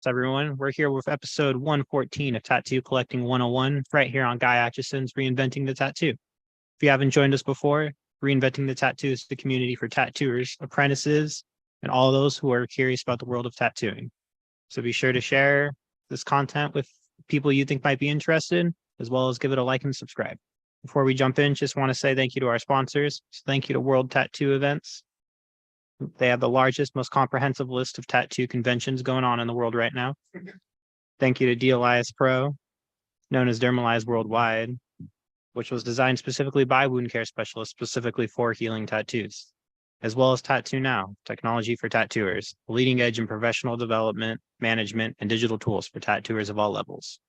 everyone. We're here with episode 114 of Tattoo Collecting 101, right here on Guy Atchison's Reinventing the Tattoo. If you haven't joined us before, Reinventing the Tattoo is the community for tattooers, apprentices, and all those who are curious about the world of tattooing. So be sure to share this content with people you think might be interested, as well as give it a like and subscribe. Before we jump in, just want to say thank you to our sponsors. So thank you to World Tattoo Events. They have the largest, most comprehensive list of tattoo conventions going on in the world right now. Thank you to DLIS Pro, known as Dermalize Worldwide, which was designed specifically by wound care specialists specifically for healing tattoos, as well as Tattoo Now, technology for tattooers, leading edge in professional development, management, and digital tools for tattooers of all levels.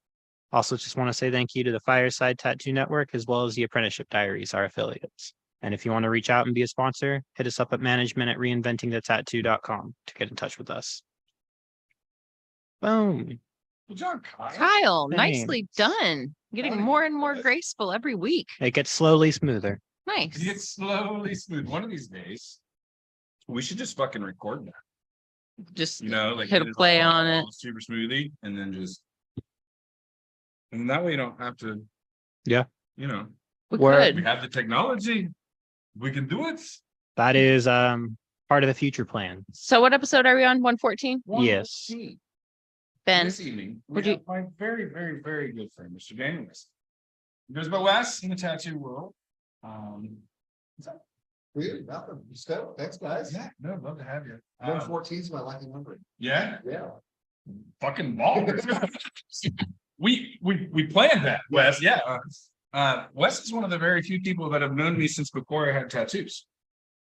Also, just want to say thank you to the Fireside Tattoo Network, as well as the Apprenticeship Diaries, our affiliates. And if you want to reach out and be a sponsor, hit us up at management@reinventingthetattoo.com to get in touch with us. Boom. Good job, Kyle. Kyle, Thanks. nicely done. Getting more and more graceful every week. It gets slowly smoother. Nice. It's slowly smooth. One of these days, we should just fucking record that. Just You know, like hit a get play all on it. super smoothie, and then just, and that way you don't have to. Yeah. You know, We Word. we could. have the technology. We can do it. That is part of the future plan. So what episode are we on? 114? Yes. 114. Ben, This evening, we would have my very, very, very good friend, Mr. Daniel Wesley. He goes by Wes in the tattoo world. What's up? Really? Nothing. So, thanks, guys. Yeah, no, I'd love to have you. 114 is my lucky number. Yeah, Yeah. fucking ballers. we planned that, Wes. Yeah. Wes is one of the very few people that have known me since before I had tattoos.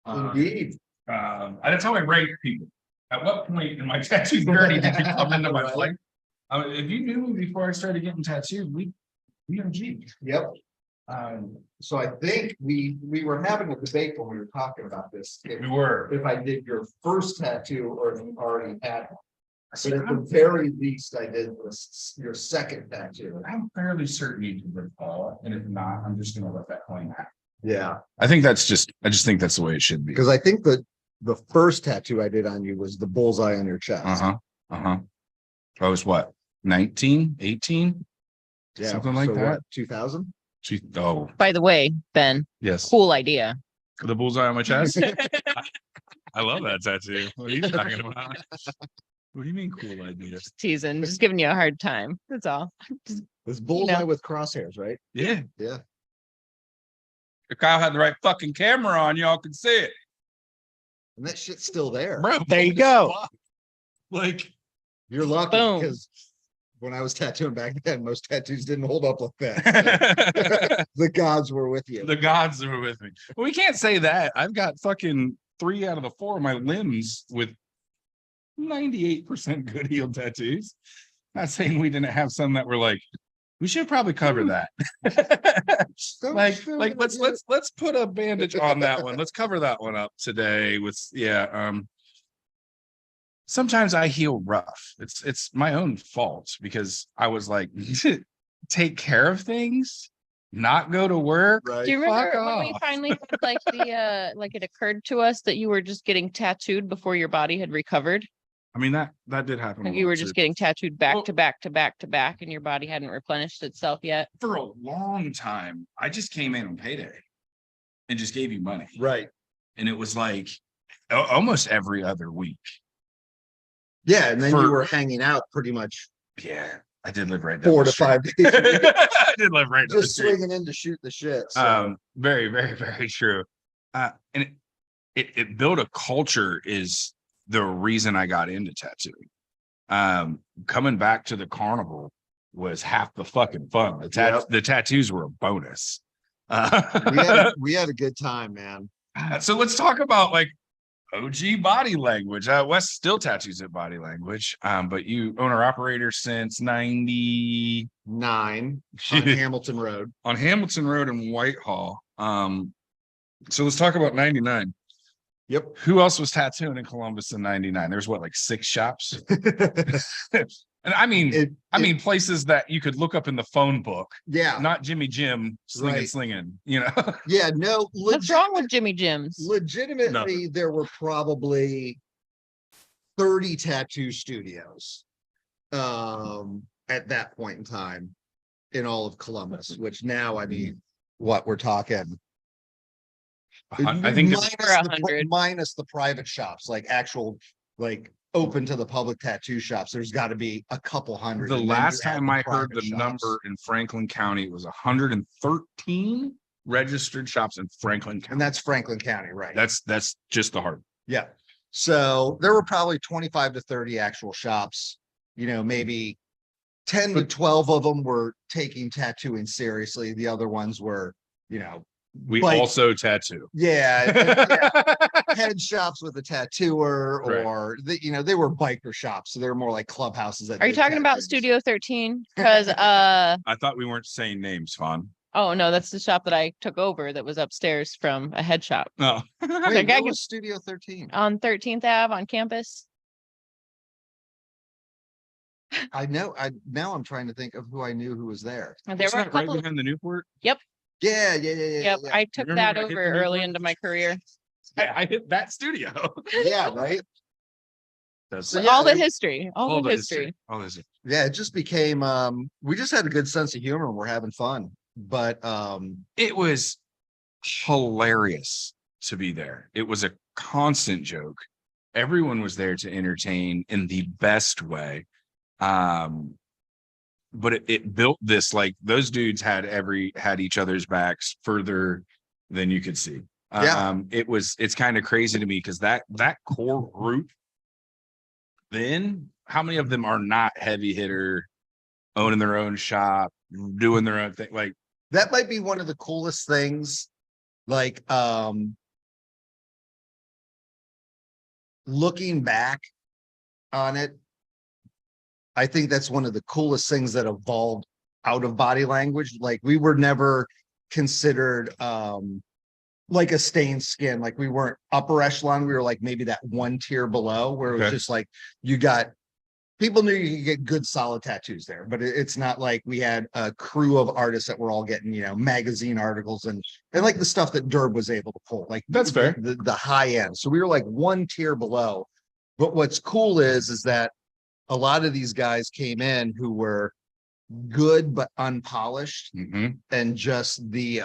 Indeed. That's how I rank people. At what point in my tattoo journey did you come into my Right. life? If you knew me before I started getting tattooed, we are G. Yep. So I think we were having a debate when we were talking about this. We were. If I did your first tattoo or if you already had one. See, But at the I'm, very least, I did your second tattoo. I'm fairly certain you can recall, and if not, I'm just gonna let that play out. Yeah. I just think that's the way it should be. Because I think that the first tattoo I did on you was the bullseye on your chest. I was what, 19, 18? Yeah. Something like so that. What, 2000? Oh, by the way, Ben, yes. cool idea. The bullseye on my chest. I love that tattoo. What are you talking about? What do you mean cool idea? Just teasing, just giving you a hard time. That's all. This bullseye with crosshairs, right? Yeah. Yeah. If Kyle had the right fucking camera on, y'all could see it. And that shit's still there. Bro, There you go. Like, You're lucky Boom. because when I was tattooing back then, most tattoos didn't hold up like that. The gods were with you. the gods were with me. Well, we can't say that. I've got fucking 3 out of the 4 of my limbs with 98% good healed tattoos. Not saying we didn't have some that were like, we should probably cover that. like let's put a bandage on that one. Let's cover that one up today with sometimes I heal rough. It's my own fault because I was like, take care of things, not go to work. Right. Do you remember Fuck when we off. finally had like the like it occurred to us that you were just getting tattooed before your body had recovered? I mean, that did happen. Like a you lot, were too. just getting tattooed back Well- to back to back to back, and your body hadn't replenished itself yet. For a long time. I just came in on payday and just gave you money. Right. And it was like almost every other week. Yeah. And then For- you were hanging out pretty much Yeah, I did live right down 4 the to street. 5 days. a week, I did live right down the just street. swinging in to shoot the shit. So. Very, very, very true. And it built a culture is the reason I got into tattooing. Coming back to the carnival was half the fucking fun. The tattoos were a bonus. we had a good time, man. So let's talk about like OG body language. Wes still tattoos at body language, but you owner operator since 90 9 on Hamilton Road. on Hamilton Road in Whitehall. So let's talk about 99. Yep. Who else was tattooing in Columbus in 99? There's what, like 6 shops? And I mean, places that you could look up in the phone book, Yeah. not Jimmy Jim Right. slinging, you know? Yeah. No. What's wrong with Jimmy Jim's? Legitimately, there were probably 30 tattoo studios at that point in time in all of Columbus, which now, I mean, what we're talking. I think Minus the private shops, like actual, like open to the public tattoo shops, there's got to be a couple hundred. the And then last you add time I heard private the shops. number in Franklin County, it was 113 registered shops in Franklin County. And that's Franklin County, right? That's just the hard. Yeah. So there were probably 25 to 30 actual shops, you know, maybe 10 to 12 of them were taking tattooing seriously. The other ones were, you know, We Like- also tattoo. yeah, head shops with a tattooer, Right. or you know, they were biker shops. So they were more like clubhouses. That Are you did talking about tattoos. Studio 13? Because I thought we weren't saying names, Fawn. oh no, that's the shop that I took over that was upstairs from a head shop Oh, Wait, Like, I where can- was Studio 13? on 13th Ave on campus. I know. Now I'm trying to think of who I knew who was there. And there Wasn't were a that right couple. behind the Newport? Yeah. Yep, Yeah. I took Remember that when I hit over the early Newport? into my career. I hit that studio. Yeah, right. That's So, All yeah, the history, all the history. All the history. Yeah, it just became we just had a good sense of humor and we're having fun. But It was hilarious to be there. It was a constant joke. Everyone was there to entertain in the best way. But it built this, like, those dudes had each other's backs further than you could see. Yeah. It's kind of crazy to me because that core group, then how many of them are not heavy hitter, owning their own shop, doing their own thing? Like, that might be one of the coolest things. Like looking back on it, I think that's one of the coolest things that evolved out of body language. Like we were never considered like a stained skin. Like we weren't upper echelon. We were like maybe that one tier below where it was Okay. just like you got people knew you could get good solid tattoos there, but it's not like we had a crew of artists that were all getting, you know, magazine articles and like the stuff that Derb was able to pull. Like That's fair. The high end. So we were like one tier below. But what's cool is that a lot of these guys came in who were good but unpolished, mhm. and just the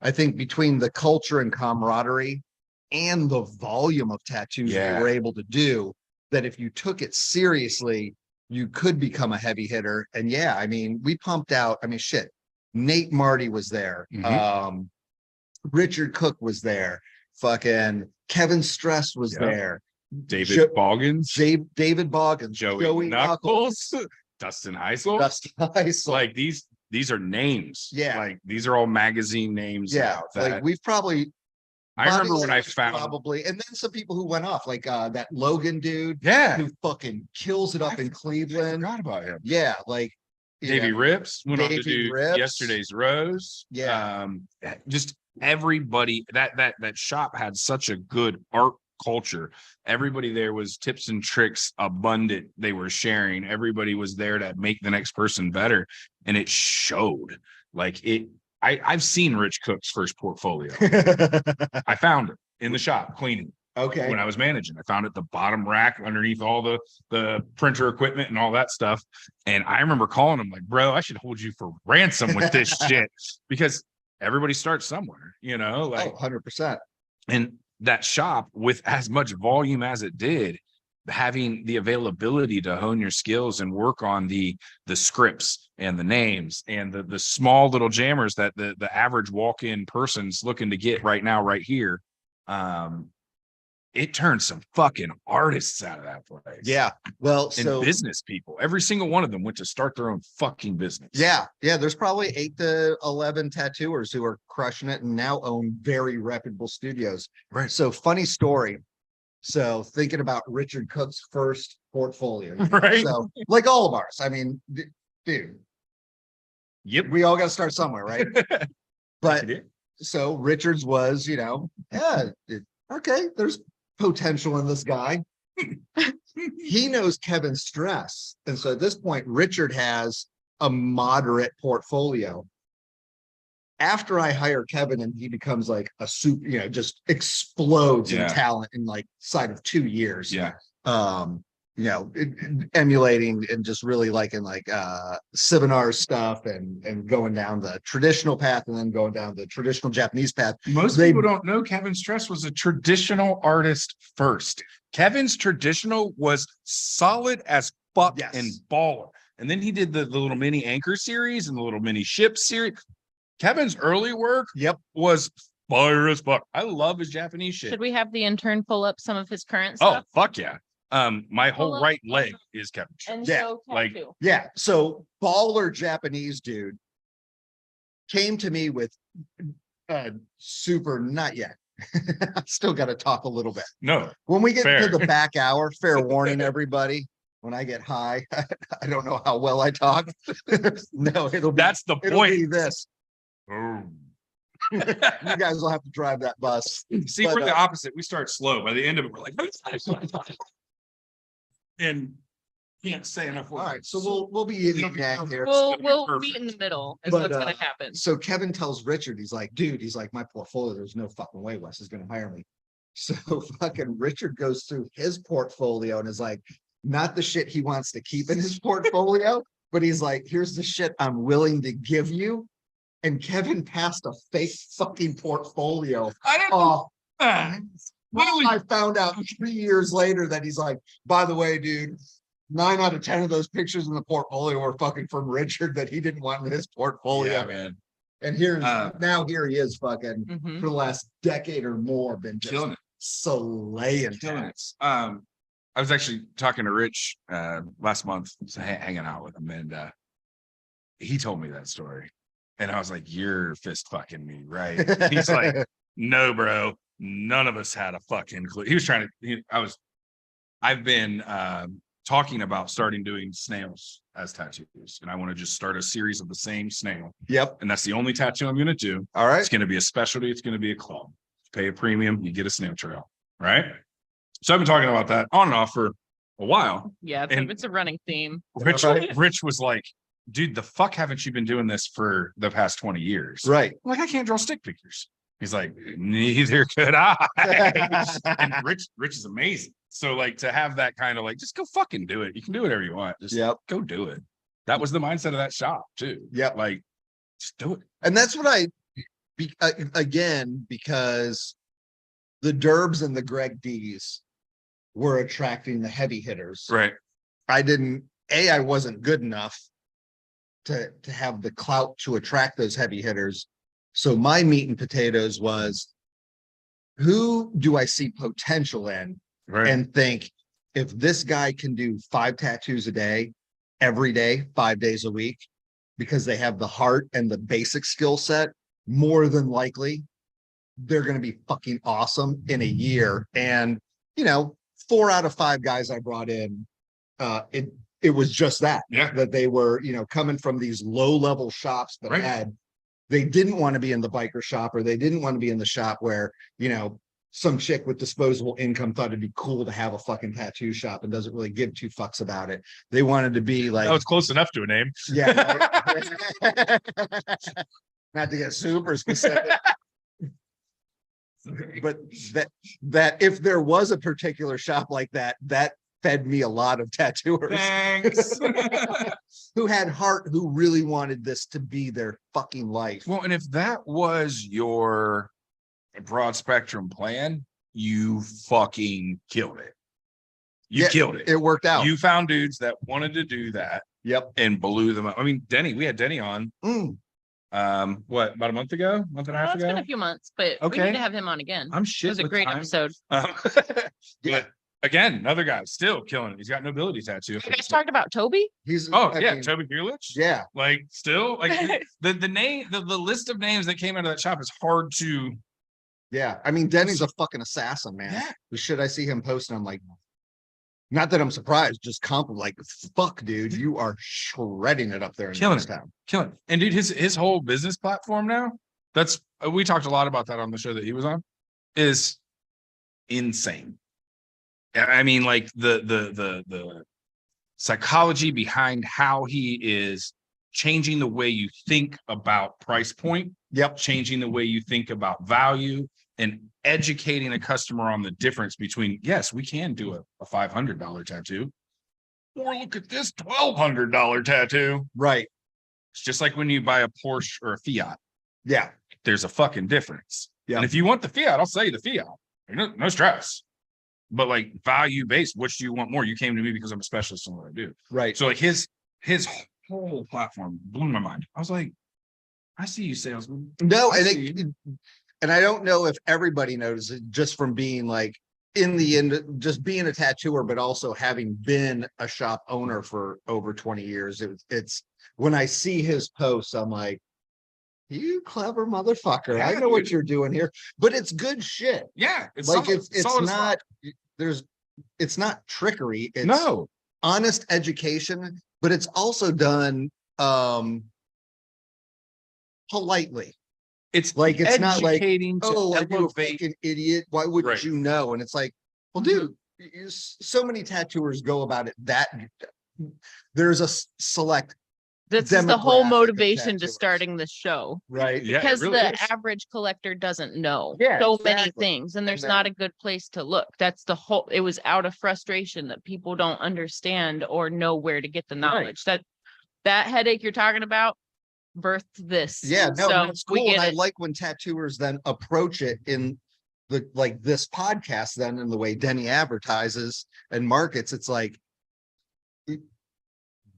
I think between the culture and camaraderie and the volume of tattoos Yeah. we were able to do, that if you took it seriously, you could become a heavy hitter. And yeah, I mean, we pumped out, I mean, shit, Nate Marty was there. Mhm. Richard Cook was there. Fucking Kevin Stress was Yep. there. David Jo- Boggins, David Boggins, Joey Knuckles, Dustin Heisel. Dustin Heisel. Like these are names. Yeah. Like these are all magazine names. Yeah, now like that we've probably I remember body when I language found. probably, and then some people who went off, like that Logan dude Yeah, who fucking kills it up in I Cleveland. forgot about him. Yeah, like you Davey know, Rips went on to Davey do Rips. yesterday's Rose. Yeah. Just everybody that shop had such a good art culture. Everybody there was tips and tricks abundant. They were sharing. Everybody was there to make the next person better, and it showed. Like it. I've seen Rich Cook's first portfolio. I found it in the shop cleaning okay. when I was managing. I found it the bottom rack underneath all the printer equipment and all that stuff. And I remember calling him like, bro, I should hold you for ransom with this shit, because everybody starts somewhere, you know, like, 100%. and that shop with as much volume as it did, having the availability to hone your skills and work on the scripts and the names and the small little jammers that the average walk-in person's looking to get right now, right here. It turned some fucking artists out of that place. Yeah. Well, And so business people. Every single one of them went to start their own fucking business. yeah, there's probably 8 to 11 tattooers who are crushing it and now own very reputable studios. Right. So funny story. So thinking about Richard Cook's first portfolio, you know, Right. so like all of ours, I mean, dude, Yep. we all got to start somewhere, right? But You did. so Richards was, you know, okay, there's potential in this guy. He knows Kevin Stress. And so at this point, Richard has a moderate portfolio. After I hire Kevin and he becomes like a super, you know, just explodes in Yeah. talent in like side of 2 years. Yeah. emulating and just really liking like seminar stuff and going down the traditional path and then going down the traditional Japanese path. Most They- people don't know Kevin Stress was a traditional artist first. Kevin's traditional was solid as fuck Yes. and baller. And then he did the little mini anchor series and the little mini ship series. Kevin's early work Yep. was fire as fuck. I love his Japanese shit. Should we have the intern pull up some of his current Oh, stuff? fuck yeah. My whole Pull up- right leg is Kevin. And Yeah, show like- tattoo. Yeah. So baller Japanese dude came to me with super not yet. I still got to talk a little bit. No, When we get Fair. to the back hour, fair warning, everybody. When I get high, I don't know how well I talk. No, it'll be that's the it'll be point. this. Oh. You guys will have to drive that bus. See, But, we're the opposite. We start slow. By the end of it, we're like, and can't say enough. All right, so we'll be eating that here. We'll perfect. meet in the middle is But, what's gonna happen. So Kevin tells Richard, he's like, dude, he's like, my portfolio, there's no fucking way Wes is gonna hire me. So fucking Richard goes through his portfolio and is like, not the shit he wants to keep in his portfolio, but he's like, here's the shit I'm willing to give you. And Kevin passed a fake fucking portfolio I don't know. off. Really? I found out 3 years later that he's like, by the way, dude, 9 out of 10 of those pictures in the portfolio were fucking from Richard that he didn't want in his portfolio. Yeah, man. And here, Uh, now here he is fucking Mhm. for the last decade or more, been just Killing it. slaying Killing it. tats. I was actually talking to Rich last month, so hanging out with him, and he told me that story. And I was like, you're fist fucking me, right? He's like, no, bro, none of us had a fucking clue. He was trying to, I've been talking about starting doing snails as tattoos, and I want to just start a series of the same snail. Yep. And that's the only tattoo I'm going to do. All right. It's going to be a specialty. It's going to be a club. Pay a premium, you get a snail trail, right? So I've been talking about that on and off for a while. Yeah, and- it's a running theme. Rich, Right. Rich was like, dude, the fuck haven't you been doing this for the past 20 years? Right. I'm like, I can't draw stick figures. He's like, neither could I. And Rich is amazing. So like to have that kind of like, just go fucking do it. You can do whatever you want. Just Yep. go do it. That was the mindset of that shop too. Yep. Like, just do it. And that's what again, because the Derbs and the Greg D's were attracting the heavy hitters. Right. I wasn't good enough to have the clout to attract those heavy hitters. So my meat and potatoes was, who do I see potential in Right. and think, if this guy can do 5 tattoos a day, every day, 5 days a week, because they have the heart and the basic skill set, more than likely they're going to be fucking awesome in a year. And 4 out of 5 guys I brought in, it was just that they were coming from these low level shops that Right. they didn't want to be in the biker shop, or they didn't want to be in the shop where some chick with disposable income thought it'd be cool to have a fucking tattoo shop and doesn't really give 2 fucks about it. They wanted to be like, That was close enough to a name. yeah, right? Not to get super specific. But that if there was a particular shop like that fed me a lot of tattooers Thanks. who had heart, who really wanted this to be their fucking life. Well, and if that was your broad spectrum plan, you fucking killed it. You Yeah, killed it. It worked out. You found dudes that wanted to do that Yep. and blew them up. I mean, we had Denny on, Mm. what, about a month and a half It's been ago? a few months, but we Okay. need to have him on again. I'm It shit. was a with great time. episode. Yeah. But again, another guy still killing it. He's got nobility tattoo. You guys talked about Toby? He's Oh I yeah, mean, Toby Peerlich. yeah. Like still like the name, the list of names that came out of that shop is hard to. Yeah. I mean, Denny's a fucking assassin, man. Yeah. The shit I see him posting, I'm like, not that I'm surprised, just compliment, like, fuck, dude, you are shredding it up there in Killing this it. town. Killing it. And dude, his whole business platform now, that's we talked a lot about that on the show that he was on, is insane. I mean, like the psychology behind how he is changing the way you think about price point, Yep. changing the way you think about value, and educating a customer on the difference between, yes, we can do a $500 tattoo, or look at this $1,200 tattoo. Right. It's just like when you buy a Porsche or a Fiat. Yeah. There's a fucking difference. Yeah. And if you want the Fiat, I'll sell you the Fiat. No stress. But like value based, which do you want more? You came to me because I'm a specialist in what I do. Right. So like his whole platform blew my mind. I was like, I see you, salesman. No, I and see you. and I don't know if everybody knows it just from being like in the end, just being a tattooer, but also having been a shop owner for over 20 years. It's when I see his posts, I'm like, you clever motherfucker. I Yeah, know what dude. you're doing here, but it's good shit. Yeah, it's Like solid. it's Solid as fuck. not it's not trickery. It's No, honest education, but it's also done politely. it's Like it's not like, educating to oh, are you a elevate. fucking idiot? Why wouldn't Right. you know? And it's like, well, dude, so many tattooers go about it that there's a select, This is the whole demographic of motivation to tattooers. starting the show. right? Yeah, it Because really the is. average collector doesn't know Yeah, so many exactly. things, and there's then- not a good place to look. That's the whole, it was out of frustration that people don't understand or know where to get the knowledge. That headache you're talking about birthed this. Yeah, no, So it's we cool. And get I it. like when tattooers then approach it in the like this podcast, then in the way Denny advertises and markets. It's like,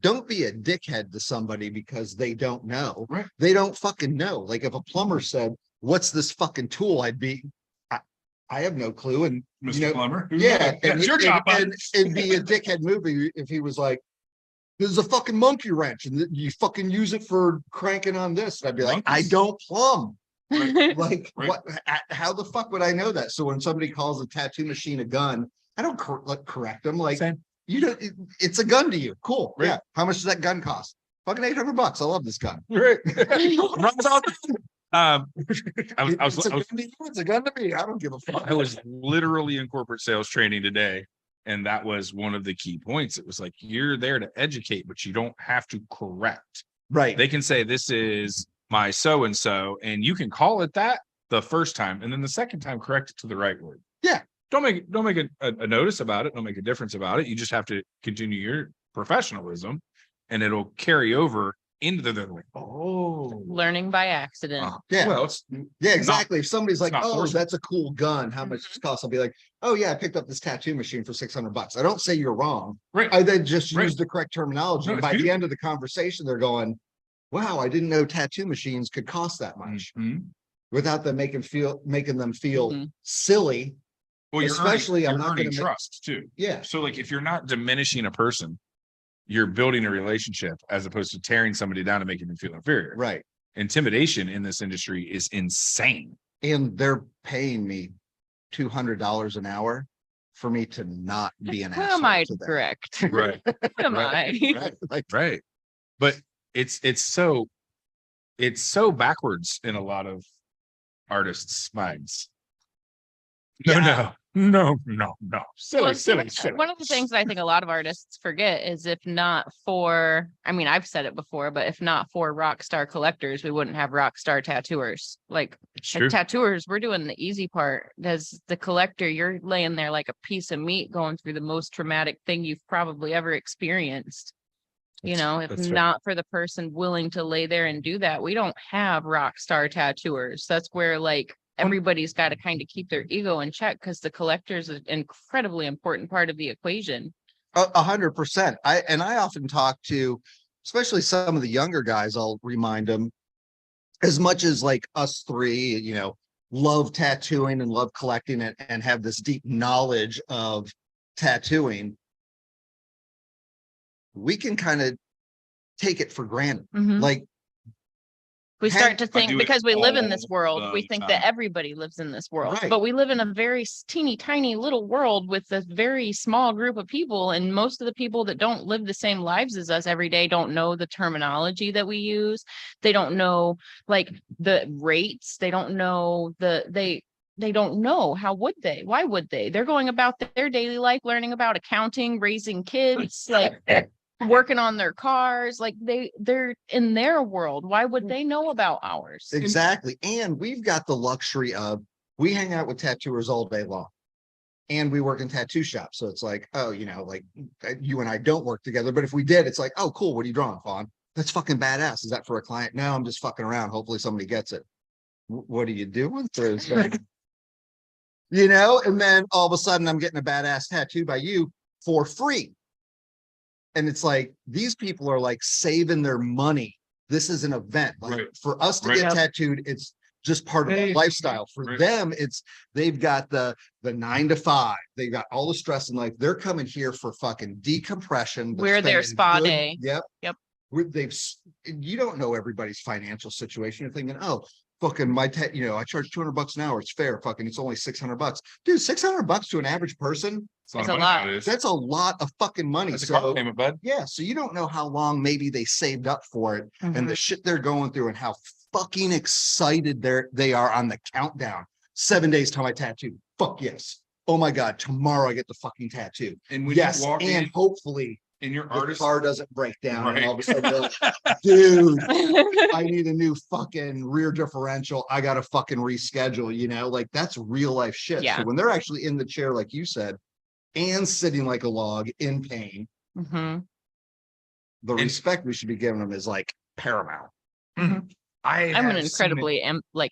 don't be a dickhead to somebody because they don't know. Right. They don't fucking know. Like if a plumber said, what's this fucking tool? I'd be, I have no clue. And Mr. you know, Plumber. yeah, That's your job, bud. and it'd be a dickhead movie if he was like, this is a fucking monkey wrench and you fucking use it for cranking on this. And I'd be like, I Monkeys. don't plumb. Like Right. what, how the fuck would I know that? So when somebody calls a tattoo machine a gun, I don't correct them. Like, Same. you don't, it's a gun to you. Cool. Right. Yeah. How much does that gun cost? Fucking $800. I love this gun. Right. I was It's a gun to you, it's a gun to me. I don't give a fuck. I was literally in corporate sales training today, and that was one of the key points. It was like, you're there to educate, but you don't have to correct. Right. They can say, this is my so-and-so, and you can call it that the first time, and then the second time, correct it to the right word. Yeah. Don't make a notice about it. Don't make a difference about it. You just have to continue your professionalism, and it'll carry over into the like, oh, Learning by accident. Yeah. Well, it's Yeah, exactly. If somebody's like, not oh, forceful. that's a cool gun. How much does it cost? I'll be like, oh yeah, I picked up this tattoo machine for $600. I don't say you're wrong. right. I then just Right. use the correct terminology. No, And it's by the beautiful. end of the conversation, they're going, wow, I didn't know tattoo machines could cost that much Mhm. without them making them feel Mhm. silly. Well, Especially, you're I'm not earning gonna make- trust too. Yeah. So like if you're not diminishing a person, you're building a relationship as opposed to tearing somebody down and making them feel inferior. Right. Intimidation in this industry is insane. And they're paying me $200 an hour for me to not be an Who asshole am I to to them. Right. correct? Who am Right. I? Right. Like, Right. But it's so backwards in a lot of artists' minds. Yeah. No. Silly, Well, silly, see, silly. one of the things I think a lot of artists forget is if not for, I mean, I've said it before, but if not for rock star collectors, we wouldn't have rock star tattooers. Like It's true. tattooers, we're doing the easy part. As the collector, you're laying there like a piece of meat going through the most traumatic thing you've probably ever experienced. You know, if That's fair. not for the person willing to lay there and do that, we don't have rock star tattooers. That's where like everybody's got to kind of keep their ego in check because the collector is an incredibly important part of the equation. 100%. I often talk to, especially some of the younger guys, I'll remind them, as much as like us three, you know, love tattooing and love collecting it and have this deep knowledge of tattooing, we can kind of take it for granted. Mhm. Like, We start to I think do it because we live in all this world, we the think time. that everybody lives in this world, Right. but we live in a very teeny tiny little world with a very small group of people. And most of the people that don't live the same lives as us every day don't know the terminology that we use. They don't know like the rates. They don't know they don't know. How would they? Why would they? They're going about their daily life, learning about accounting, raising kids, like working on their cars. Like they're in their world. Why would they know about ours? exactly. And we've got the luxury of, we hang out with tattooers all day long. and we work in tattoo shops. So it's like, oh, you know, like you and I don't work together. But if we did, it's like, oh, cool. What are you drawing, Fawn? That's fucking badass. Is that for a client? No, I'm just fucking around. Hopefully somebody gets it. What are you doing Thursday? You know, and then all of a sudden I'm getting a badass tattoo by you for free. And it's like, these people are like saving their money. This is an event. Like for us to get tattooed, it's just part of the lifestyle. For them, it's they've got the 9 to 5. They've got all the stress in life. They're coming here for fucking decompression. We're their spa day. Yep. Yep. You don't know everybody's financial situation. You're thinking, oh, fucking I charge $200 an hour. It's fair. Fucking, it's only $600, dude. $600 to an average person. It's a lot. That's a lot of fucking money. That's a car payment, bud. Yeah. So you don't know how long maybe they saved up for it and the shit they're going through and how fucking excited they are on the countdown. 7 days till my tattoo. Fuck yes. Oh my God. Tomorrow I get the fucking tattoo. And when yes. you walk And in, hopefully and your the artist car doesn't break down and all of a sudden they're like, dude, I need a new fucking rear differential. I gotta fucking reschedule, you know, like that's real life shit. Yeah. So when they're actually in the chair, like you said, and sitting like a log in pain, the respect we should be giving them is like paramount. I'm an incredibly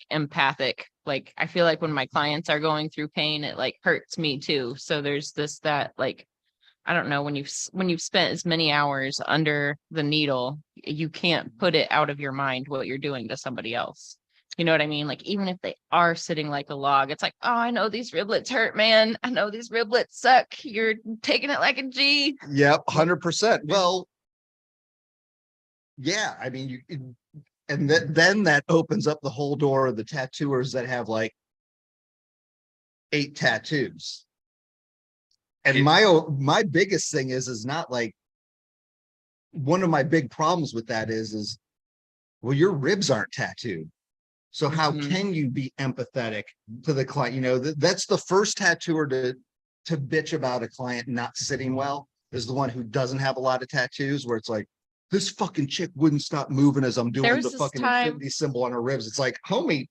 empathic. Like I feel like when my clients are going through pain, it like hurts me too. So there's that like, I don't know, when you've spent as many hours under the needle, you can't put it out of your mind what you're doing to somebody else. You know what I mean? Like, even if they are sitting like a log, it's like, oh, I know these riblets hurt, man. I know these riblets suck. You're taking it like a G. Yep, 100%. Well, yeah, I mean, then that opens up the whole door of the tattooers that have like 8 tattoos. And my biggest thing is not like, one of my big problems with that is well, your ribs aren't tattooed. So how can you be empathetic to the client? You know, that's the first tattooer to bitch about a client not sitting well is the one who doesn't have a lot of tattoos, where it's like, this fucking chick wouldn't stop moving as I'm doing the fucking infinity symbol on her ribs. It's like, homie,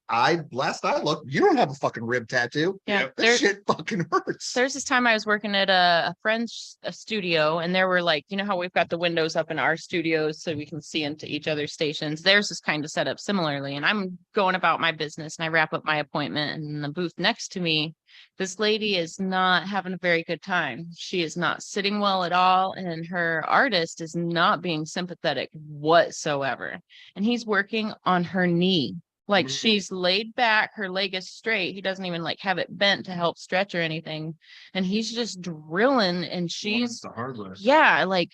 last I looked, you don't have a fucking rib tattoo. Yeah, this shit fucking hurts. There's this time I was working at a friend's studio, and there were like, you know how we've got the windows up in our studios so we can see into each other's stations. There's this kind of setup similarly, and I'm going about my business, and I wrap up my appointment, and in the booth next to me, this lady is not having a very good time. She is not sitting well at all, and her artist is not being sympathetic whatsoever. And he's working on her knee. Like she's laid back, her leg is straight. He doesn't even like have it bent to help stretch or anything. And he's just drilling, and she's the hard way. Yeah, like,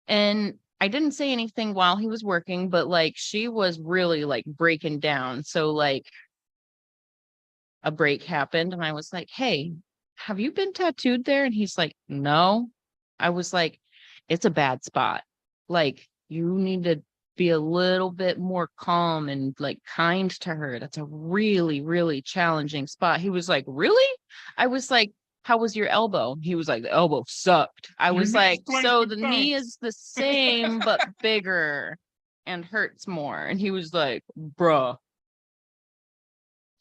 and I didn't say anything while he was working, but like she was really like breaking down. So like a break happened, and I was like, hey, have you been tattooed there? And he's like, no. I was like, it's a bad spot. Like, you need to be a little bit more calm and like kind to her. That's a really, really challenging spot. He was like, really? I was like, how was your elbow? He was like, the elbow sucked. I was like, so the knee is the same, but bigger and hurts more. And he was like, bruh.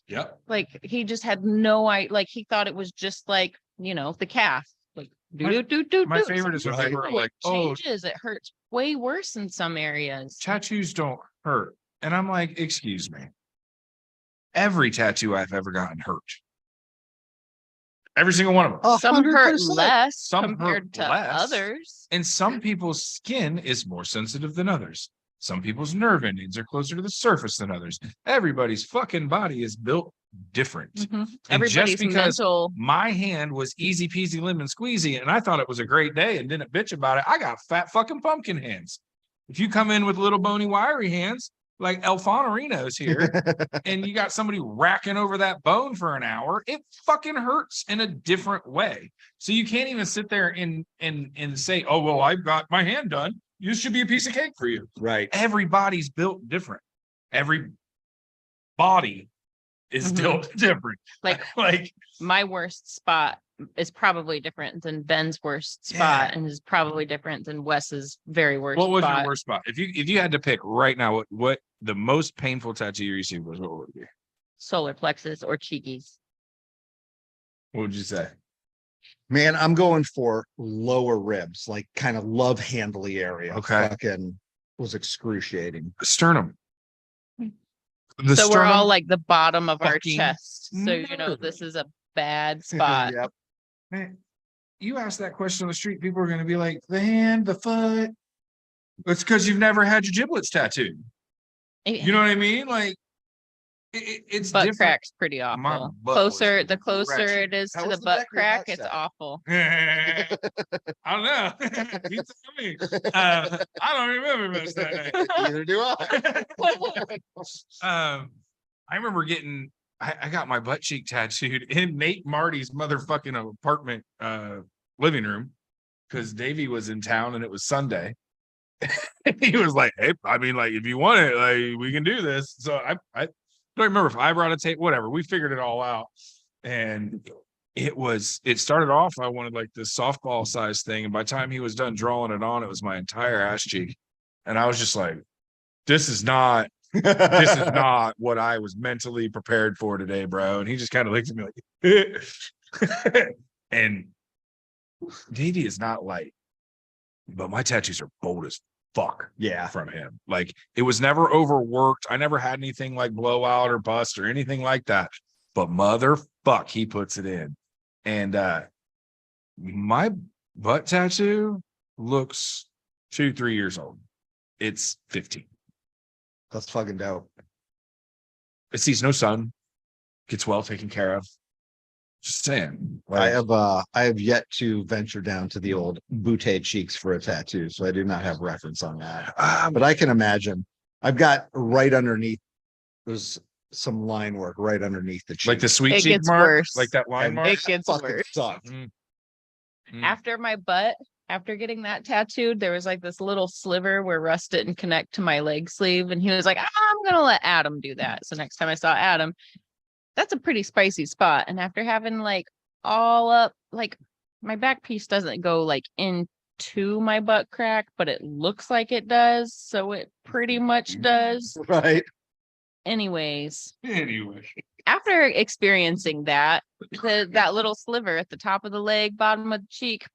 Yep. Like he just had no idea. Like he thought it was just like, you know, the calf. Like my favorite is when people are like, oh, it hurts way worse in some areas. Tattoos don't hurt. And I'm like, excuse me. Every tattoo I've ever gotten hurt. Every single one of them. Some hurt 100%. less Some compared hurt to less. others. And some people's skin is more sensitive than others. Some people's nerve endings are closer to the surface than others. Everybody's fucking body is built different. And Everybody's just because mental. my hand was easy peasy lemon squeezy and I thought it was a great day and didn't bitch about it, I got fat fucking pumpkin hands. If you come in with little bony wiry hands like El Fonorino's here and you got somebody racking over that bone for an hour, it fucking hurts in a different way. So you can't even sit there and say, oh, well, I've got my hand done. This should be a piece of cake for you. Right. Everybody's built different. Every body is built different. Like my worst spot is probably different than Ben's worst spot, and is probably different than Wes's very worst spot. What was your worst spot? If you had to pick right now, what the most painful tattoo you received was, what would it be? Solar plexus or cheekies. What would you say? Man, I'm going for lower ribs, like kind of love handly area. Okay. Fucking was excruciating. Sternum. So we're all like the bottom of our fucking chest. So, you know, this is a bad spot. Yep. Man, you ask that question on the street, people are going to be like, the hand, the foot. It's because you've never had your giblets tattooed. You know what I mean? Like, it's butt different. crack's pretty My awful. butt was The closer wretched. it is How to was the the butt back of your crack, butt it's set? awful. I don't know. You tell me. I don't remember much that night. Neither do I. I remember I got my butt cheek tattooed in Nate Marty's motherfucking apartment living room because Davey was in town and it was Sunday. He was like, hey, I mean, like, if you want it, like, we can do this. So I don't remember if I brought a tape, whatever. We figured it all out. And it started off, I wanted like this softball size thing. And by the time he was done drawing it on, it was my entire ass cheek. And I was just like, this is not what I was mentally prepared for today, bro. And he just kind of looked at me like, and Davey is not light, but my tattoos are bold as fuck. Yeah. From him. Like, it was never overworked. I never had anything like blowout or bust or anything like that. But motherfuck, he puts it in. And my butt tattoo looks 2-3 years old. It's 15. That's fucking dope. It sees no sun, gets well taken care of. Just saying. I have yet to venture down to the old butte cheeks for a tattoo, so I do not have reference on that. But I can imagine. I've got right underneath. There's some line work right underneath the cheek. like the sweet It cheek gets mark, worse. like that line And mark. It gets fucking worse. sucked. After my butt, after getting that tattooed, there was like this little sliver where Russ didn't connect to my leg sleeve. And he was like, I'm going to let Adam do that. So next time I saw Adam, that's a pretty spicy spot. And after having like all up, like my back piece doesn't go like into my butt crack, but it looks like it does. So it pretty much does. Right. Anyways, Anyway. after experiencing that, that little sliver at the top of the leg, bottom of the cheek,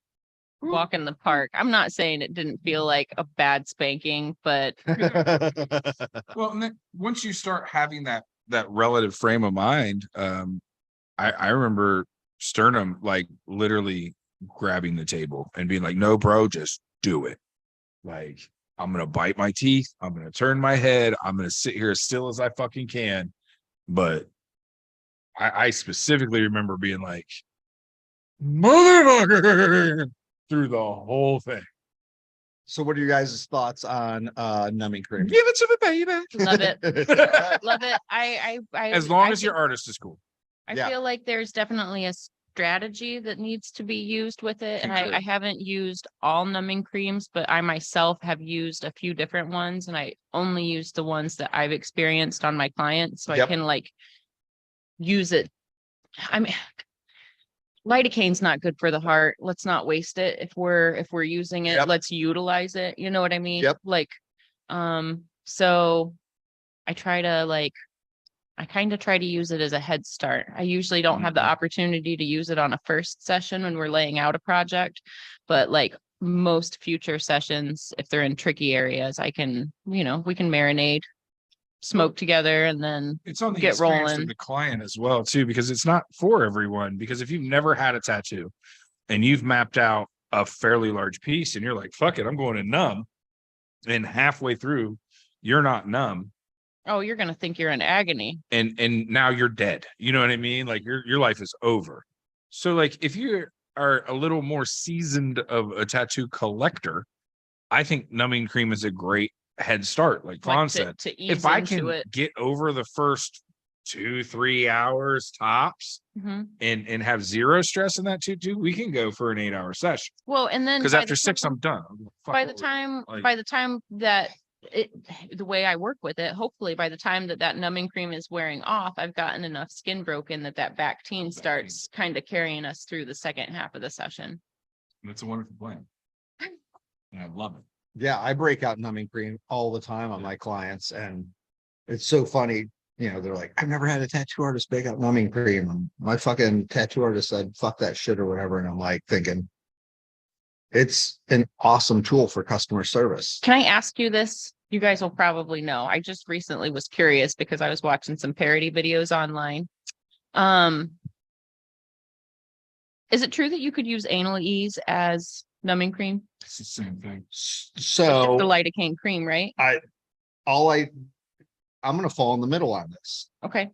walk in the park. I'm not saying it didn't feel like a bad spanking, but Well, and then once you start having that relative frame of mind, I remember Sternum like literally grabbing the table and being like, no, bro, just do it. Like, I'm gonna bite my teeth, I'm gonna turn my head, I'm gonna sit here as still as I fucking can. But I specifically remember being like, motherfucker, through the whole thing. So what are your guys' thoughts on numbing cream? Give it to me, baby. love it. Love it. As long as your artist is cool. I Yeah. feel like there's definitely a strategy that needs to be used with it. And I haven't used all numbing creams, but I myself have used a few different ones, and I only use the ones that I've experienced on my clients. So Yep. I can like use it. I mean, lidocaine's not good for the heart. Let's not waste it. If we're using it, Yep. let's utilize it. You know what I mean? Yep. Like, so I kind of try to use it as a head start. I usually don't have the opportunity to use it on a first session when we're laying out a project, but like most future sessions, if they're in tricky areas, I can, we can marinate, smoke together, and then It's on the get experience rolling. of the client as well, too, because it's not for everyone. Because if you've never had a tattoo and you've mapped out a fairly large piece and you're like, fuck it, I'm going to numb, and halfway through, you're not numb. Oh, you're going to think you're in agony. And now you're dead. You know what I mean? Like your life is over. So like if you are a little more seasoned of a tattoo collector, I think numbing cream is a great head start. Like Fawn said, to ease if I into can it. get over the first 2-3 hours tops Mhm. and have zero stress in that too, we can go for an 8-hour session. Well, and then Because by after the 6, time- I'm done. by the time like- by the time that the way I work with it, hopefully by the time that numbing cream is wearing off, I've gotten enough skin broken that Bactine starts kind of carrying us through the second half of the session. That's a wonderful plan. And I love it. Yeah, I break out numbing cream all the time on my clients, and it's so funny. you know, they're like, I've never had a tattoo artist make up numbing cream. And my fucking tattoo artist said, fuck that shit or whatever. And I'm like thinking, it's an awesome tool for customer service. Can I ask you this? You guys will probably know. I just recently was curious because I was watching some parody videos online. Is it true that you could use anal ease as numbing cream? It's the same thing. So The lidocaine cream, right? I'm going to fall in the middle on this. Okay.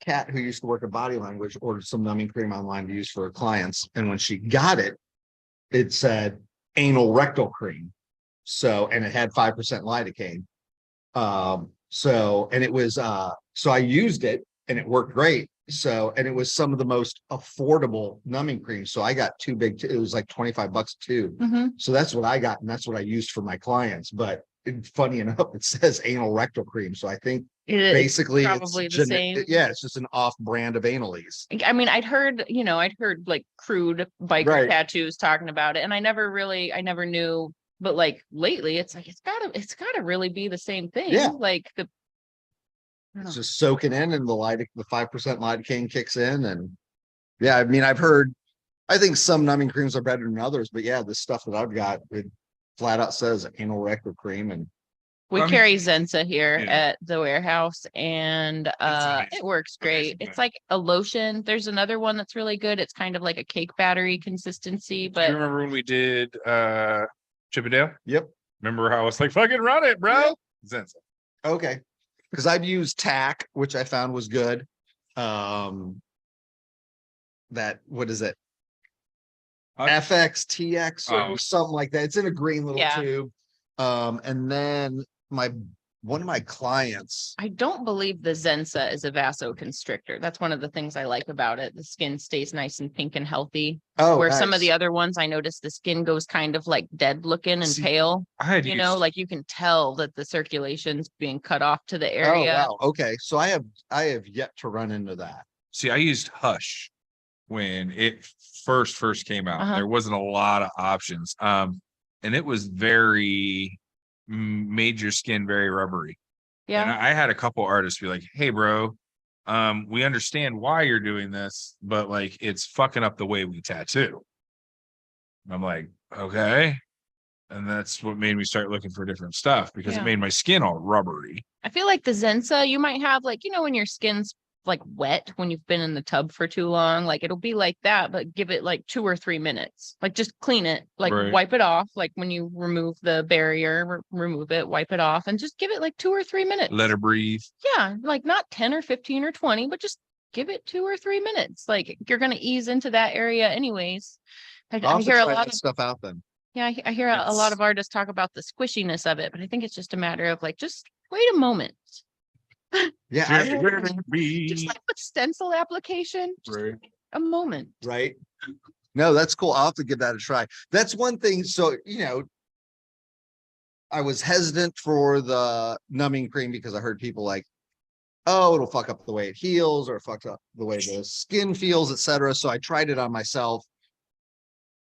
Kat, who used to work at Body Language, ordered some numbing cream online to use for her clients. And when she got it, it said anal rectal cream. So, and it had 5% lidocaine. So I used it and it worked great. So, and it was some of the most affordable numbing cream. So I got two big, it was like $25 a tube. Mm-hmm. So that's what I got. And that's what I used for my clients. But funny enough, it says anal rectal cream. So I think basically probably it's the same. Yeah, it's just an off brand of Anal-Ease. I mean, I'd heard like crude biker tattoos talking about it, and I never knew, but like lately it's like it's gotta really be the same thing. Yeah. Like it's just soaking in and the 5% lidocaine kicks in. And yeah, I mean, I think some numbing creams are better than others, but yeah, the stuff that I've got, it flat out says anal rectal cream. And we carry Zenza here Yeah. at the warehouse, and it works great. It's like a lotion. There's another one that's really good. It's kind of like a cake battery consistency, Do but you remember when we did Chippendale? Yep. Remember how I was like, fucking run it, bro? Zenza. Okay. Because I've used TAC, which I found was good. What is it? FXTX or something like that. It's in a green little tube. And then one of my clients. I don't believe the Zenza is a vasoconstrictor. That's one of the things I like about it. The skin stays nice and pink and healthy. Where some of the other ones, I noticed the skin goes kind of like dead looking and pale. Like you can tell that the circulation's being cut off to the area. Oh, wow. Okay. So I have yet to run into that. See, I used Hush when it first came out. There wasn't a lot of options. And it was made your skin very rubbery. Yeah. And I had a couple artists be like, hey, bro, we understand why you're doing this, but like it's fucking up the way we tattoo. And I'm like, okay. And that's what made me start looking for different stuff because it made my skin all rubbery. I feel like the Zenza, you might have like, when your skin's like wet when you've been in the tub for too long, like it'll be like that, but give it like 2 or 3 minutes, like just clean it, like wipe it off, like when you remove the barrier, remove it, wipe it off, and just give it like 2 or 3 minutes, Let her breathe. Yeah, like not 10 or 15 or 20, but just give it 2 or 3 minutes. Like you're going to ease into that area anyways. I hear a lot of stuff out then. Yeah, I hear a lot of artists talk about the squishiness of it, but I think it's just a matter of like, just wait a moment. Yeah, Just like with stencil application, just a moment. Right. No, that's cool. I'll have to give that a try. That's one thing. So, I was hesitant for the numbing cream because I heard people like, oh, it'll fuck up the way it heals or it fucks up the way the skin feels, etc. So I tried it on myself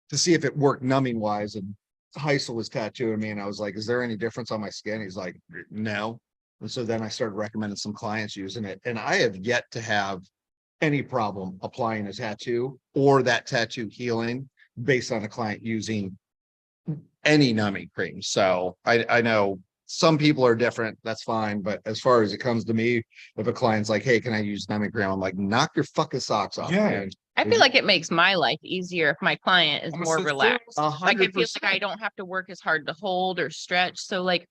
to see if it worked numbing wise. And Heisel was tattooing me and I was like, is there any difference on my skin? He's like, no. And so then I started recommending some clients using it. And I have yet to have any problem applying a tattoo or that tattoo healing based on a client using any numbing cream. So I know some people are different. That's fine. But as far as it comes to me, if a client's like, hey, can I use numbing cream? I'm like, knock your fucking socks off. Yeah. Man. I feel like it makes my life easier if my client is more relaxed. 100%. Like I feel like I don't have to work as hard to hold or stretch. So like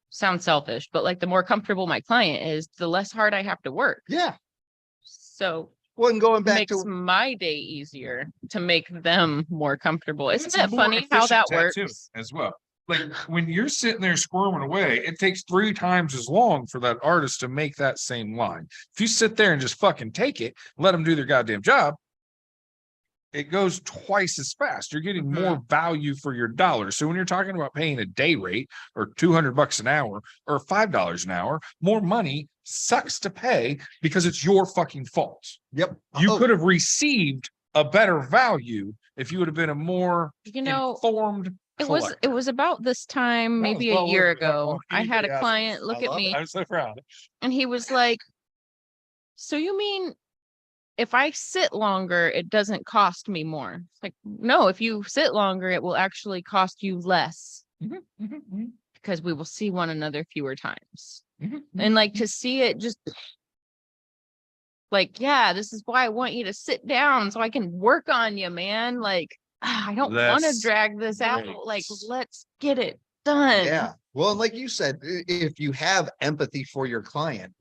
sounds selfish, but like the more comfortable my client is, the less hard I have to work. Yeah. So and going back makes to my day easier to make them more comfortable. Isn't that funny how that works as well? Like when you're sitting there squirming away, it takes 3 times as long for that artist to make that same line. If you sit there and just fucking take it, let them do their goddamn job, it goes twice as fast. You're getting more value for your dollar. So when you're talking about paying a day rate or $200 an hour or $5 an hour, more money sucks to pay because it's your fucking fault. Yep. You could have received a better value if you would have been a more informed it was about this time, maybe a year ago. I had a client look at me I'm so proud. and he was like, so you mean if I sit longer, it doesn't cost me more? It's like, no, if you sit longer, it will actually cost you less because we will see one another fewer times. And like to see it just like, yeah, this is why I want you to sit down so I can work on you, man. Like, I don't want to That's drag this out. great. Like, let's get it done. Yeah. Well, and like you said, if you have empathy for your client,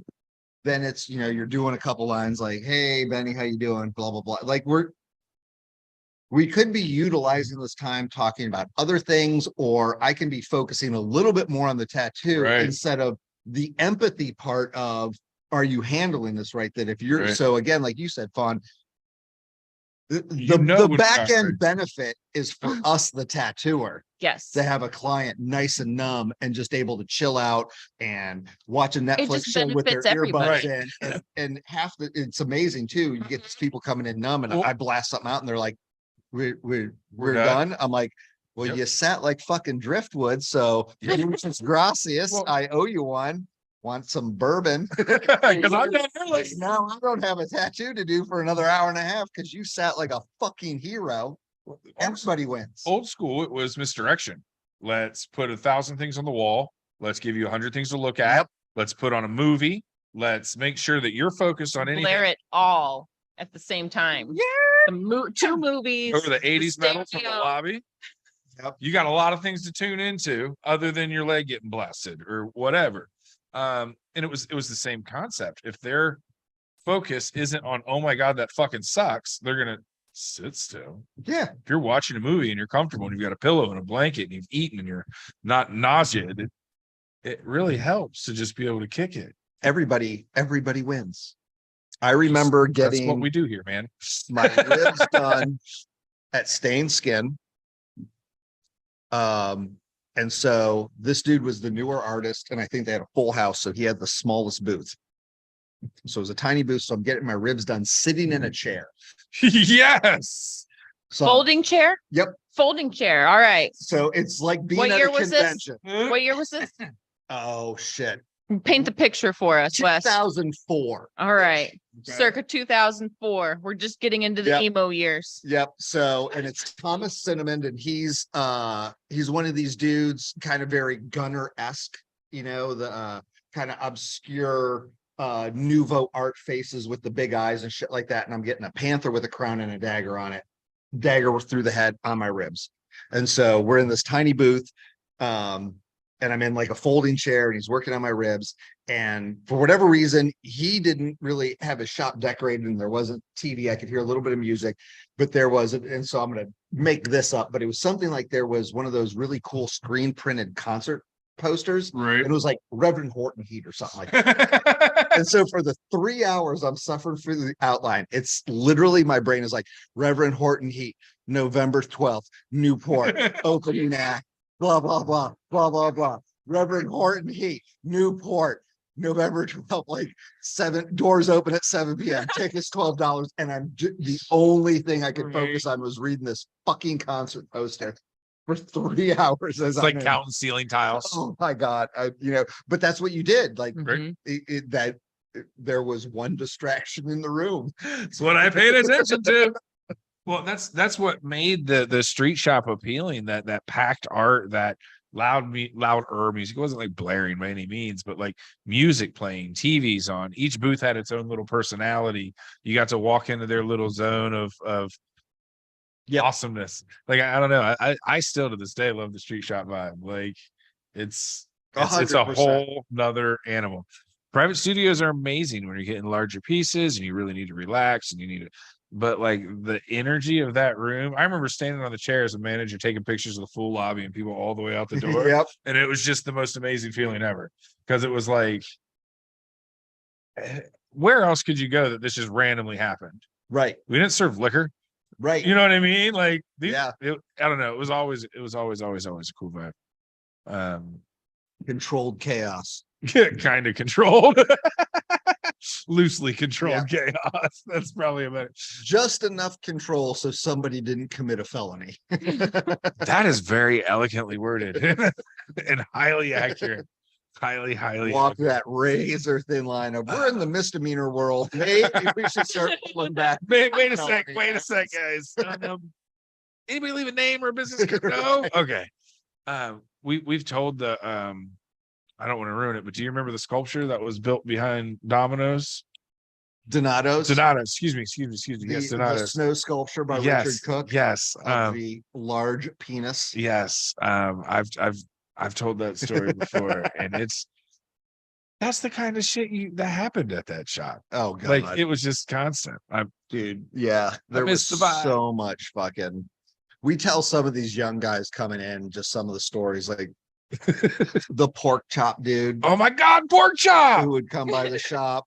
then it's, you know, you're doing a couple lines like, hey, Benny, how you doing? Blah, blah, blah. Like we could be utilizing this time talking about other things, or I can be focusing a little bit more on the tattoo Right. instead of the empathy part of, are you handling this right? That if you're, Right. so again, like you said, Fawn, You know the what back you got, end right? benefit is for us, the tattooer, Yes. to have a client nice and numb and just able to chill out and watch a Netflix just show with their benefits everybody. earbuds in. And half the, it's amazing too. You get these people coming in numb and Well- I blast something out and they're like, we're We're done. I'm like, well, Yep. you sat like fucking driftwood. So muchas gracias. Well- I owe you one. Want some bourbon? Because I'm done early. Now I don't have a tattoo to do for another hour and a half because you sat like a fucking hero. Everybody wins. Old school, it was misdirection. Let's put 1,000 things on the wall. Let's give you 100 things to look at. Yep. Let's put on a movie. Let's make sure that you're focused on anything. Blare it all at the same time. Yeah. Two movies. Over the 80s metal from the stereo. lobby. Yep. You got a lot of things to tune into other than your leg getting blasted or whatever. And it was the same concept. If their focus isn't on, oh my God, that fucking sucks, they're gonna sit still. Yeah. If you're watching a movie and you're comfortable and you've got a pillow and a blanket and you've eaten and you're not nauseated, it really helps to just be able to kick it. Everybody wins. I remember That's what getting we do here, man. my ribs done at Stain Skin. And so this dude was the newer artist, and I think they had a full house, so he had the smallest booth. So it was a tiny booth. So I'm getting my ribs done sitting in a chair. Yes. So Folding chair? Yep. Folding chair. All right. so it's like being What at year a was this? convention. What year was this? Oh shit. Paint the picture for us, Wes. 2004. All right. Okay. Circa 2004. We're just getting into the Yep. emo years. Yep. So, and it's Thomas Cinnamon, and he's one of these dudes, kind of very Gunner-esque, you know, the kind of obscure nouveau art faces with the big eyes and shit like that. And I'm getting a panther with a crown and a dagger on it. Dagger was through the head on my ribs. And so we're in this tiny booth. And I'm in like a folding chair and he's working on my ribs. And for whatever reason, he didn't really have his shop decorated and there wasn't TV. I could hear a little bit of music, but there wasn't. And so I'm going to make this up, but it was something like there was one of those really cool screen printed concert posters. Right. And it was like Reverend Horton Heat or something like that. And so for the 3 hours I'm suffering through the outline, it's literally my brain is like Reverend Horton Heat, November 12th, Newport, opening act. Blah, blah, blah, blah, blah, blah. Reverend Horton Heat, Newport, November 12th, like 7 doors open at 7 p.m. Tickets $12. And the only thing I could focus on was reading this fucking concert poster for 3 hours. It's like counting ceiling tiles. Oh my God. But that's what you did. Like Mhm. there was one distraction in the room. That's what I paid attention to. Well, that's what made the street shop appealing. That packed art, that louder music. It wasn't like blaring by any means, but like music playing, TVs on. Each booth had its own little personality. You got to walk into their little zone of awesomeness. Like I don't know. I still to this day love the street shop vibe. Like it's a 100%. whole nother animal. Private studios are amazing when you're getting larger pieces and you really need to relax and you need to. But like the energy of that room, I remember standing on the chair as a manager taking pictures of the full lobby and people all the way out the door. Yep. And it was just the most amazing feeling ever. Because it was like, where else could you go that this just randomly happened? Right. We didn't serve liquor. Right. You know what I mean? Like, Yeah. I don't know. It was always a cool vibe. Controlled chaos. Kind of controlled. Loosely controlled chaos. That's probably about it. Just enough control so somebody didn't commit a felony. That is very elegantly worded and highly accurate. Highly Walk accurate. that razor thin line of we're in the misdemeanor world. Maybe we should start pulling back. Wait a sec, guys. Anybody leave a name or a business? No. Okay. We've told the I don't want to ruin it, but do you remember the sculpture that was built behind Domino's? Donato's. Excuse me. Yes, The Donato's. snow sculpture by Yes, Richard Cook. yes. Of the large penis. Yes. I've told that story before, and that's the kind of shit that happened at that shop. Oh god. Like it was just constant. Dude, yeah. There was missed the vibe. so much fucking. We tell some of these young guys coming in just some of the stories, like the pork chop dude Oh my god, pork chop! who would come by the shop.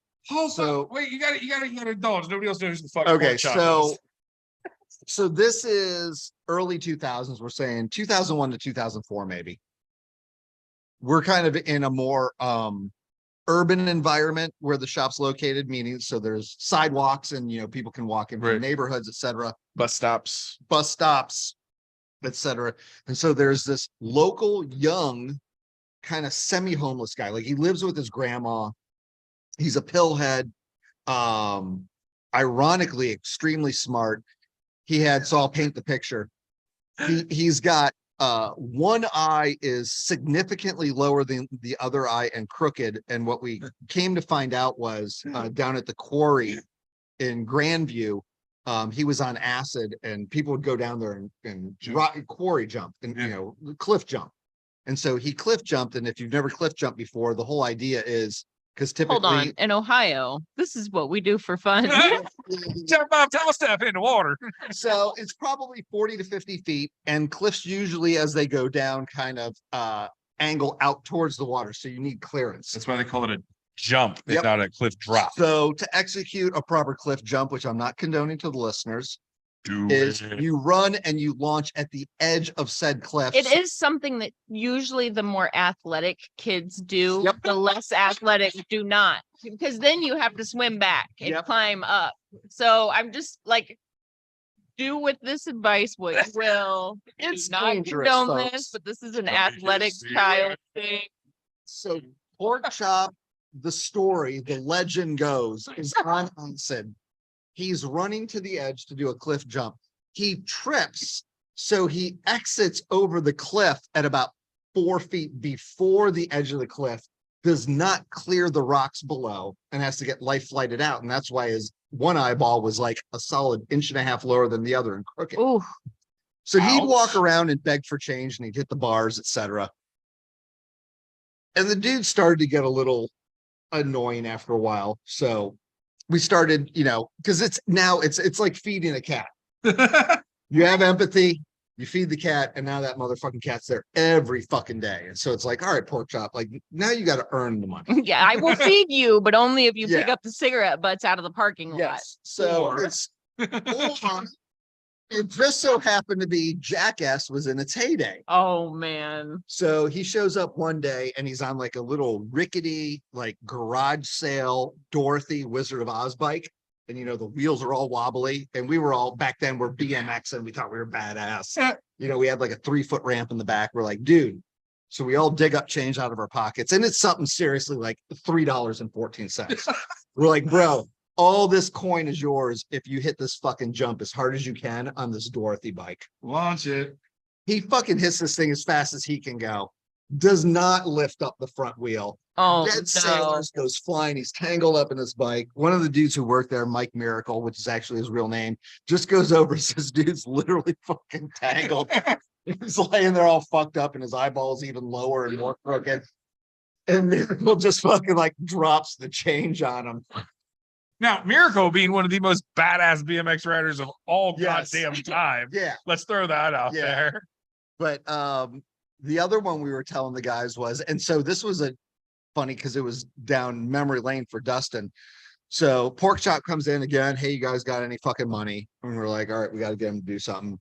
So- wait, you gotta indulge. Nobody else knows who the fuck Okay, pork chop so is. so this is early 2000s. We're saying 2001 to 2004, maybe. We're kind of in a more urban environment where the shop's located, meaning so there's sidewalks and people can walk in from Right. neighborhoods, etc., Bus stops. bus stops, etc. And so there's this local young kind of semi-homeless guy. Like he lives with his grandma. He's a pillhead. Ironically, extremely smart. So I'll paint the picture. He's got one eye is significantly lower than the other eye and crooked. And what we came to find out was down at the quarry in Grandview, he was on acid and people would go down there and quarry jump and cliff jump. And so he cliff jumped. And if you've never cliff jumped before, the whole idea is because typically Hold on. In Ohio, this is what we do for fun. Jump off, tell step into water. So it's probably 40 to 50 feet, and cliffs usually, as they go down, kind of angle out towards the water. So you need clearance. That's why they call it a jump, Yep. not a cliff drop. So to execute a proper cliff jump, which I'm not condoning to the listeners, is you run and you launch at the edge of said cliff. It is something that usually the more athletic kids do. Yep. The less athletic do not, because then you have to swim back and Yep. climb up. So I'm just like, do with this advice what you will. It's Do not dangerous, condone folks. this, but this is an Let me just athletic see child thing. So pork chop, the story, the legend goes, is on acid. He's running to the edge to do a cliff jump. He trips, so he exits over the cliff at about 4 feet before the edge of the cliff, does not clear the rocks below, and has to get life flighted out. And that's why his one eyeball was like a solid 1.5 inches lower than the other and crooked. Ooh, So he'd Ouch. walk around and beg for change, and he'd hit the bars, etc. And the dude started to get a little annoying after a while. So we started, because it's like feeding a cat. You have empathy, you feed the cat, and now that motherfucking cat's there every fucking day. And so it's like, all right, pork chop, like now you got to earn the money. yeah, I will feed you, but only if you pick Yeah. up the cigarette butts out of the parking lot. Yes. So Or- it's it just so happened to be Jackass was in its heyday. Oh man. So he shows up one day and he's on like a little rickety, like garage sale Dorothy Wizard of Oz bike. And the wheels are all wobbly. And we were all back then we're BMX and we thought we were badass. We had like a 3-foot ramp in the back. We're like, dude. So we all dig up change out of our pockets. And it's something seriously like $3.14. We're like, bro, all this coin is yours if you hit this fucking jump as hard as you can on this Dorothy bike. Launch it. He fucking hits this thing as fast as he can go. Does not lift up the front wheel. Oh Dead no. sailors, goes flying. He's tangled up in this bike. One of the dudes who worked there, Mike Miracle, which is actually his real name, just goes over and says, dude's literally fucking tangled. He's laying there all fucked up and his eyeball's even lower and more crooked. And Miracle just fucking like drops the change on him. Now, Miracle being one of the most badass BMX riders of all Yes. goddamn time. Yeah. Let's throw that out Yeah. there. But the other one we were telling the guys was, and so this was a funny because it was down memory lane for Dustin. So pork chop comes in again. Hey, you guys got any fucking money? And we're like, all right, we got to get him to do something.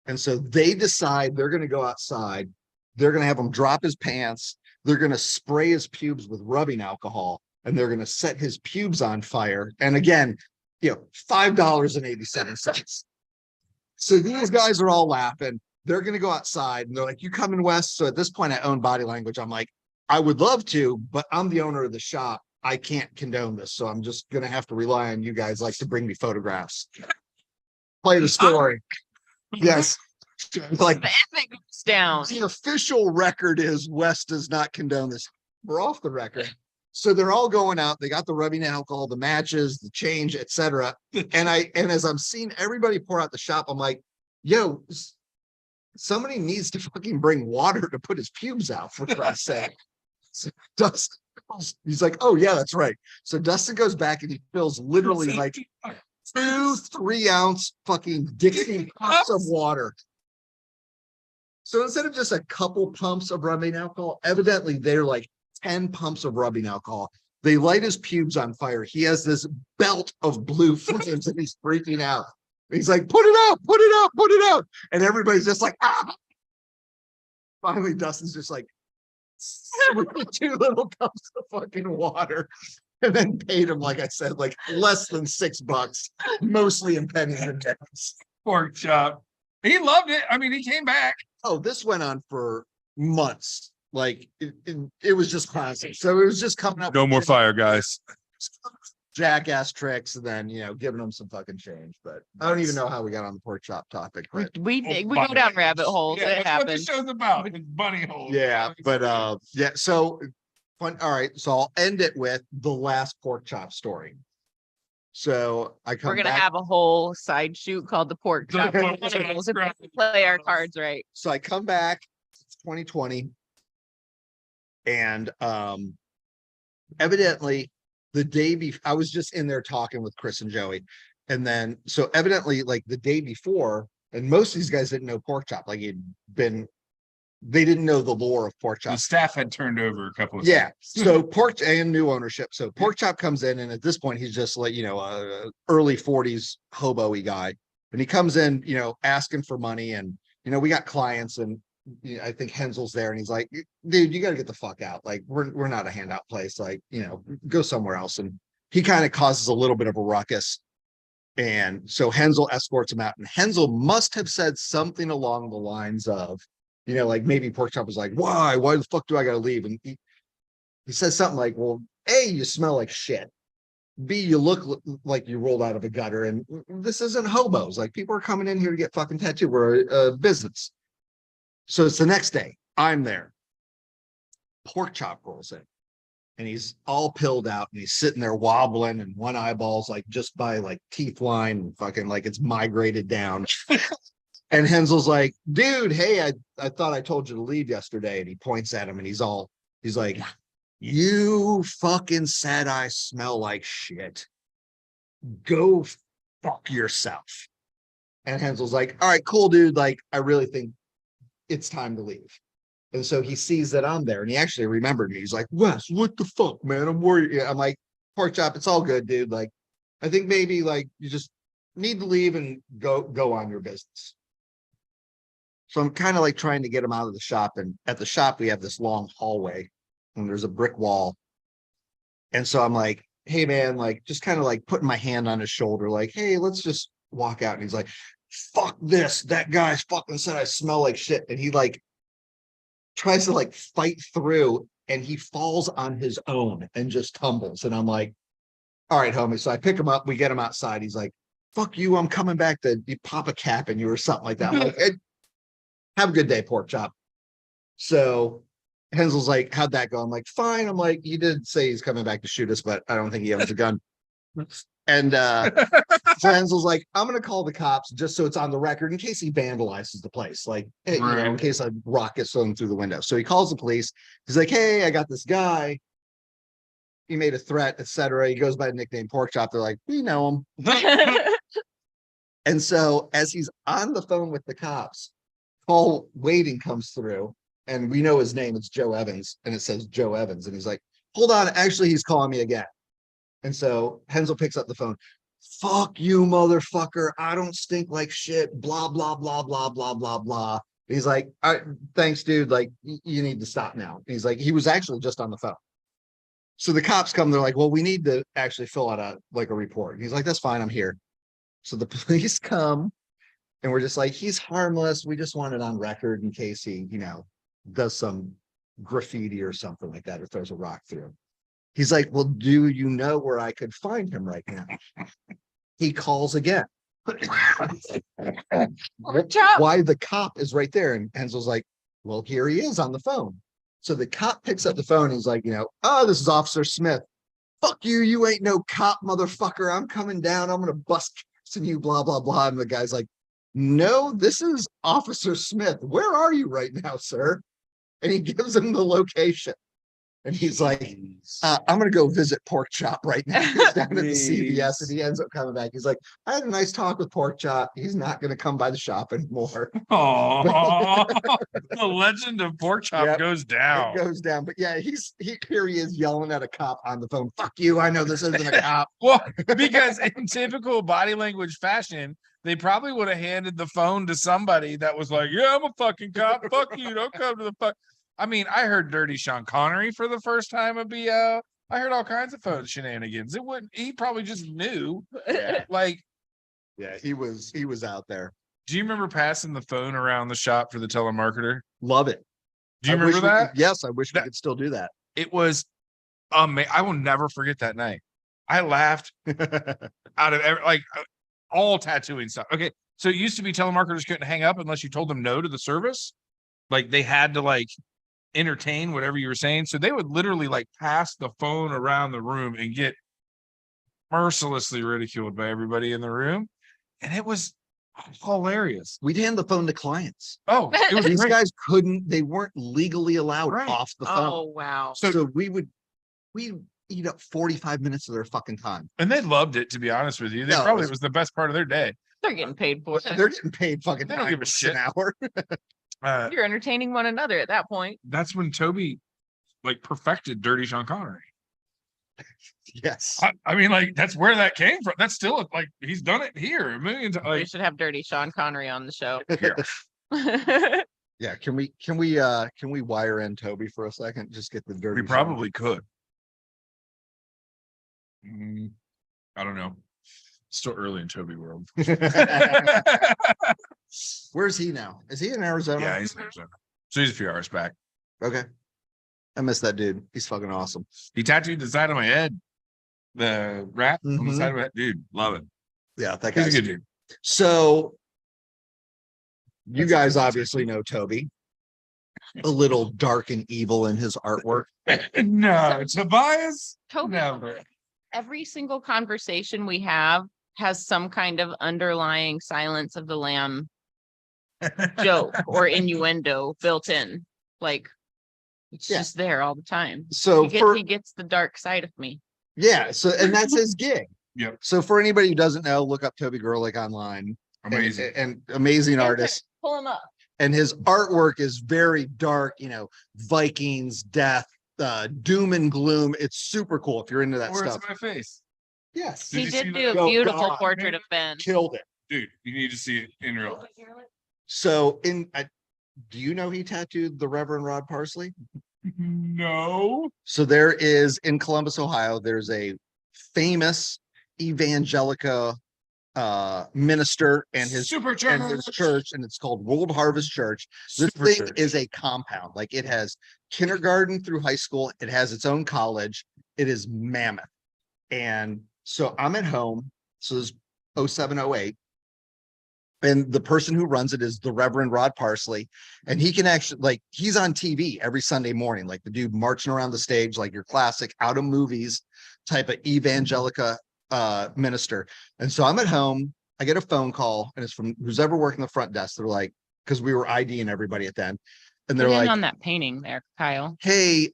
And so they decide they're going to go outside. They're going to have him drop his pants. They're going to spray his pubes with rubbing alcohol. and they're going to set his pubes on fire. And again, $5.87. So these guys are all laughing. They're going to go outside and they're like, you coming west? So at this point I own Body Language. I'm like, I would love to, but I'm the owner of the shop. I can't condone this. So I'm just going to have to rely on you guys like to bring me photographs. Play the story. Yes. Like If it goes down. the official record is West does not condone this. We're off the record. So they're all going out. They got the rubbing alcohol, the matches, the change, etc. And as I'm seeing everybody pour out the shop, I'm like, yo, somebody needs to fucking bring water to put his pubes out, for Christ's sake. So Dustin goes, he's like, oh yeah, that's right. So Dustin goes back and he fills literally like 2 3-ounce fucking Dixie cups of water. So instead of just a couple pumps of rubbing alcohol, evidently they're like 10 pumps of rubbing alcohol. They light his pubes on fire. He has this belt of blue flames and he's freaking out. He's like, put it out, put it out, put it out. And everybody's just like, ah. Finally, Dustin's just like, 2 little cups of fucking water. And then paid him, like I said, like less than $6, mostly in pennies and nickels. Pork chop. He loved it. I mean, he came back. Oh, this went on for months. Like it was just classic. So it was just coming up. No more fire, guys. Jackass tricks, and then giving them some fucking change. But I don't even know how we got on the pork chop topic. But We go down rabbit holes. Yeah, It that's what the happens. show's about. It's bunny holes. yeah, but yeah. So fun. All right. So I'll end it with the last pork chop story. So I come. We're gonna back, have a whole side shoot called the pork chop. pork chop. If we play our cards right. So I come back. It's 2020, and evidently the day before, I was just in there talking with Chris and Joey, and then so evidently like the day before, and most of these guys didn't know pork chop. Like they didn't know the lore of pork chop. The staff had turned over a couple of Yeah. times. So pork and new ownership. So pork chop comes in, and at this point, he's just like, early 40s hobo-y guy. And he comes in, asking for money. And, we got clients, and I think Hensel's there, and he's like, dude, you got to get the fuck out. Like, we're not a handout place. Like, go somewhere else. And he kind of causes a little bit of a ruckus. And so Hensel escorts him out, and Hensel must have said something along the lines of, like maybe pork chop was like, why the fuck do I gotta leave? And he says something like, well, A, you smell like shit. B, you look like you rolled out of a gutter, and this isn't hobos. Like, people are coming in here to get fucking tattooed. We're a business. So it's the next day. I'm there. Pork chop rolls in, and he's all pilled out, and he's sitting there wobbling, and one eyeball's like just by like teeth line, and fucking like it's migrated down. And Hensel's like, dude, hey, I thought I told you to leave yesterday. And he points at him, and he's like, you fucking said I smell like shit. Go fuck yourself. And Hensel's like, all right, cool, dude. Like, I really think it's time to leave. And so he sees that I'm there, and he actually remembered me. He's like, Wes, what the fuck, man? I'm worried. I'm like, pork chop, it's all good, dude. Like, I think maybe like you just need to leave and go on your business. So I'm kind of like trying to get him out of the shop. And at the shop, we have this long hallway, and there's a brick wall. And so I'm like, hey, man, like just kind of like putting my hand on his shoulder, like, hey, let's just walk out. And he's like, fuck this. That guy's fucking said I smell like shit. And he like tries to like fight through, and he falls on his own and just tumbles. And I'm like, all right, homie. So I pick him up. We get him outside. He's like, fuck you. I'm coming back to pop a cap in you or something like that. I'm like, hey, have a good day, pork chop. So Hensel's like, how'd that go? I'm like, fine. I'm like, he did say he's coming back to shoot us, but I don't think he owns a gun. And so Hensel's like, I'm going to call the cops just so it's on the record in case he vandalizes the place. Like, hey, in case a rock gets thrown through the window. So he calls the police. He's like, hey, I got this guy. He made a threat, etc. He goes by the nickname Pork Chop. They're like, we know him. And so as he's on the phone with the cops, call waiting comes through, and we know his name. It's Joe Evans, and it says Joe Evans. And he's like, hold on, actually, he's calling me again. And so Hensel picks up the phone. Fuck you, motherfucker. I don't stink like shit. Blah, blah, blah, blah, blah, blah, blah. He's like, all right, thanks, dude. Like, you need to stop now. He's like, he was actually just on the phone. So the cops come, they're like, well, we need to actually fill out a report. And he's like, that's fine, I'm here. So the police come and we're just like, he's harmless. We just want it on record in case he, does some graffiti or something like that, or throws a rock through. He's like, well, do you know where I could find him right now? He calls again. Why the cop is right there? And Hensel's like, well, here he is on the phone. So the cop picks up the phone and he's like, oh, this is Officer Smith. Fuck you, you ain't no cop, motherfucker. I'm coming down. I'm gonna bust you, blah, blah, blah. And the guy's like, no, this is Officer Smith. Where are you right now, sir? And he gives him the location. And he's like, I'm going to go visit Pork Chop right now. He's down at the CVS, and he ends up coming back. He's like, I had a nice talk with Pork Chop. He's not going to come by the shop anymore. Oh, the legend of Pork Chop goes down. It goes down. But yeah, here he is yelling at a cop on the phone. Fuck you. I know this isn't a cop. Well, because in typical body language fashion, they probably would have handed the phone to somebody that was like, yeah, I'm a fucking cop. Fuck you. Don't come to the fuck. I mean, I heard Dirty Sean Connery for the first time at BO. I heard all kinds of phone shenanigans. He probably just knew. Yeah. Yeah, he was out there. Do you remember passing the phone around the shop for the telemarketer? Love it. Do you remember that? Yes, I wish we could still do that. It was amazing. I will never forget that night. I laughed out of all tattooing stuff. Okay, so it used to be telemarketers couldn't hang up unless you told them no to the service. They had to entertain whatever you were saying. So they would literally pass the phone around the room and get mercilessly ridiculed by everybody in the room. And it was hilarious. We'd hand the phone to clients. Oh, it was these great. guys they weren't legally allowed off the phone. Oh, wow. So we eat up 45 minutes of their fucking time. And they loved it, to be honest with you. It was the best part of their day. They're getting paid for it. They're getting paid fucking They don't give a shit. an hour. You're entertaining one another at that point. That's when Toby perfected Dirty Sean Connery. Yes. I mean, that's where that came from. That's still he's done it here a million times. We should have Dirty Sean Connery on the show. Yeah. Can we wire in Toby for a second? Just get the dirty. We probably could. I don't know. Still early in Toby world. Where's he now? Is he in Arizona? Yeah, he's in Arizona. So he's a few hours back. Okay. I miss that dude. He's fucking awesome. He tattooed the side of my head. The wrap on the side of my head. Dude, love it. Yeah, that He's guy's a good dude. So you guys obviously know Toby. A little dark and evil in his artwork. No, Tobias. Toby, Never. every single conversation we have has some kind of underlying Silence of the Lamb joke or innuendo built in. It's just there all the time. So he gets the dark side of me. Yeah. So, and that's his gig. Yep. So for anybody who doesn't know, look up Toby Gerlich online. Amazing. And amazing artist. Pull him up. And his artwork is very dark, Vikings, death, doom and gloom. It's super cool if you're into that Where's stuff. my face? Yes. He Did you did see do that? a beautiful God. portrait of Ben. Killed it. Dude, you need to see it in real life. So do you know he tattooed the Reverend Rod Parsley? No. So there is in Columbus, Ohio, there's a famous evangelica minister and his church, and it's called World Harvest Church. This thing is a compound. It has kindergarten through high school. It has its own college. It is mammoth. And so I'm at home. So this is 0708. And the person who runs it is the Reverend Rod Parsley. And he can actually he's on TV every Sunday morning, the dude marching around the stage, your classic out of movies type of evangelica minister. And so I'm at home, I get a phone call, and it's from who's ever working the front desk. They're like, because we were IDing everybody at then, and they're like, on that painting there, Kyle. hey,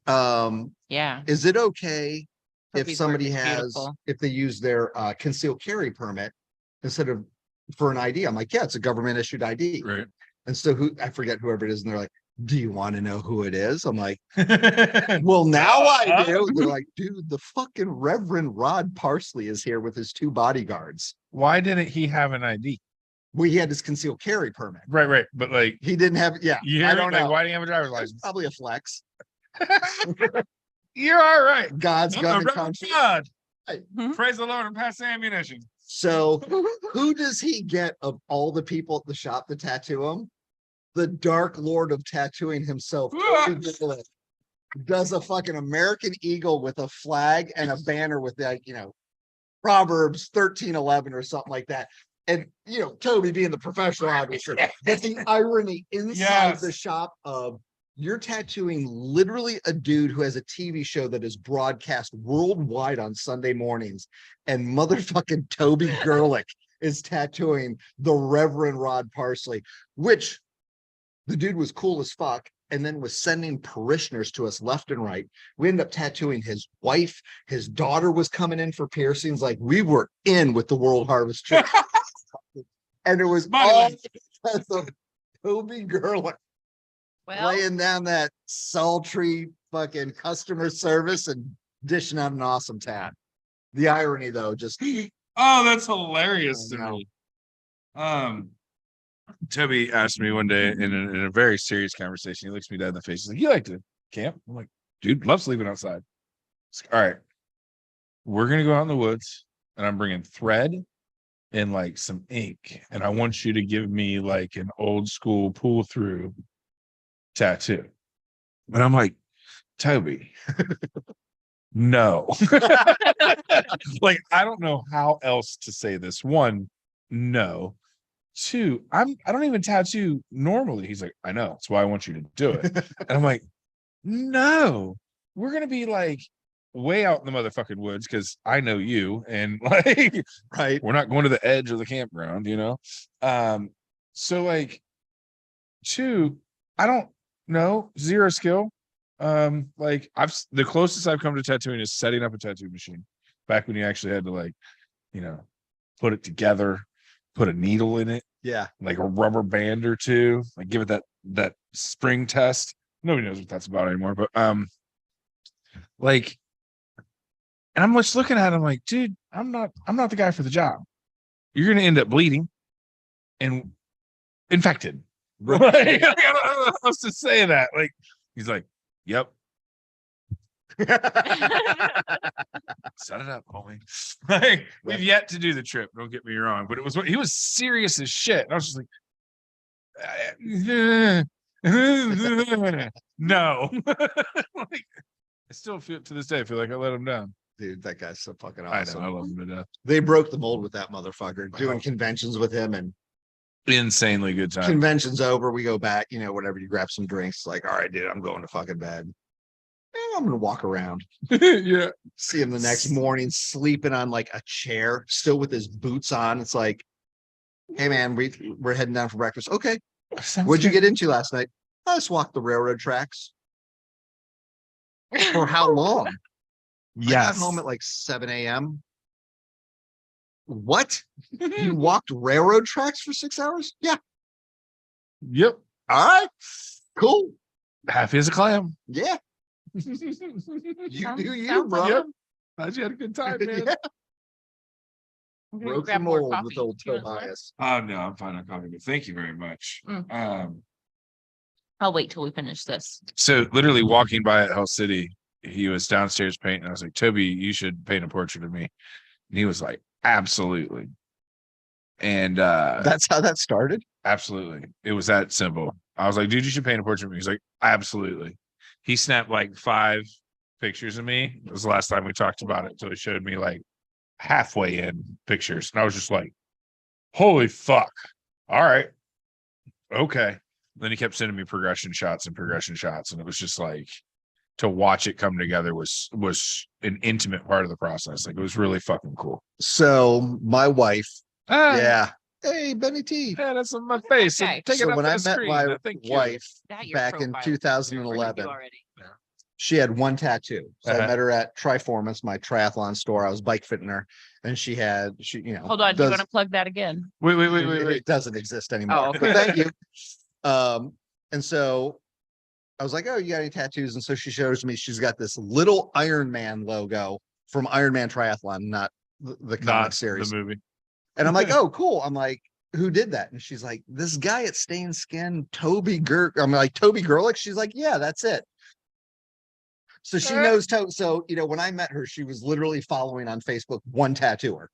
Yeah. is it okay if Toby's somebody work is has beautiful. if they use their concealed carry permit instead of for an ID? I'm like, yeah, it's a government issued ID. Right. And so I forget whoever it is, and they're like, do you want to know who it is? I'm like, well, now I do. They're like, dude, the fucking Reverend Rod Parsley is here with his 2 bodyguards. Why didn't he have an ID? Well, he had his concealed carry permit. Right. But He didn't have, I don't know. Why do you have a driver's It's license? probably a flex. You're all right. God's I'm gonna the come. Reverend God. Mhm. Praise the Lord and pass the ammunition. So who does he get of all the people at the shop to tattoo him? The Dark Lord of tattooing himself. Toby Nicholas, does a fucking American eagle with a flag and a banner with like, Proverbs 13:11 or something like that. And Toby being the professional, obviously, but the irony inside the shop of you're tattooing literally a dude who has a TV show that is broadcast worldwide on Sunday mornings, and motherfucking Toby Gerlich is tattooing the Reverend Rod Parsley, which the dude was cool as fuck, and then was sending parishioners to us left and right. We ended up tattooing his wife. His daughter was coming in for piercings. Like, we were in with the World Harvest Trip. And it was all because of Toby Gerlich laying down that sultry fucking customer service and dishing out an awesome tat. The irony, though, just Oh, that's hilarious to me. Toby asked me one day in a very serious conversation. He looks me dead in the face. He's like, "You like to camp?" I'm like, "Dude, love sleeping outside." He's like, "All right, we're gonna go out in the woods, and I'm bringing thread and like some ink, and I want you to give me like an old school pull through tattoo." And I'm like, "Toby, no." Like, I don't know how else to say this. One, no. Two, I don't even tattoo normally. He's like, "I know, that's why I want you to do it." And I'm like, "No, we're gonna be like way out in the motherfucking woods because I know you, and like, right. we're not going to the edge of the campground, So like, two, I don't know, zero skill. Like, the closest I've come to tattooing is setting up a tattoo machine back when you actually had to like, put it together, put a needle in it, like a rubber band or two, like give it that spring test. Nobody knows what that's about anymore, but like, and I'm just looking at him like, dude, I'm not the guy for the job. You're gonna end up bleeding and infected. Like, I don't know how else to say that. Like, he's like, "Yep." Set it up, homie. Like, we've yet to do the trip, don't get me wrong, but he was serious as shit. And I was just like, no. Like, I still feel to this day, I feel like I let him down. Dude, that guy's so fucking awesome. I love him to death. They broke the mold with that motherfucker, doing conventions with him, and Insanely good time. Convention's over, we go back, whatever, you grab some drinks, like, all right, dude, I'm going to fucking bed. I'm gonna walk around. Yeah. See him the next morning sleeping on like a chair, still with his boots on. It's like, "Hey man, we're heading down for breakfast." "Okay. What'd you get into last night?" "I just walked the railroad tracks." "For how long?" "I got home at like 7 a.m. "What? You walked railroad tracks for 6 hours?" "Yeah." Yep. "All right, cool." Happy as a clam. Yeah. You do you, bro. Yep. Glad you had a good time, man. Yeah. I'm gonna Broke the grab more mold coffee. with old Do you want some more? Tobias. Oh no, I'm fine on coffee, but thank you very much. I'll wait till we finish this. So literally walking by at Hell City, he was downstairs painting. I was like, "Toby, you should paint a portrait of me." And he was like, "Absolutely." And That's how that started. absolutely. It was that simple. I was like, "Dude, you should paint a portrait of me." He's like, "Absolutely." He snapped like 5 pictures of me. It was the last time we talked about it. So he showed me like halfway in pictures. And I was just like, "Holy fuck. All right. Okay." Then he kept sending me progression shots. And it was just like, to watch it come together was an intimate part of the process. Like, it was really fucking cool. So my wife, Yeah, hey, Benny T. that's on my face. Okay. Take it So up when on I the met screen. my Thank you. wife That your back in profile. 2011, Already. she had one tattoo. So I Uh-huh. met her at Triformus, my triathlon store. I was bike fitting her, and she, Hold on. Do you want to plug that again? Wait. It doesn't exist anymore. Oh, okay. But thank you. And so I was like, "Oh, you got any tattoos?" And so she shows me she's got this little Iron Man logo from Iron Man Triathlon, not the comic Not series. the movie. And I'm like, "Oh, cool." I'm like, "Who did that?" And she's like, "This guy at Stain Skin, Toby I'm like, "Toby Gerlich?" She's like, "Yeah, that's it." So she knows so when I met her, she was literally following on Facebook one tattooer,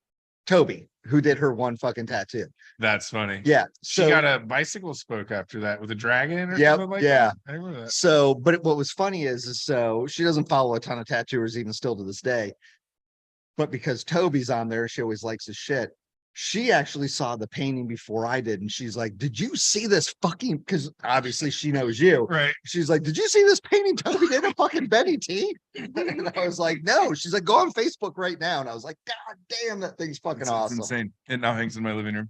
Toby, who did her one fucking tattoo. That's funny. Yeah. She got a bicycle spoke after that with a dragon or Yep, something like yeah. that. I remember that. So, but what was funny is so she doesn't follow a ton of tattooers even still to this day. But because Toby's on there, she always likes his shit. She actually saw the painting before I did. And she's like, did you see this fucking, because obviously she knows you. Right. She's like, did you see this painting Toby did of fucking Benny T? And I was like, no. She's like, go on Facebook right now. And I was like, God damn, that thing's fucking It's awesome. insane. It now hangs in my living room.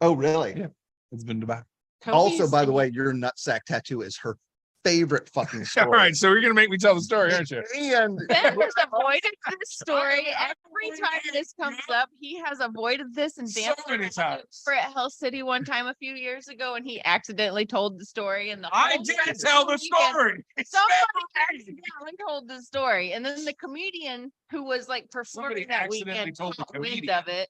Oh, really? Yeah. It's been to back. Also, by the way, your nutsack tattoo is her favorite fucking story. All right, so you're gonna make me tell the story, aren't you? And Ben has avoided this story every time this comes up. He has avoided this and So danced many times. for at Hell City one time a few years ago, and he accidentally told the story. And the I whole didn't tell the weekend, story. Somebody accidentally told the story, and then the comedian who was like performing Somebody that accidentally weekend told the caught wind comedian. of it.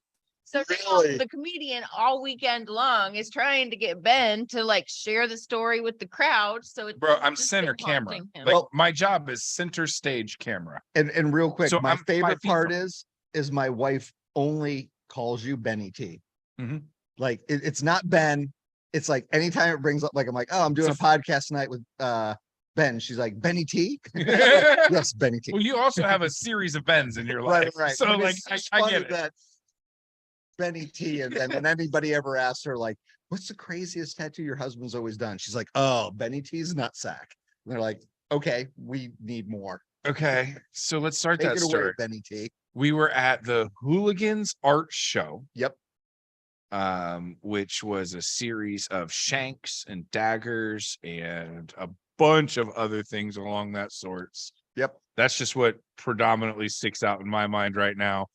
So Really? now the comedian all weekend long is trying to get Ben to like share the story with the crowd. So it's Bro, I'm just center been camera. haunting him. Like Well- my job is center stage camera. and real quick, So my I'm 5 favorite feet part from is my wife only calls you Benny T. Mhm. Like it's not Ben. It's like anytime it brings up, like I'm like, oh, I'm doing a So- podcast tonight with Ben. She's like, Benny T. Yes, Benny T. Well, you also have a series of Bens in your Right, life. right. So But like it's just I funny get it. that Benny T. And then when anybody ever asks her, like, what's the craziest tattoo your husband's always done? She's like, oh, Benny T's nutsack. And they're like, okay, we need more. Okay, so let's start Take that it away, story. Benny T. We were at the Hooligans Art Show. Yep. Which was a series of shanks and daggers and a bunch of other things along that sorts. Yep. That's just what predominantly sticks out in my mind right now.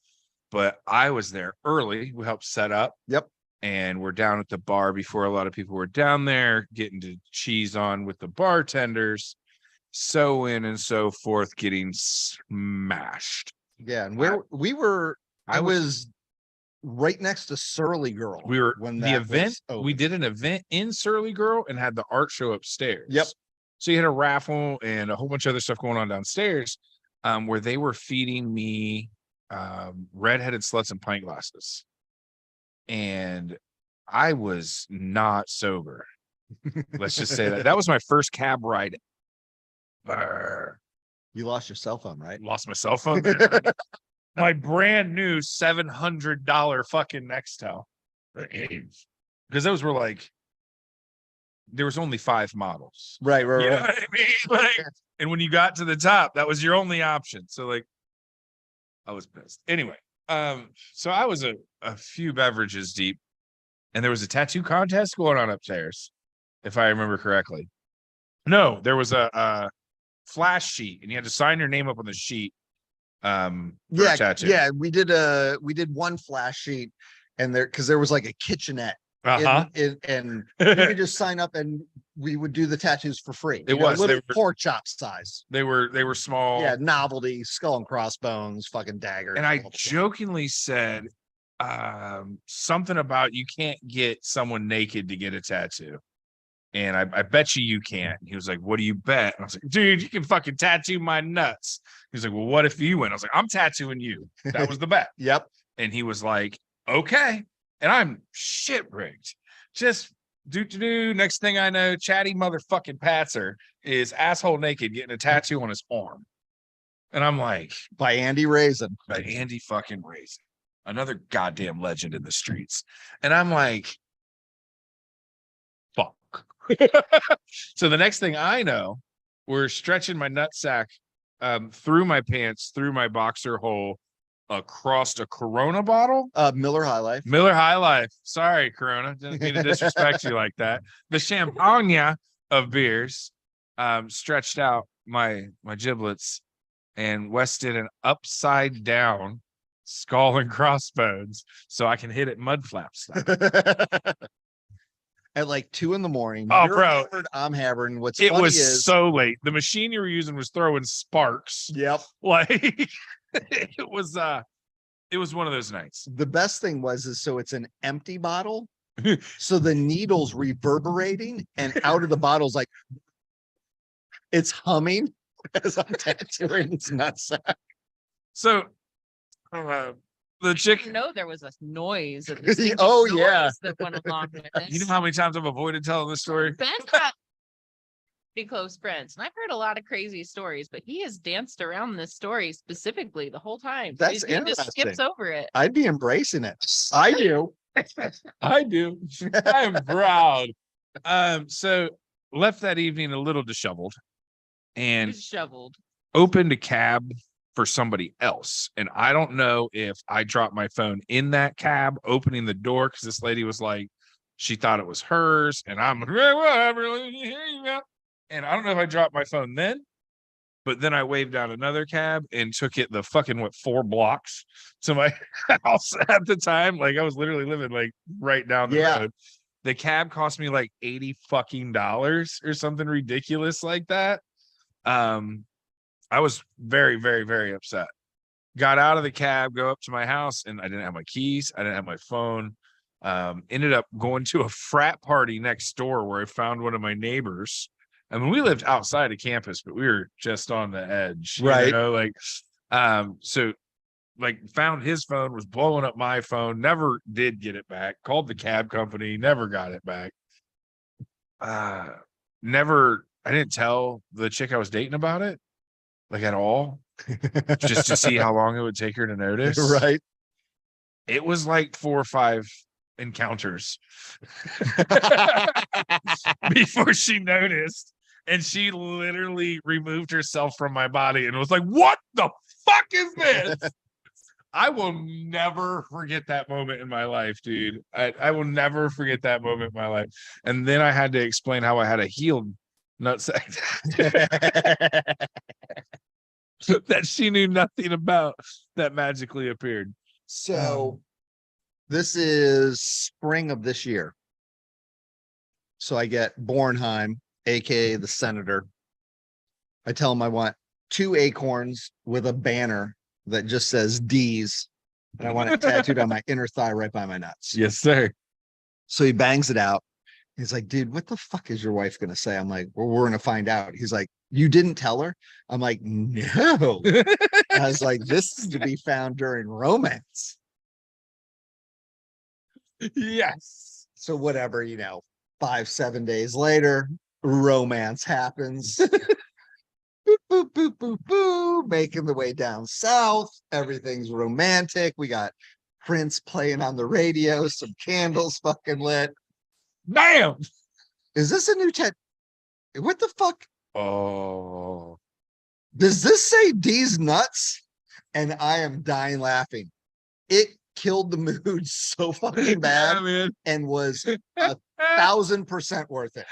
But I was there early. We helped set up. Yep. And we're down at the bar before a lot of people were down there getting to cheese on with the bartenders, so in and so forth, getting smashed. Yeah. And where we were, I was right next to Surly Girl. We were when the that event. was We open. did an event in Surly Girl and had the art show upstairs. Yep. So you had a raffle and a whole bunch of other stuff going on downstairs, where they were feeding me redheaded sluts and pint glasses, and I was not sober. Let's just say that was my first cab ride. You lost your cell phone, right? Lost my cell phone. My brand new $700 fucking Nextel, because those were like, there was only 5 models. Right, right, You know right. what I mean? Like, and when you got to the top, that was your only option. So like, I was pissed. Anyway, so I was a few beverages deep, and there was a tattoo contest going on upstairs, if I remember correctly. No, there was a flash sheet, and you had to sign your name up on the sheet. For a tattoo. Yeah, we did one flash sheet, and because there was like a kitchenette Uh-huh. and you could just sign up and we would do the tattoos for free. It was. They little were- pork chop size. They were small. Yeah, novelty, skull and crossbones, fucking daggers. And I all the shit. jokingly said something about you can't get someone naked to get a tattoo. And I bet you can't. He was like, what do you bet? And I was like, dude, you can fucking tattoo my nuts. He was like, well, what if you win? I was like, I'm tattooing you. That was the bet. Yep. And he was like, okay. And I'm shit rigged. Just do. Next thing I know, chatty motherfucking Patzer is asshole naked getting a tattoo on his arm. And I'm like, By Andy Raisin. by Andy fucking Raisin, another goddamn legend in the streets. And I'm like, fuck. So the next thing I know, we're stretching my nutsack through my pants, through my boxer hole, across a Corona bottle. Miller High Life. Miller High Life. Sorry, Corona. Didn't mean to disrespect you like that. The champagne of beers stretched out my giblets, and Wes did an upside down skull and crossbones so I can hit it mud flap style. At like 2 a.m. Oh, You're bro. hammered, I'm hammered. And what's It funny was is, so late. The machine you were using was throwing sparks. yep. Like it was one of those nights. The best thing is so it's an empty bottle. So the needle's reverberating and out of the bottle's like it's humming. as I'm tattooing his nutsack. So the chick, No, there was a noise. A distinct Oh, noise yeah. that went along with this. you know how many times I've avoided telling this story? Ben's got pretty close friends, and I've heard a lot of crazy stories, but he has danced around this story specifically the whole time. That's He just skips interesting. over it. I'd be embracing it. I do. I do. I am proud. So left that evening a little disheveled and Disheveled. opened a cab for somebody else. And I don't know if I dropped my phone in that cab opening the door because this lady was like, she thought it was hers. And I'm like, whatever. Here you go. And I don't know if I dropped my phone then, but then I waved down another cab and took it the fucking 4 blocks to my house at the time. Like I was literally living like right down the road. The cab cost me like $80 fucking or something ridiculous like that. I was very, very, very upset. Got out of the cab, go up to my house, and I didn't have my keys. I didn't have my phone. Ended up going to a frat party next door where I found one of my neighbors. I mean, we lived outside of campus, but we were just on the edge, Right. You know, like, so like found his phone, was blowing up my phone, never did get it back, called the cab company, never got it back. I didn't tell the chick I was dating about it, like at all, just to see how long it would take her to notice. Right. It was like 4 or 5 encounters before she noticed. And she literally removed herself from my body and was like, what the fuck is this? I will never forget that moment in my life, dude. I will never forget that moment in my life. And then I had to explain how I had a healed nutsack that she knew nothing about that magically appeared. So this is spring of this year. So I get Bornheim, aka the senator. I tell him I want 2 acorns with a banner that just says D's, and I want it tattooed on my inner thigh right by my nuts. Yes, sir. So he bangs it out. He's like, dude, what the fuck is your wife gonna say? I'm like, well, we're gonna find out. He's like, you didn't tell her? I'm like, no. I was like, this is to be found during romance. Yes. So whatever, 5-7 days later, romance happens. Boop, boop, boop, boop, boop, making the way down south. Everything's romantic. We got Prince playing on the radio, some candles fucking lit. Bam. Is this a new what the fuck? Oh. Does this say D's nuts? And I am dying laughing. It killed the mood so fucking bad, Yeah, man. and was 1,000% worth it.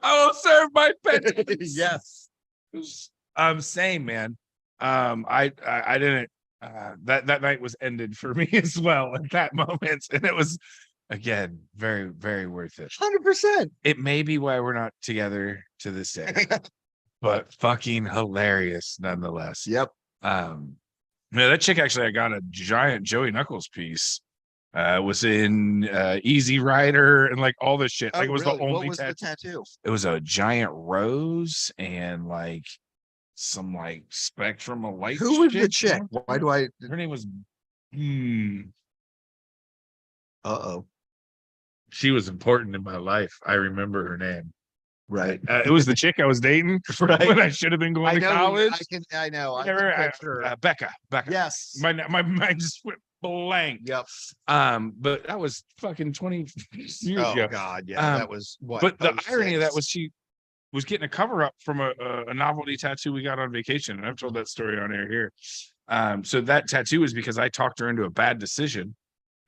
I will serve my penance. Yes. Same, man. I didn't that night was ended for me as well at that moment. And it was again very, very worth it. 100%. It may be why we're not together to this day, but fucking hilarious nonetheless. Yep. That chick actually, I got a giant Joey Knuckles piece. Was in Easy Rider and like all this shit. Like it was really? the only What was the tattoo? It was a giant rose and like some like spectrum of light. Who was the shit. chick? Why do I? Her name was Uh-oh. she was important in my life. I remember her name. Right. It was the chick I was dating when I should have been going to college. I know. I Remember, can picture. Becca. Yes. My mind just went blank. Yep. But that was fucking 20 years Oh ago. God. Yeah. That was what. But the irony of that 06? was she was getting a cover up from a novelty tattoo we got on vacation. And I've told that story on air here. So that tattoo was because I talked her into a bad decision.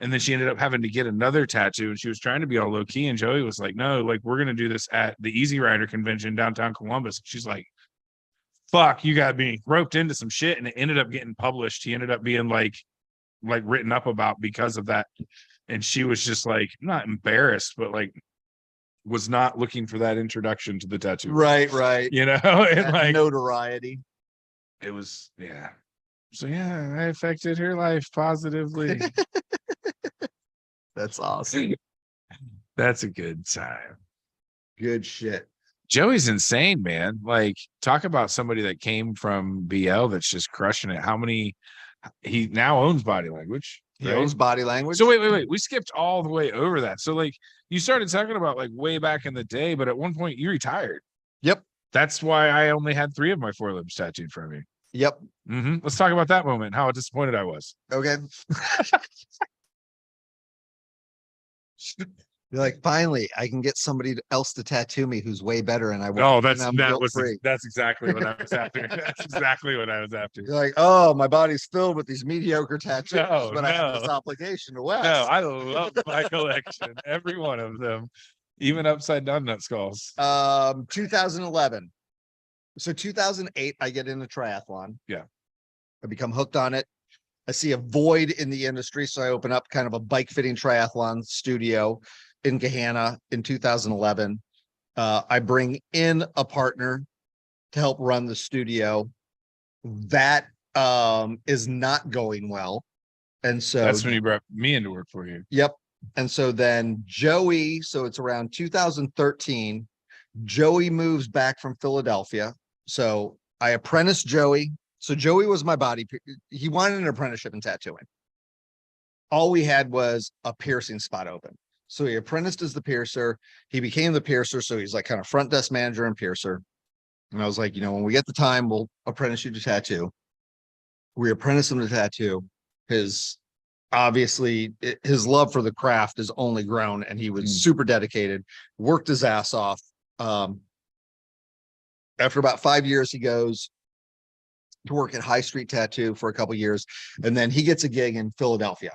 And then she ended up having to get another tattoo, and she was trying to be all low key. And Joey was like, no, like we're going to do this at the Easy Rider convention downtown Columbus. She's like, fuck, you got me roped into some shit. And it ended up getting published. He ended up being like written up about because of that. And she was just like, not embarrassed, but like was not looking for that introduction to the tattoo. Right. You know, and That like notoriety. it was, yeah. So yeah, I affected her life positively. That's awesome. That's a good time. Good shit. Joey's insane, man. Like, talk about somebody that came from BL that's just crushing it. How many? He now owns Body Language. He right? owns Body Language. So wait. We skipped all the way over that. So like, you started talking about like way back in the day, but at one point you retired. Yep. That's why I only had 3 of my forelimbs tattooed from you. Yep. Let's talk about that moment. How disappointed I was. Okay. You're like, finally, I can get somebody else to tattoo me who's way better, and I won't. Oh, and I'm guilt-free. that's exactly what I was after. That's exactly what I was after. You're like, oh, my body's filled with these mediocre tattoos, No, but I have no. this obligation to Wes. No, I love my collection, every one of them, even upside down nut skulls. 2011. So 2008, I get into triathlon. Yeah. I become hooked on it. I see a void in the industry, so I open up kind of a bike fitting triathlon studio in Gahanna in 2011. I bring in a partner to help run the studio. That is not going well. And so That's when you brought me into work for you. Yep. And so then Joey, so it's around 2013, Joey moves back from Philadelphia. So I apprenticed Joey. So Joey was my body. He wanted an apprenticeship in tattooing. All we had was a piercing spot open. So he apprenticed as the piercer. He became the piercer. So he's like kind of front desk manager and piercer. And I was like, when we get the time, we'll apprentice you to tattoo. We apprentice him to tattoo. His love for the craft has only grown, and he was super dedicated, worked his ass off. After about 5 years, he goes to work at High Street Tattoo for a couple years, and then he gets a gig in Philadelphia,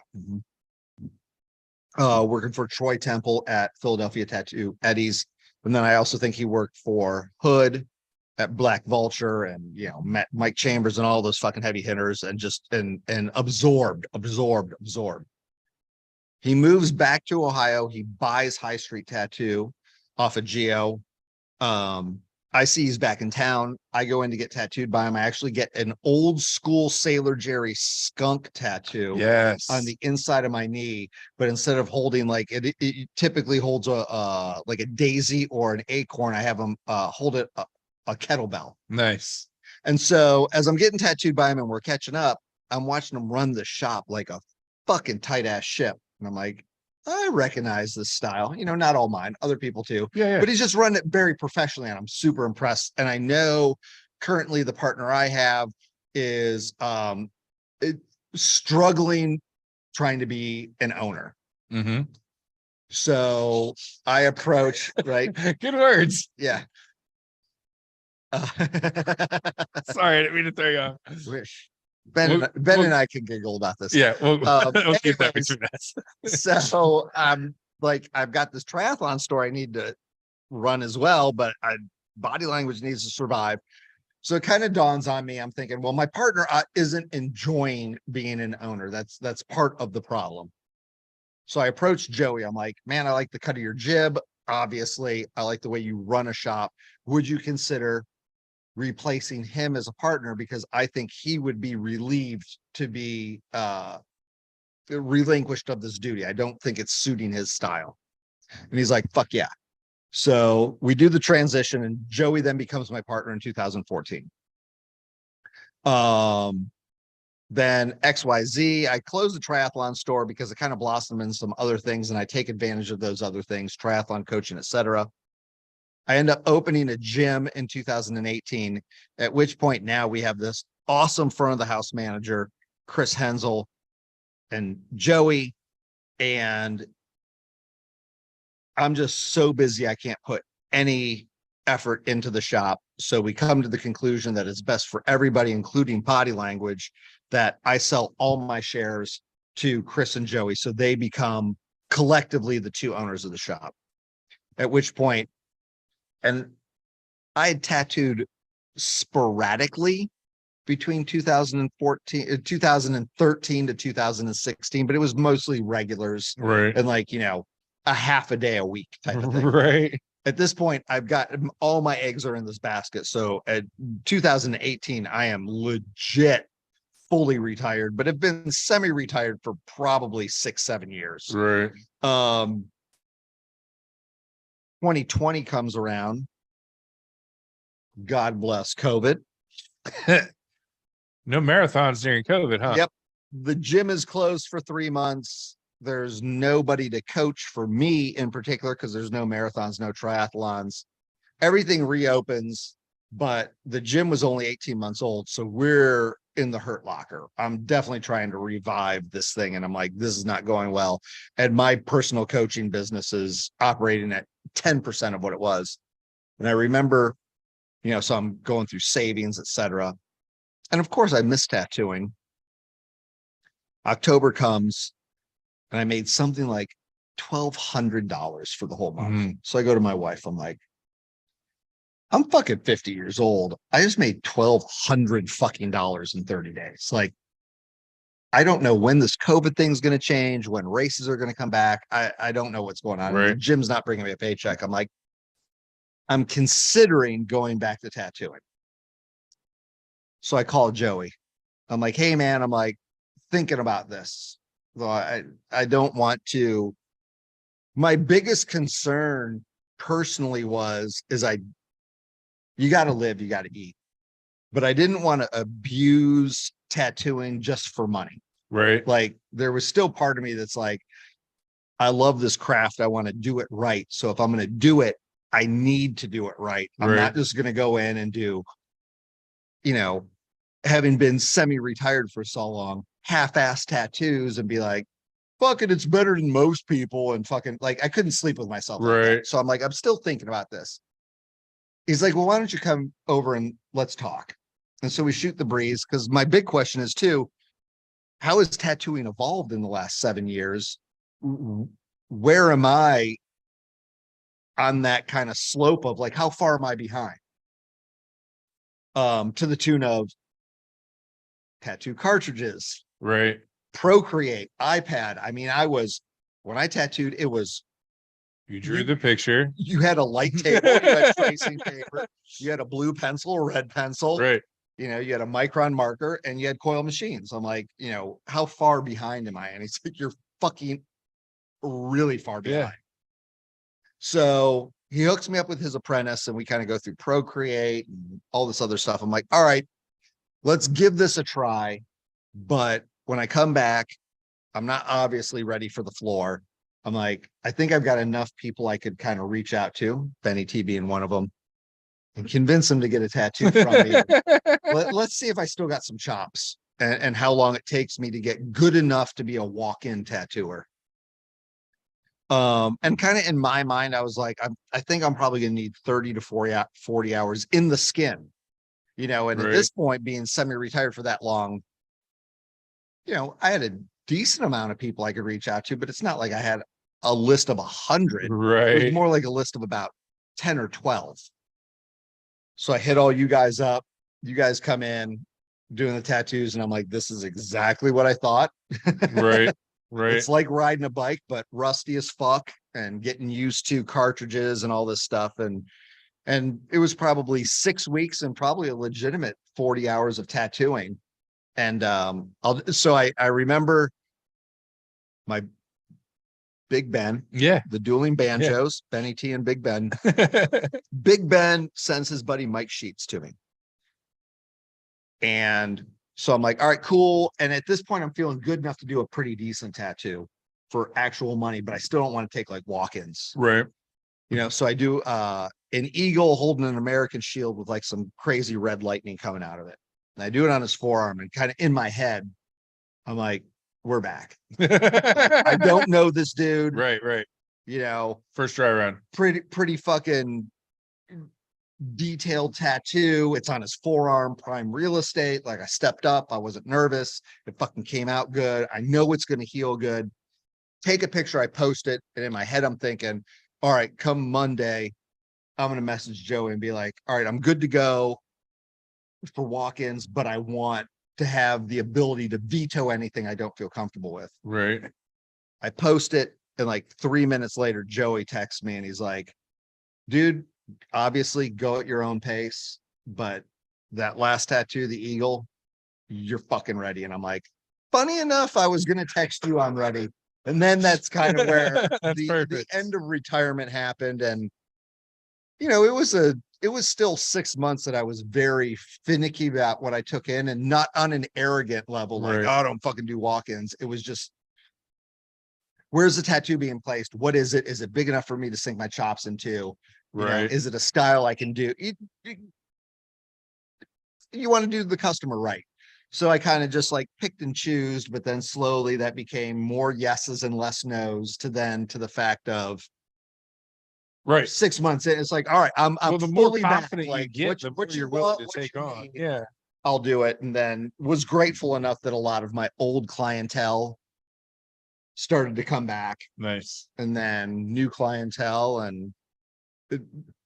working for Troy Temple at Philadelphia Tattoo Eddie's. And then I also think he worked for Hood at Black Vulture, and met Mike Chambers and all those fucking heavy hitters, and just and absorbed. He moves back to Ohio. He buys High Street Tattoo off of Geo. I see he's back in town. I go in to get tattooed by him. I actually get an old school Sailor Jerry skunk tattoo on the inside of my knee, but instead of holding like it typically holds a like a daisy or an acorn, I have him hold it a kettlebell. Nice. And so as I'm getting tattooed by him and we're catching up, I'm watching him run the shop like a fucking tight ass ship. And I'm like, I recognize this style, not all mine, other people too. Yeah. But he's just run it very professionally, and I'm super impressed. And I know currently the partner I have is struggling trying to be an owner. So I approach, right? Good words. Yeah. Sorry, I didn't mean to throw you off. Wish. Ben and I can giggle about this. Yeah, we'll keep that anyways, between us. So like I've got this triathlon store I need to run as well, but Body Language needs to survive. So it kind of dawns on me. I'm thinking, well, my partner isn't enjoying being an owner. That's part of the problem. So I approached Joey. I'm like, man, I like the cut of your jib. Obviously, I like the way you run a shop. Would you consider replacing him as a partner? Because I think he would be relieved to be relinquished of this duty. I don't think it's suiting his style. And he's like, fuck yeah. So we do the transition, and Joey then becomes my partner in 2014. Then XYZ, I close the triathlon store because it kind of blossomed in some other things, and I take advantage of those other things, triathlon coaching, etc. I end up opening a gym in 2018, at which point now we have this awesome front of the house manager, Chris Hensel, and Joey, and I'm just so busy I can't put any effort into the shop. So we come to the conclusion that it's best for everybody, including Body Language, that I sell all my shares to Chris and Joey, so they become collectively the two owners of the shop. At which point, and I had tattooed sporadically between 2013 to 2016, but it was mostly regulars, Right. and like, a half a day a week type of thing. Right. At this point, I've got all my eggs are in this basket. So at 2018, I am legit fully retired, but have been semi-retired for probably 6-7 years. Right. 2020 comes around, God bless COVID. No marathons during COVID, huh? Yep. The gym is closed for 3 months. There's nobody to coach for me in particular because there's no marathons, no triathlons. Everything reopens, but the gym was only 18 months old. So we're in the hurt locker. I'm definitely trying to revive this thing. And I'm like, this is not going well. And my personal coaching business is operating at 10% of what it was. And I remember, so I'm going through savings, etc. And of course I miss tattooing. October comes and I made something like $1,200 for the whole month. Mm-hmm. So I go to my wife. I'm like, I'm fucking 50 years old. I just made $1,200 fucking dollars in 30 days. Like, I don't know when this COVID thing's going to change, when races are going to come back. I don't know what's going on. Right. The gym's not bringing me a paycheck. I'm like, I'm considering going back to tattooing. So I called Joey. I'm like, hey man, I'm like thinking about this. Well, I don't want to. My biggest concern personally you got to live, you got to eat. But I didn't want to abuse tattooing just for money. Right. Like there was still part of me that's like, I love this craft. I want to do it right. So if I'm going to do it, I need to do it right. I'm not just going to go in and do, having been semi-retired for so long, half-ass tattoos and be like, fuck it, it's better than most people. And fucking like, I couldn't sleep with myself. Like that. So I'm like, I'm still thinking about this. He's like, well, why don't you come over and let's talk? And so we shoot the breeze. Cause my big question is too, how has tattooing evolved in the last 7 years? Where am I on that kind of slope of like, how far am I behind? To the tune of tattoo cartridges, Right. Procreate, iPad. I mean, when I tattooed, it was, You drew the picture. you had a light table, you had tracing paper, you had a blue pencil, a red pencil, Right. you had a micron marker and you had coil machines. I'm like, how far behind am I? And he's like, you're fucking really far behind. Yeah. So he hooks me up with his apprentice and we kind of go through Procreate and all this other stuff. I'm like, all right, let's give this a try. But when I come back, I'm not obviously ready for the floor. I'm like, I think I've got enough people I could kind of reach out to, Benny T being one of them, and convince him to get a tattoo from me. Let's see if I still got some chops and how long it takes me to get good enough to be a walk-in tattooer. And kind of in my mind, I was like, I think I'm probably going to need 30 to 40 hours in the skin, and at this point, being semi-retired for that long, I had a decent amount of people I could reach out to, but it's not like I had a list of 100. It was Right. more like a list of about 10 or 12. So I hit all you guys up. You guys come in doing the tattoos, and I'm like, this is exactly what I thought. Right. Right. It's like riding a bike, but rusty as fuck and getting used to cartridges and all this stuff. And it was probably 6 weeks and probably a legitimate 40 hours of tattooing. And I remember my Big Ben, Yeah. the dueling banjos, Benny T and Big Ben. Big Ben sends his buddy Mike Sheets to me. And so I'm like, all right, cool. And at this point, I'm feeling good enough to do a pretty decent tattoo for actual money, but I still don't want to take like walk-ins. Right. So I do an eagle holding an American shield with like some crazy red lightning coming out of it. And I do it on his forearm, and kind of in my head, I'm like, we're back. I don't know this dude. Right. Right. First try around. Pretty fucking detailed tattoo. It's on his forearm, prime real estate. Like, I stepped up. I wasn't nervous. It fucking came out good. I know it's going to heal good. Take a picture. I post it. And in my head, I'm thinking, all right, come Monday, I'm going to message Joey and be like, all right, I'm good to go for walk-ins, but I want to have the ability to veto anything I don't feel comfortable with. Right. I post it, and like 3 minutes later, Joey texts me and he's like, dude, obviously go at your own pace, but that last tattoo, the eagle, you're fucking ready. And I'm like, funny enough, I was going to text you, I'm ready. And then that's kind of where the end of retirement happened. And, it was a it was still 6 months that I was very finicky about what I took in, and not on an arrogant level, like, Right. oh, I don't fucking do walk-ins. It was just, where's the tattoo being placed? What is it? Is it big enough for me to sink my chops into? You know, Right. is it a style I can do? You want to do the customer right. So I kind of just like picked and choose, but then slowly that became more yeses and less nos, to the fact of Right. 6 months in, it's like, all right, I'm Well, the more fully back. confident you Like, get, the more what you you're willing want, to what take you on. need, Yeah. I'll do it. And then was grateful enough that a lot of my old clientele started to come back, Nice. and then new clientele. And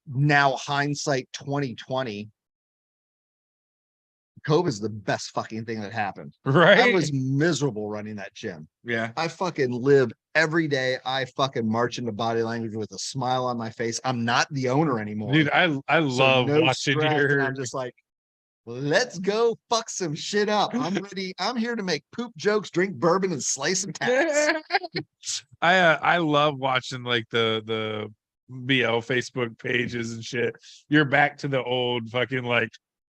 now hindsight 2020, COVID is the best fucking thing that happened. I Right. was miserable running that gym. Yeah. I fucking live every day. I fucking march into body language with a smile on my face. I'm not the owner anymore. Dude, I So love no watching stress, and your I'm just like, let's go fuck some shit up. I'm ready. I'm here to make poop jokes, drink bourbon, and slay some tats. I love watching like the BL Facebook pages and shit. You're back to the old fucking like,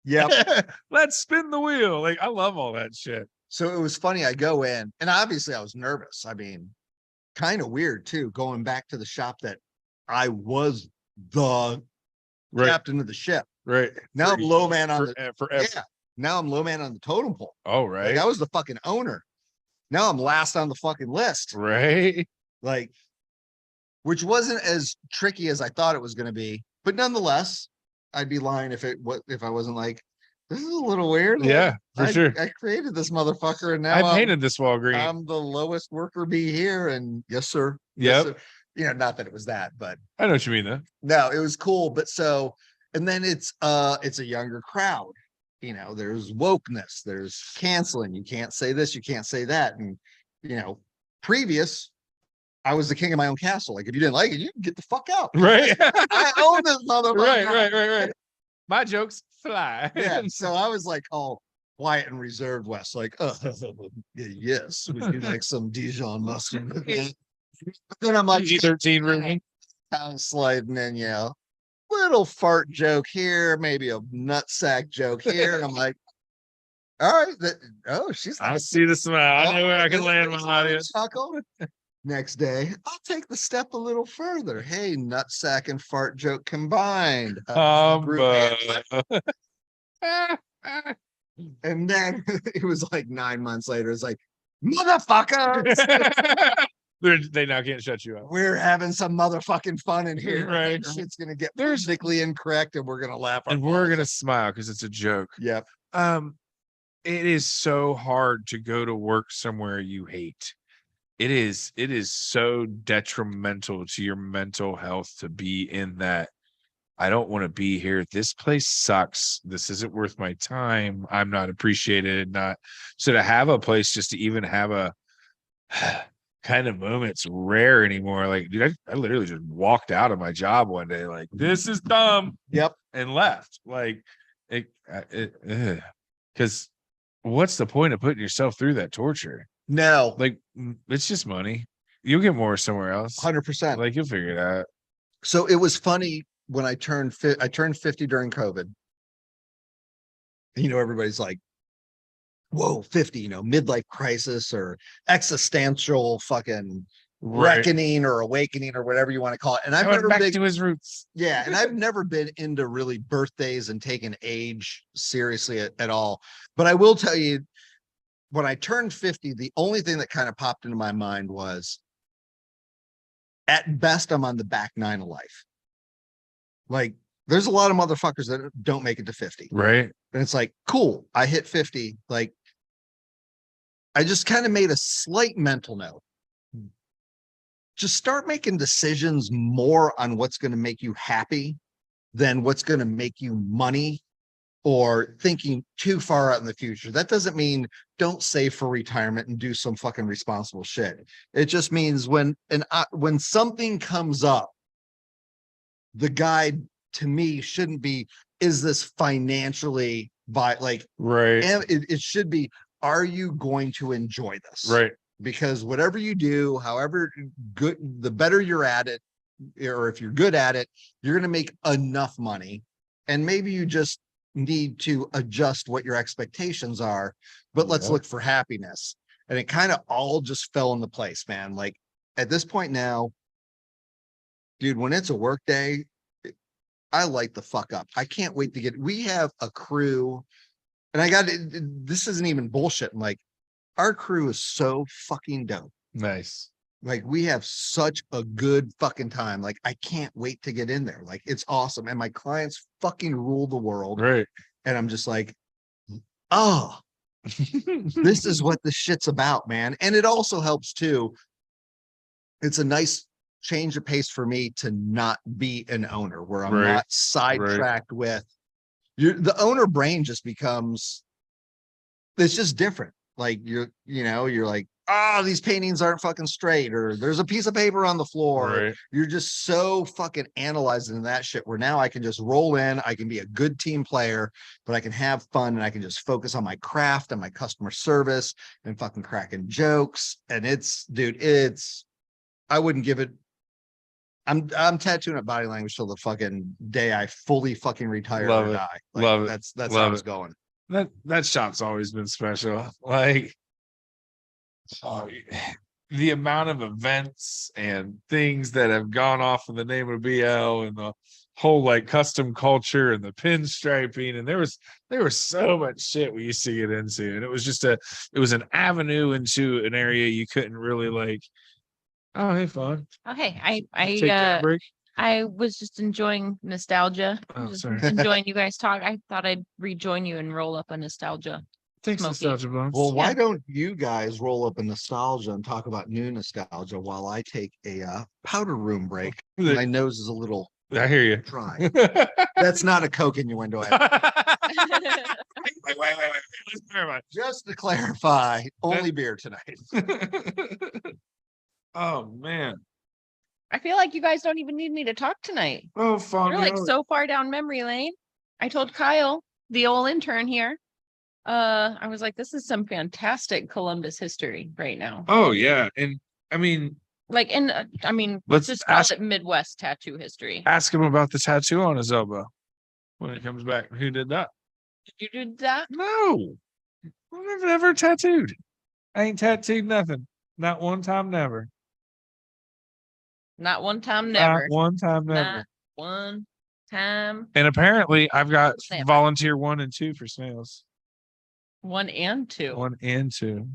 Yep. let's spin the wheel. Like I love all that shit. So it was funny. I go in, and obviously I was nervous. I mean, kind of weird too, going back to the shop that I was the Right. captain of the ship. Right. Now I'm low man on the Forever. yeah. Now I'm low man on the totem pole. Oh, Like right. I was the fucking owner. Now I'm last on the fucking list. Right. Like, which wasn't as tricky as I thought it was going to be, but nonetheless, I'd be lying if I wasn't like, this is a little weird. Like, Yeah, for sure. I created this motherfucker, and now I painted this wall green. I'm the lowest worker bee here, and yes, sir. Yes, Yep. sir. You know, not that it was that, but I know what you mean though. no, it was cool. But so, and then it's a younger crowd. You know, there's wokeness, there's canceling. You can't say this, you can't say that. And you know, previous, I was the king of my own castle. Like, if you didn't like it, you can get the fuck out. Right. I own this motherfucker. Right. My jokes fly. Yeah. So I was like all quiet and reserved, Wes. Like, yes, would you like some Dijon mustard? But then I'm like, PG-13 rooming. I'm sliding in, yeah. Little fart joke here, maybe a nutsack joke here. And I'm like, all right, she's I see the smile. I know where I can land my audience. Chuckle. Next day, I'll take the step a little further. Hey, nutsack and fart joke combined. Group handshake. And then it was like 9 months later. It's like, motherfuckers, They now can't shut you up. we're having some motherfucking fun in here. Right. Shit's gonna get politically incorrect, and we're gonna laugh. And we're gonna smile because it's a joke. Yep. It is so hard to go to work somewhere you hate. It is so detrimental to your mental health to be in that. I don't want to be here. This place sucks. This isn't worth my time. I'm not appreciated. So to have a place just to even have a kind of moment's rare anymore. Like, dude, I literally just walked out of my job one day, like, this is dumb. Yep. And left. Like, because what's the point of putting yourself through that torture? No, Like, it's just money. You'll get more somewhere else. 100%. Like, you'll figure it out. So it was funny when I turned 50 during COVID. You know, everybody's like, whoa, 50, you know, midlife crisis or existential fucking Right. reckoning or awakening or whatever you want to call it. And I've I went never back been, to his roots. yeah, and I've never been into really birthdays and taking age seriously at all. But I will tell you, when I turned 50, the only thing that kind of popped into my mind was, at best, I'm on the back nine of life. Like, there's a lot of motherfuckers that don't make it to 50. Right. And it's like, cool, I hit 50. Like, I just kind of made a slight mental note. Just start making decisions more on what's going to make you happy than what's going to make you money, or thinking too far out in the future. That doesn't mean don't save for retirement and do some fucking responsible shit. It just means when something comes up, the guide to me shouldn't be, is this financially like, Right. and it should be, are you going to enjoy this? Right. Because whatever you do, however good, the better you're at it, or if you're good at it, you're going to make enough money And maybe you just need to adjust what your expectations are, but let's Yeah. look for happiness. And it kind of all just fell into place, man. Like at this point now, dude, when it's a work day, I light the fuck up. I can't wait to we have a crew, and this isn't even bullshit. Like our crew is so fucking dope. Nice. Like we have such a good fucking time. Like I can't wait to get in there. Like it's awesome. And my clients fucking rule the world. Right. And I'm just like, oh, this is what this shit's about, man. And it also helps too. It's a nice change of pace for me to not be an owner where I'm Right. not sidetracked with the owner brain just becomes, it's just different. Like you're like, oh, these paintings aren't fucking straight, or there's a piece of paper on the floor. Right. You're just so fucking analyzing that shit where now I can just roll in, I can be a good team player, but I can have fun and I can just focus on my craft and my customer service and fucking cracking jokes. And I wouldn't give it. I'm tattooing at Body Language till the fucking day I fully fucking retire Love or it. die. Like, Love it. That's Love how it's it. going. That shop's always been special. Like the amount of events and things that have gone off in the name of BL and the whole like custom culture and the pinstriping, and there was so much shit we used to get into, and it was an avenue into an area you couldn't really like. Oh, hey, fun. Oh, hey, Take that break. I was just enjoying nostalgia. Oh, Just sorry. enjoying you guys talk. I thought I'd rejoin you and roll up a nostalgia. Thanks, Smoky. Nostalgia Bones. Well, why Yeah. don't you guys roll up a nostalgia and talk about new nostalgia while I take a powder room break? My nose is a little I hear you. dry. That's not a Coke in your window. wait. Let's clarify. Just to clarify, only beer tonight. Oh man. I feel like you guys don't even need me to talk tonight. Oh, fun. You're like so far down memory lane. I told Kyle, the old intern here, I was like, this is some fantastic Columbus history right now. Oh yeah, and I mean, Like, and I mean, Let's let's just call ask- it Midwest tattoo history. ask him about the tattoo on his elbow when he comes back. Who did that? Did you do that? No, I've never tattooed. I ain't tattooed nothing. Not one time, never. Not one time, never. Not one time, never. Not one time. And apparently, I've got Never. volunteer 1 and 2 for snails. 1 and 2. 1 and 2.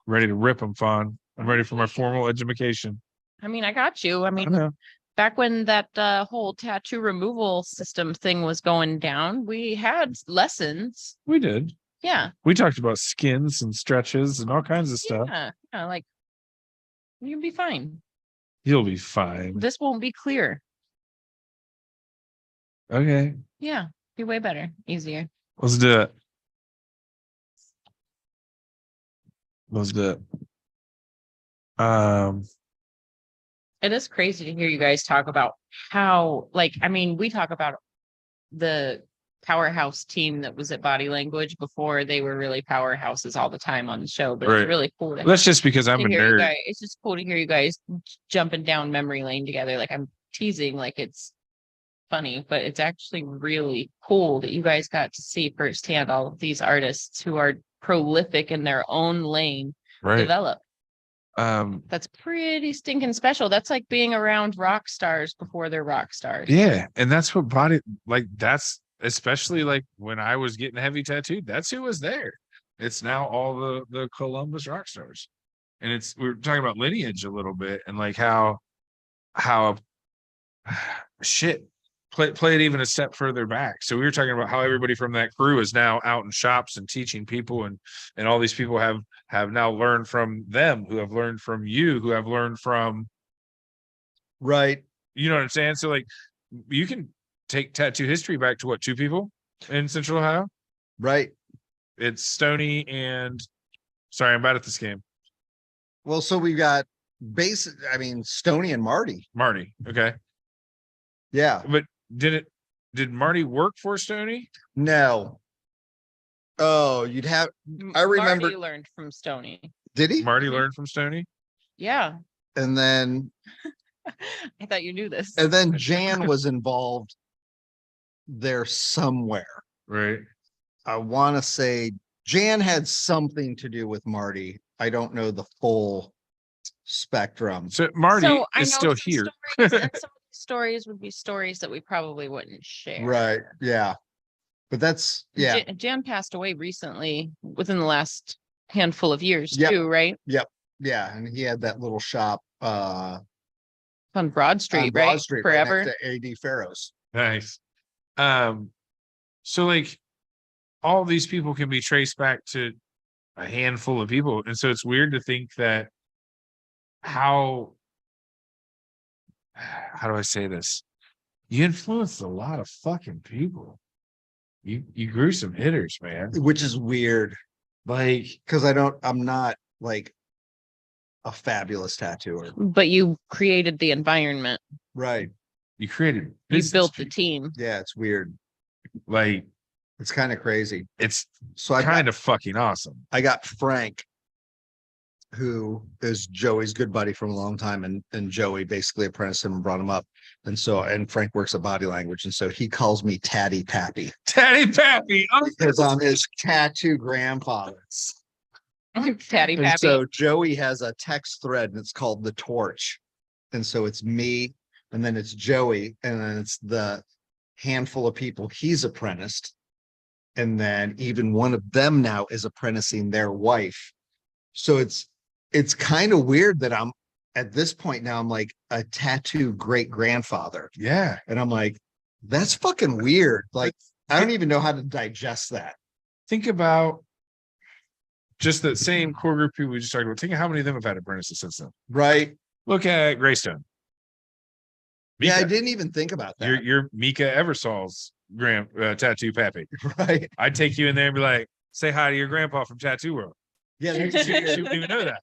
Ready to rip them, Fawn. I'm ready for my formal education. I mean, I got you. I I mean, know. back when that whole tattoo removal system thing was going down, we had lessons. We did. Yeah. We talked about skins and stretches and all kinds of stuff. Yeah. Like, you'll be fine. You'll be fine. This won't be clear. Okay, Yeah. Be way better. Easier. let's do it. Let's do it. It is crazy to hear you guys talk about how, like, I mean, we talk about the powerhouse team that was at Body Language before they were really powerhouses all the time on the show, but Right. it's really cool to That's just because I'm a hear you nerd. guys. It's just cool to hear you guys jumping down memory lane together. Like, I'm teasing, like it's funny, but it's actually really cool that you guys got to see firsthand all of these artists who are prolific in their own lane Right. develop. Um, That's pretty stinking special. That's like being around rock stars before they're rock stars. yeah, and that's what body like that's especially like when I was getting heavy tattooed, that's who was there. It's now all the Columbus rock stars. And we were talking about lineage a little bit and like how shit play it even a step further back. So we were talking about how everybody from that crew is now out in shops and teaching people, and all these people have now learned from them, who have learned from you, who have learned from, Right. you know what I'm saying? So like you can take tattoo history back to what, 2 people in Central Ohio? Right. It's Stoney and sorry, I'm bad at this game. Well, so we've got Stoney and Marty. Marty. Okay. Yeah. But did Marty work for Stoney? No. Oh, I remember- Marty learned from Stoney. Did he? Marty learned from Stoney? Yeah. And then I thought you knew this. And then Jan was involved there somewhere. Right. I want to say Jan had something to do with Marty. I don't know the full spectrum. So Marty So I is know still some here. stories, and some of these stories would be stories that we probably wouldn't share. Right. Yeah. But that's, yeah. Jan passed away recently within the last handful of years Yep. too, right? Yeah. And he had that little shop On Broad Street, on Broad right? Street, Forever. right next to AD Farrow's. Nice. So like all these people can be traced back to a handful of people. And so it's weird to think that how do I say this? You influenced a lot of fucking people. You grew some hitters, man. Which is weird Like, because I'm not like a fabulous tattooer. But you created the environment. Right. you created You business built the people. team. Yeah, it's weird. Like, It's kind of crazy. it's So I kind of fucking awesome. I got Frank, who is Joey's good buddy from a long time, and Joey basically apprenticed him and brought him up. And Frank works at Body Language, and so he calls me Tatty Pappy Tatty Pappy. because I'm his tattoo grandfather. Tatty And Pappy. so Joey has a text thread, and it's called The Torch. And so it's me, and then it's Joey, and then it's the handful of people he's apprenticed. And then even one of them now is apprenticing their wife. So it's kind of weird that I'm at this point now, I'm like a tattoo great grandfather. Yeah. And I'm like, that's fucking weird. Like, I don't even know how to digest that. Think about just that same core group of people we just talked about. Think of how many of them have had apprentices since then. Right. Look at Greystone. Yeah, I Mika. didn't even think about that. Your Mika Eversol's tattoo pappy. Right. I'd take you in there and be like, say hi to your grandpa from Tattoo World. Yeah. She that's weird. wouldn't even know that.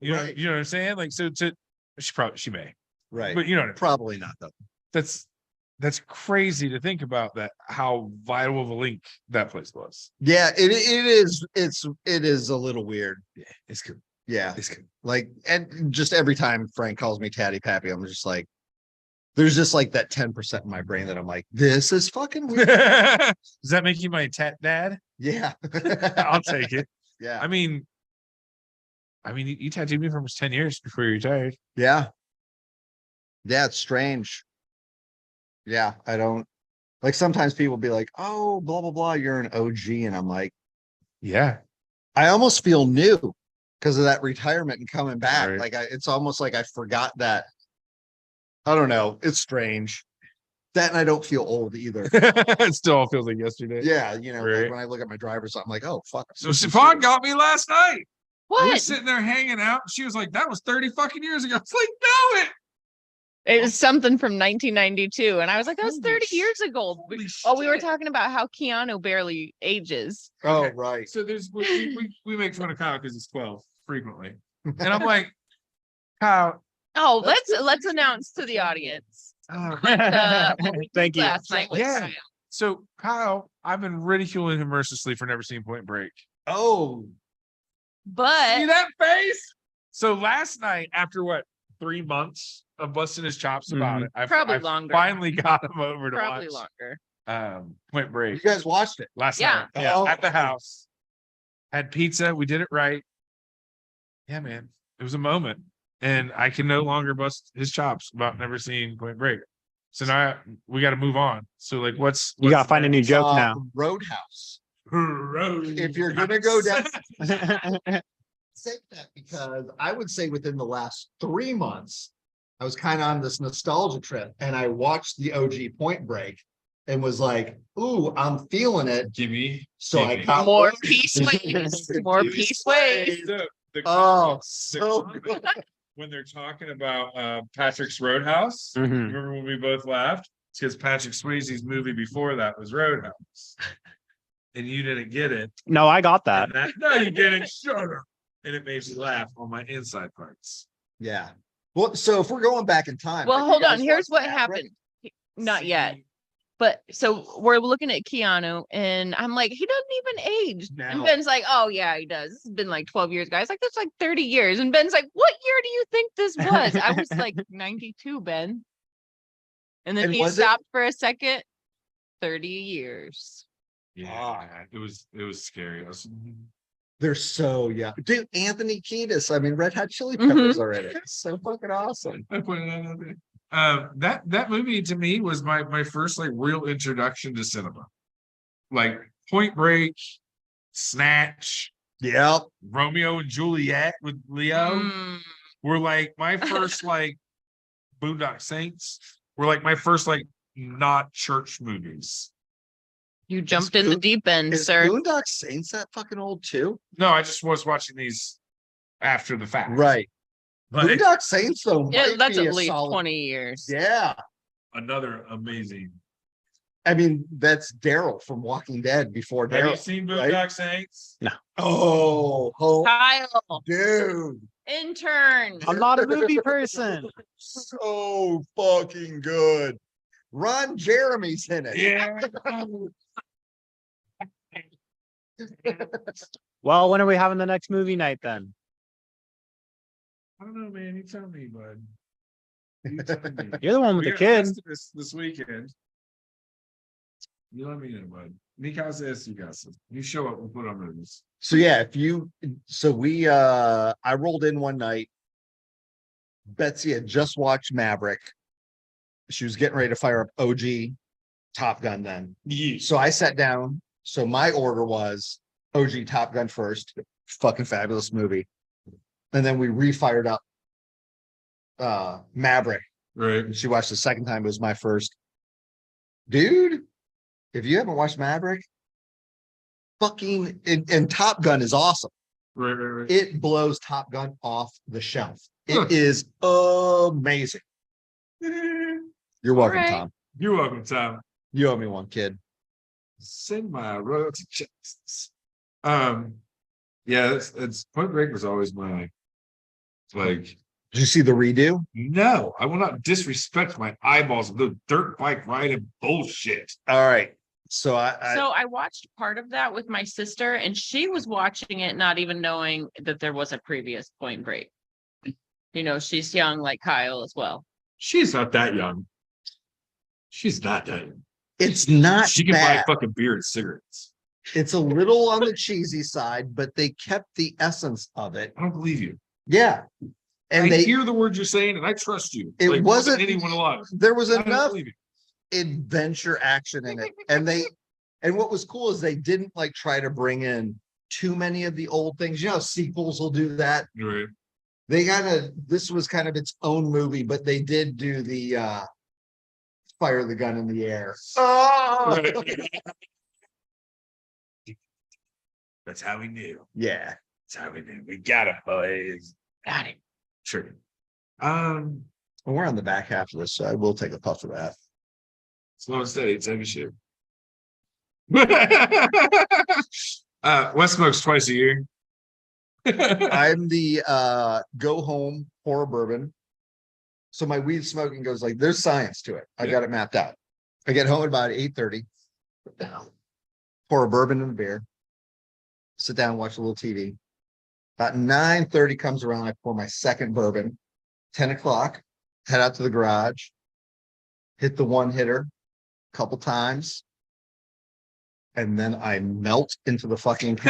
Right. You know what I'm saying? Like, so she may, Right. but you know what I mean? Probably not though. That's crazy to think about, that how vital of a link that place was. Yeah, it is. It is a little weird. Yeah, it's good. Yeah. It's good. Like, and just every time Frank calls me Tatty Pappy, I'm just like, there's just like that 10% in my brain that I'm like, this is fucking weird. Does that make you my tat dad? Yeah. I'll take it. Yeah. I mean, you tattooed me for almost 10 years before you retired. Yeah. Yeah, it's strange. Yeah, I don't like, sometimes people be like, oh, blah, blah, blah, you're an OG. And I'm like, Yeah. I almost feel new because of that retirement and coming back. Right. Like it's almost like I forgot that. I don't know. It's strange. That, and I don't feel old either. It still all feels like yesterday. Yeah, you know, like Right. when I look at my driver's, I'm like, oh fuck. So Siobhan got me last night. We were What? sitting there hanging out. She was like, that was 30 fucking years ago. It's like, no, It was something from 1992. And I was like, that was Holy 30 years ago. holy Oh, we were shit. talking about how Keanu barely ages. Oh, Okay. right. So we make fun of Kyle because he's 12 frequently. And I'm like, Kyle, Oh, let's announce to the audience. What we Thank did you. last night with Yeah. Kyle. so Kyle, I've been ridiculing him mercilessly for never seeing Point Break. Oh, See But that face? So last night, after what, 3 months of busting his chops about Mhm. it, I Probably longer. finally got him over to probably watch longer. Point you Break guys watched it. last Yeah. night. Oh. At the house. Had pizza. We did it right. Yeah, man. It was a moment. And I can no longer bust his chops about never seeing Point Break. So now we got to move on. So like, You gotta find a new joke now. Roadhouse. Road. If you're gonna go down, say that because I would say within the last 3 months, I was kind of on this nostalgia trip, and I watched the OG Point Break and was like, "Ooh, I'm feeling it." Jimmy. So I Jimmy. got More one. peace waves. More Jimmy peace Sway. waves. The Oh, the so comment good. when they're talking about Patrick's Roadhouse. Mhm. Remember when we both laughed? It's because Patrick Swayze's movie before that was Roadhouse. And you didn't get it. No, I got that. And no, you didn't. Shut up. And it made me laugh on my inside parts. Yeah. Well, so if we're going back in time, Well, like, you hold guys on. Here's watched what Maverick? happened. Not yet. But so we're looking at Keanu, and I'm like, he doesn't even age. And No. Ben's like, oh yeah, he does. This has been like 12 years, guys. Like, that's like 30 years. And Ben's like, what year do you think this was? I was like 92, Ben. And then And he was it? stopped for a second. 30 years. Yeah, it was scary. They're so young. Dude, Anthony Kiedis. I mean, Red Hot Chili Peppers already. It's so fucking awesome. I pointed that out there. That movie to me was my first like real introduction to cinema. Like Point Break, Snatch, Yep. Romeo and Juliet with Leo Mm. were like my first like Boondock Saints were like my first like not church movies. You jumped in the deep end, Is sir. Boondock Saints that fucking old too? No, I just was watching these after the fact. Right. But Boondock Saints though. Yeah, might that's be at a least solid- 20 years. Yeah. another amazing. I mean, that's Daryl from Walking Dead before Have you Daryl. seen right? Boondock Saints? Oh, Kyle, dude. intern. I'm not a movie person. So fucking good. Ron Jeremy's in it. Yeah. Well, when are we having the next movie night then? I don't know, man. You tell me, bud. You tell me. You're the one with We the got kid. Festivus this weekend. You let me know, bud. Mi casa es su casa. You show up, we'll put on movies. So yeah, I rolled in one night. Betsy had just watched Maverick. She was getting ready to fire up OG Top Gun then. So I sat down. So my order was OG Top Gun first. Fucking fabulous movie. And then we refired up Maverick. Right. She watched the second time. It was my first. Dude, if you haven't watched Maverick, fucking and Top Gun is awesome. Right. It blows Top Gun off the shelf. Huh. It is amazing. You're welcome, All right. Tom. You're welcome, Tom. You owe me one, kid. Send my royalty checks. Yeah, it's Point Break was always my like. Did you see the redo? No, I will not disrespect my eyeballs with the dirt bike riding bullshit. All right. So I So I watched part of that with my sister, and she was watching it not even knowing that there was a previous Point Break. You know, she's young like Kyle as well. She's not that young. She's not that young. it's not She can bad. buy fucking beer and cigarettes. It's a little on the cheesy side, but they kept the essence of it. I don't believe you. Yeah. And I they hear the words you're saying, and I trust you. It more than wasn't- anyone alive. there was I don't enough believe you. adventure action in it. And what was cool is they didn't like try to bring in too many of the old things. You know, sequels will do that. Right. This was kind of its own movie, but they did do the fire the gun in the air. Oh! That's how we knew. Yeah. That's how we knew. We got it, boys. Got it. Sure. Well, we're on the back half of this, so I will take a puff of that. Slow and steady. It's heavy shit. Wes smokes twice a year. I'm the go home pour bourbon. So my weed smoking goes like there's science to it. I got it mapped out. I get home at about 8:30. Pour a bourbon and a beer. Sit down, watch a little TV. About 9:30 comes around. I pour my second bourbon. 10 o'clock, head out to the garage, hit the one hitter a couple times. And then I melt into the fucking.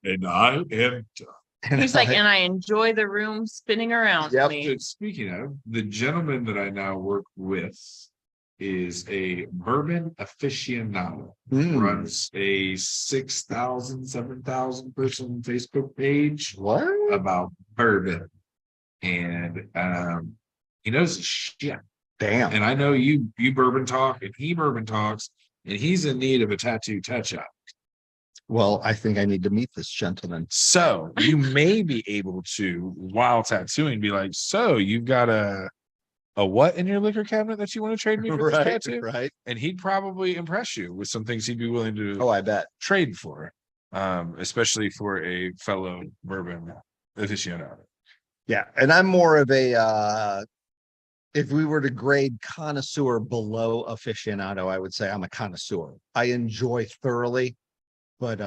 And I am done. He's like, and I enjoy the room spinning around Yep. me. So speaking of, the gentleman that I now work with is a bourbon aficionado. Runs a 6,000, 7,000 person Facebook page What? about bourbon. And he knows his shit. Damn. And I know you bourbon talk and he bourbon talks, and he's in need of a tattoo touch-up. Well, I think I need to meet this gentleman. So you may be able to, while tattooing, be like, so you've got a what in your liquor cabinet that you want to trade me for this Right, tattoo? right. And he'd probably impress you with some things he'd be willing to Oh, I bet. trade for, especially for a fellow bourbon aficionado. Yeah, and I'm more of a if we were to grade connoisseur below aficionado, I would say I'm a connoisseur. I enjoy thoroughly, but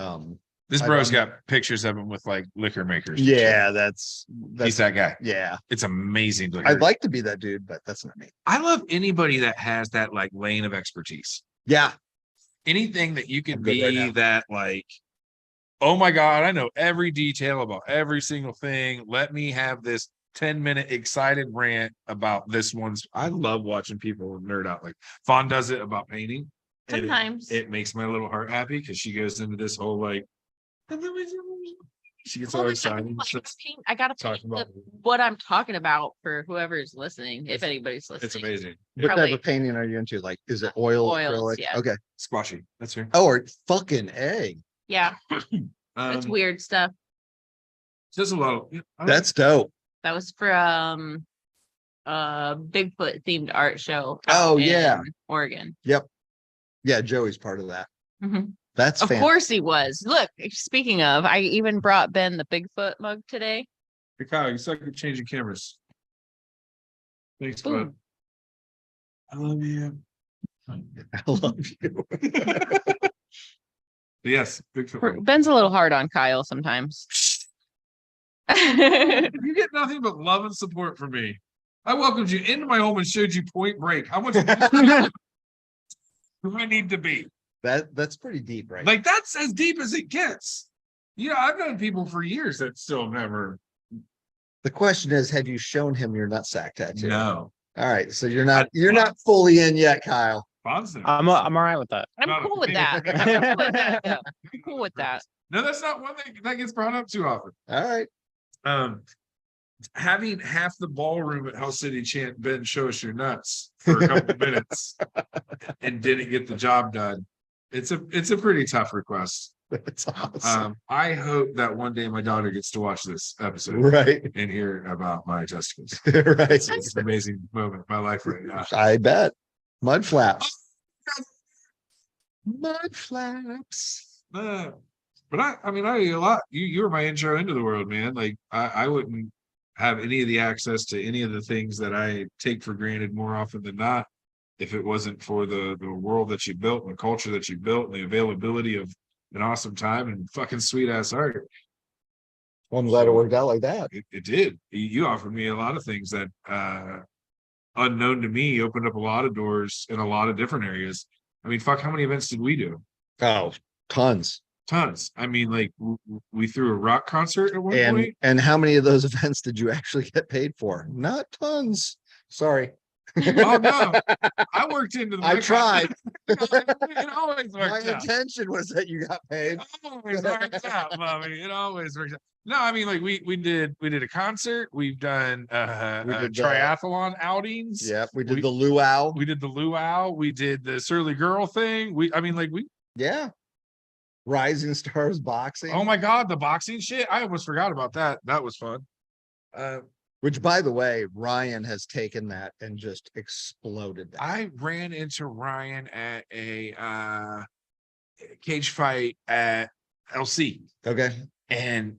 This I bro's don't- got pictures of him with like liquor makers. and shit. yeah, that's He's that guy. yeah. It's amazing. To I'd hear. like to be that dude, but that's not me. I love anybody that has that like lane of expertise. Yeah, Anything that you can I'm good right be now. that like, oh my God, I know every detail about every single thing. Let me have this 10-minute excited rant about this one's. I love watching people nerd out. Like Fawn does it about painting. and Sometimes. it makes my little heart happy because she goes into this whole like, she gets Well, all I excited. gotta and shit. paint- I gotta paint Talking about what I'm talking about for whoever's listening, if anybody's listening. it's amazing. what type Probably. of painting are you into? Like, is it oil? Oils, acrylic? yeah. Okay. Squashy. That's her. Oh, or fucking A. Yeah, that's weird stuff. Just a little. That's dope. That was from Bigfoot themed art show. Oh, out yeah. in Oregon. Yeah, Joey's part of that. Mhm. That's Of course he was. Look, speaking of, I even brought Ben the Bigfoot mug today. Hey, Kyle, you suck at changing cameras. Thanks, bud. Boom. I love you. I love you. Yes, Bigfoot. Ben's a little hard on Kyle sometimes. You get nothing but love and support from me. I welcomed you into my home and showed you Point Break. How much do I need to be? That's pretty deep, right? Like, that's as deep as it gets. You know, I've known people for years that still never. The question is, have you shown him your nutsack tattoo? No. All right, so you're not fully in yet, Kyle. Positive. I'm all right with that. I'm Not a cool with thing. that. I'm cool with that. though. I'm cool with that. No, that's not one thing that gets brought up too often. All right. Having half the ballroom at House City chant Ben, show us your nuts for a couple minutes and didn't get the job done. It's a pretty tough request. That's awesome. I hope that one day my daughter gets to watch this episode Right. and hear about my testicles. Right. It's an amazing moment in my life right now. I bet. Mud flaps. Mud flaps. But I mean, I owe you a lot. You were my intro into the world, man. Like I wouldn't have any of the access to any of the things that I take for granted more often than not if it wasn't for the world that you built and the culture that you built and the availability of an awesome time and fucking sweet ass art. Well, I'm glad it worked out like that. It did. You offered me a lot of things that unknown to me opened up a lot of doors in a lot of different areas. I mean, fuck, how many events did we do? Oh, tons. Tons. I mean, like we threw a rock concert at one point. And how many of those events did you actually get paid for? Not tons. Sorry. Oh no, I worked into the. I tried. It always My works out. intention was that you got paid. It always works out, mommy. It always works out. No, I mean, like we did a concert. We've done triathlon outings. Yeah, we did the luau. We did the luau. We did the surly girl thing. Yeah. Rising Stars boxing. Oh my God, the boxing shit. I almost forgot about that. That was fun. Which, by the way, Ryan has taken that and just exploded that. I ran into Ryan at a cage fight at LC, Okay. and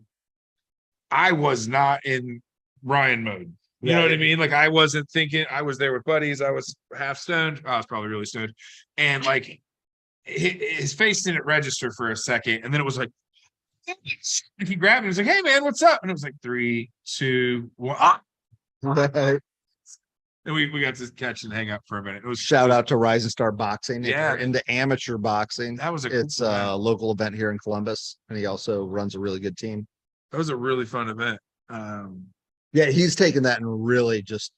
I was not in Ryan mode. You Yeah. know what I mean? Like I wasn't thinking. I was there with buddies. I was half stoned. I was probably really stoned, and like his face didn't register for a second, and then it was like he grabbed me. He was like, "Hey man, what's up?" And it was like 3, 2, 1. Ah! Right. And we got to catch and hang up for a minute. It was Shout out to Rising Star Boxing. If Yeah. you're into amateur boxing. That was a cool It's event. a local event here in Columbus, and he also runs a really good team. That was a really fun event. Yeah, he's taken that and really just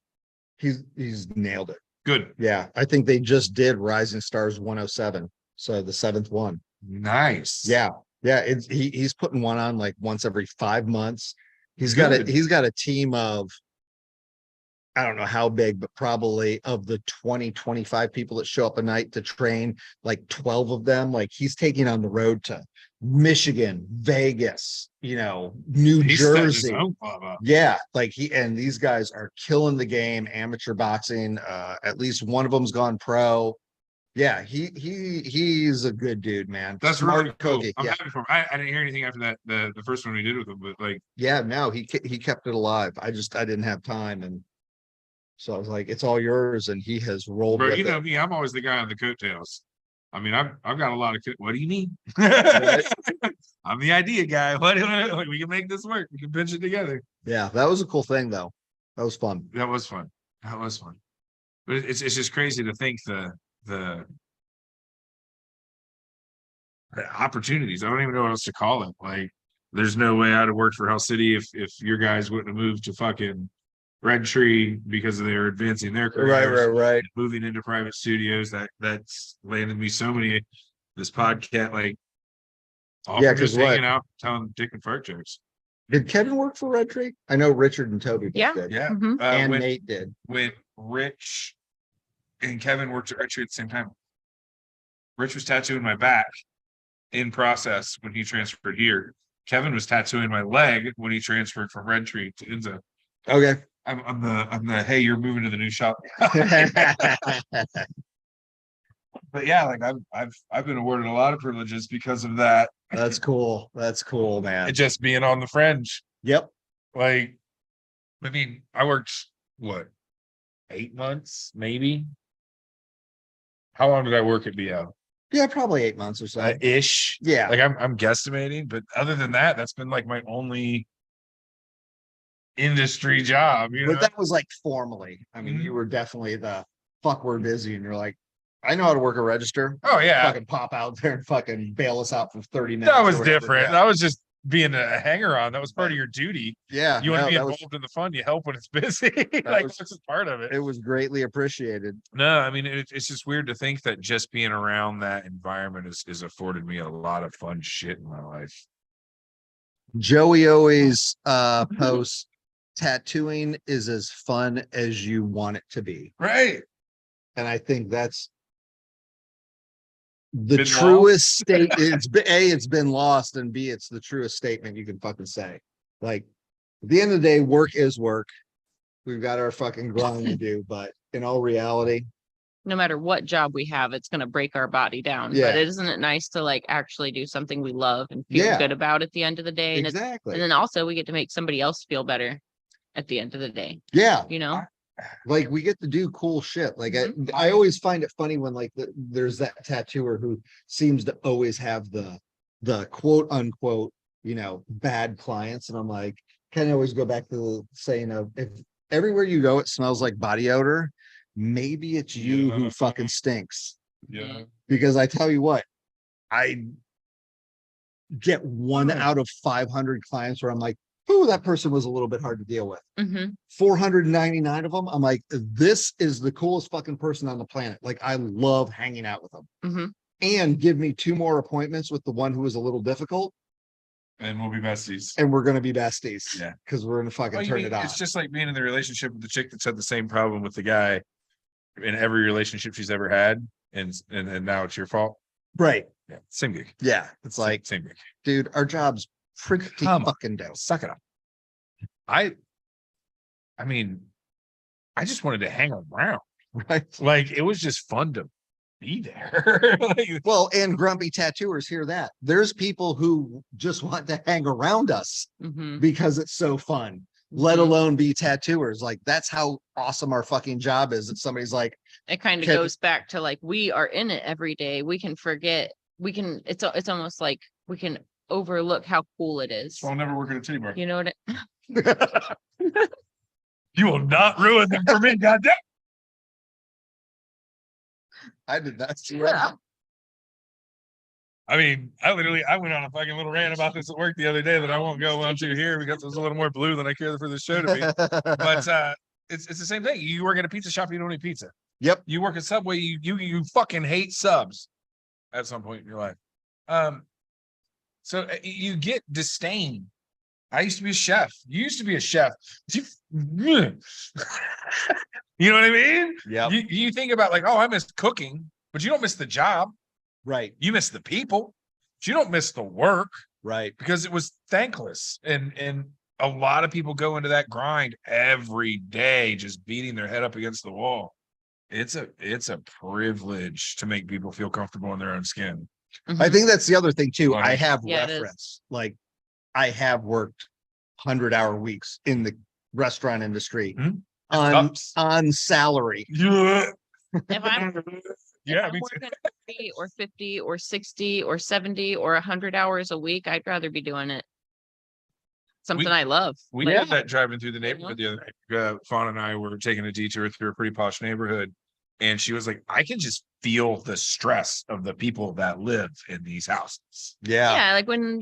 he's nailed it. Good. Yeah, I think they just did Rising Stars 107, so the 7th one. Nice. Yeah, he's putting one on like once every 5 months. He's got a team of, I don't know how big, but probably of the 20-25 people that show up a night to train, like 12 of them, like he's taking on the road to Michigan, Vegas, New He set his Jersey. own club up. Yeah, like these guys are killing the game, amateur boxing. At least one of them's gone pro. Yeah, he's a good dude, man. That's Smart really cool. cookie. I'm Yeah, happy for him. I didn't hear anything after that the first one we did with him, but like yeah. No, he kept it alive. I didn't have time, and So I was like, it's all yours. And he has rolled Bro, with you know it. me, I'm always the guy on the coattails. I mean, I've got a lot of. What do you need? Right. I'm the idea guy. Like, we can make this work. We can pinch it together. Yeah, that was a cool thing though. That was fun. That was fun. That was fun. But it's just crazy to think the opportunities. I don't even know what else to call it. Like, there's no way I'd have worked for Hell City if your guys wouldn't have moved to fucking Red Tree because they were advancing their careers. Right. Moving into private studios, that's landed me so many this podcast, like Yeah, just 'cause what? hanging out telling dick and fart jokes. Did Kevin work for Red Tree? I know Richard and Toby both Yeah. did. Yeah. Mhm. And when Nate did. Rich and Kevin worked at Red Tree at the same time. Rich was tattooing my back in process when he transferred here. Kevin was tattooing my leg when he transferred from Red Tree to Inza. Okay. I'm the hey, you're moving to the new shop. But yeah, like I've been awarded a lot of privileges because of that. That's cool. That's cool, man. It just being on the fringe. Yep. Like, I mean, I worked what, 8 months, maybe? How long did I work at BL? Yeah, probably 8 months or so. Ish. Yeah. Like I'm guesstimating, but other than that, that's been like my only industry job. You know? But that was like formally. I mean, Mhm. you were definitely the fuck, we're busy. And you're like, I know how to work a register. Oh yeah, Fucking pop out there and fucking bail us out for 30 minutes. that or was whatever. different. Yeah. That was just being a hanger on. That was part of your duty. Yeah. You want to be that involved in the fun. You help when it's busy. Like was- that's just part of it. it was greatly appreciated. No, I mean it's just weird to think that just being around that environment is afforded me a lot of fun shit in my life. Joey always posts, tattooing is as fun as you want it to be. Right. And I think that's the Been truest state. It's been lost, and B, it's the truest statement you can fucking say. Like, at the end of the day, work is work. We've got our fucking grind to do, but in all reality, No matter what job we have, it's going to break our body down. Yeah. But isn't it nice to like actually do something we love and feel Yeah. good about at the end of the day? And exactly. and then also we get to make somebody else feel better at the end of the day, Yeah, you know? like we get to do cool shit. Like Mhm. I always find it funny when like there's that tattooer who seems to always have the quote unquote, bad clients, and I'm like, kind of always go back to the saying of, if everywhere you go it smells like body odor, maybe it's you who fucking stinks. Yeah. Because I tell you what, I get 1 out of 500 clients where I'm like, oh, that person was a little bit hard to deal with. Mhm. 499 of them, I'm like, this is the coolest fucking person on the planet. Like, I love hanging out with them. Mhm. And give me 2 more appointments with the one who was a little difficult, And we'll be besties. and we're gonna be besties. Yeah. Because we're gonna fucking Well, you turn mean, it on. it's just like being in the relationship with the chick that's had the same problem with the guy in every relationship she's ever had, and now it's your fault. Right. Yeah, same gig. Yeah. It's like, same gig. dude, our job's pretty Come on. fucking dope. Suck it up. I mean, I just wanted to hang around. Right. Like it was just fun to be there. Like, Well, and grumpy tattooers hear that. There's people who just want to hang around us Mhm. because it's so fun, let Mhm. alone be tattooers. Like, that's how awesome our fucking job is. That somebody's like, It kind of Can- goes back to like we are in it every day. We can forget. It's almost like we can overlook how cool it is. I'll never work at a titty bar. You know what? You will not ruin them for me, goddamn. I did not see that. I mean, I went on a fucking little rant about this at work the other day that I won't go into here because it was a little more blue than I care for the show to be. But it's the same thing. You work at a pizza shop, you don't eat pizza. Yep. You work at Subway, you fucking hate subs at some point in your life. So you get disdain. I used to be a chef. You used to be a chef. You know what I mean? Yeah. You think about like, oh, I miss cooking, but you don't miss the job. Right. You miss the people, but you don't miss the work Right. because it was thankless. And a lot of people go into that grind every day, just beating their head up against the wall. It's a privilege to make people feel comfortable in their own skin. I think that's the other thing too. Right. I have Yeah, it is. reference. Like, I have worked 100-hour weeks in the restaurant industry. Mhm. Ups. on salary. Yeah. If I'm Yeah, I'm me too. working 40 or 50 or 60 or 70 or 100 hours a week, I'd rather be doing it. Something I love. We Like, did that driving through the neighborhood the other night. Fawn and I were taking a detour through a pretty posh neighborhood, and she was like, I can just feel the stress of the people that live in these houses. yeah, like when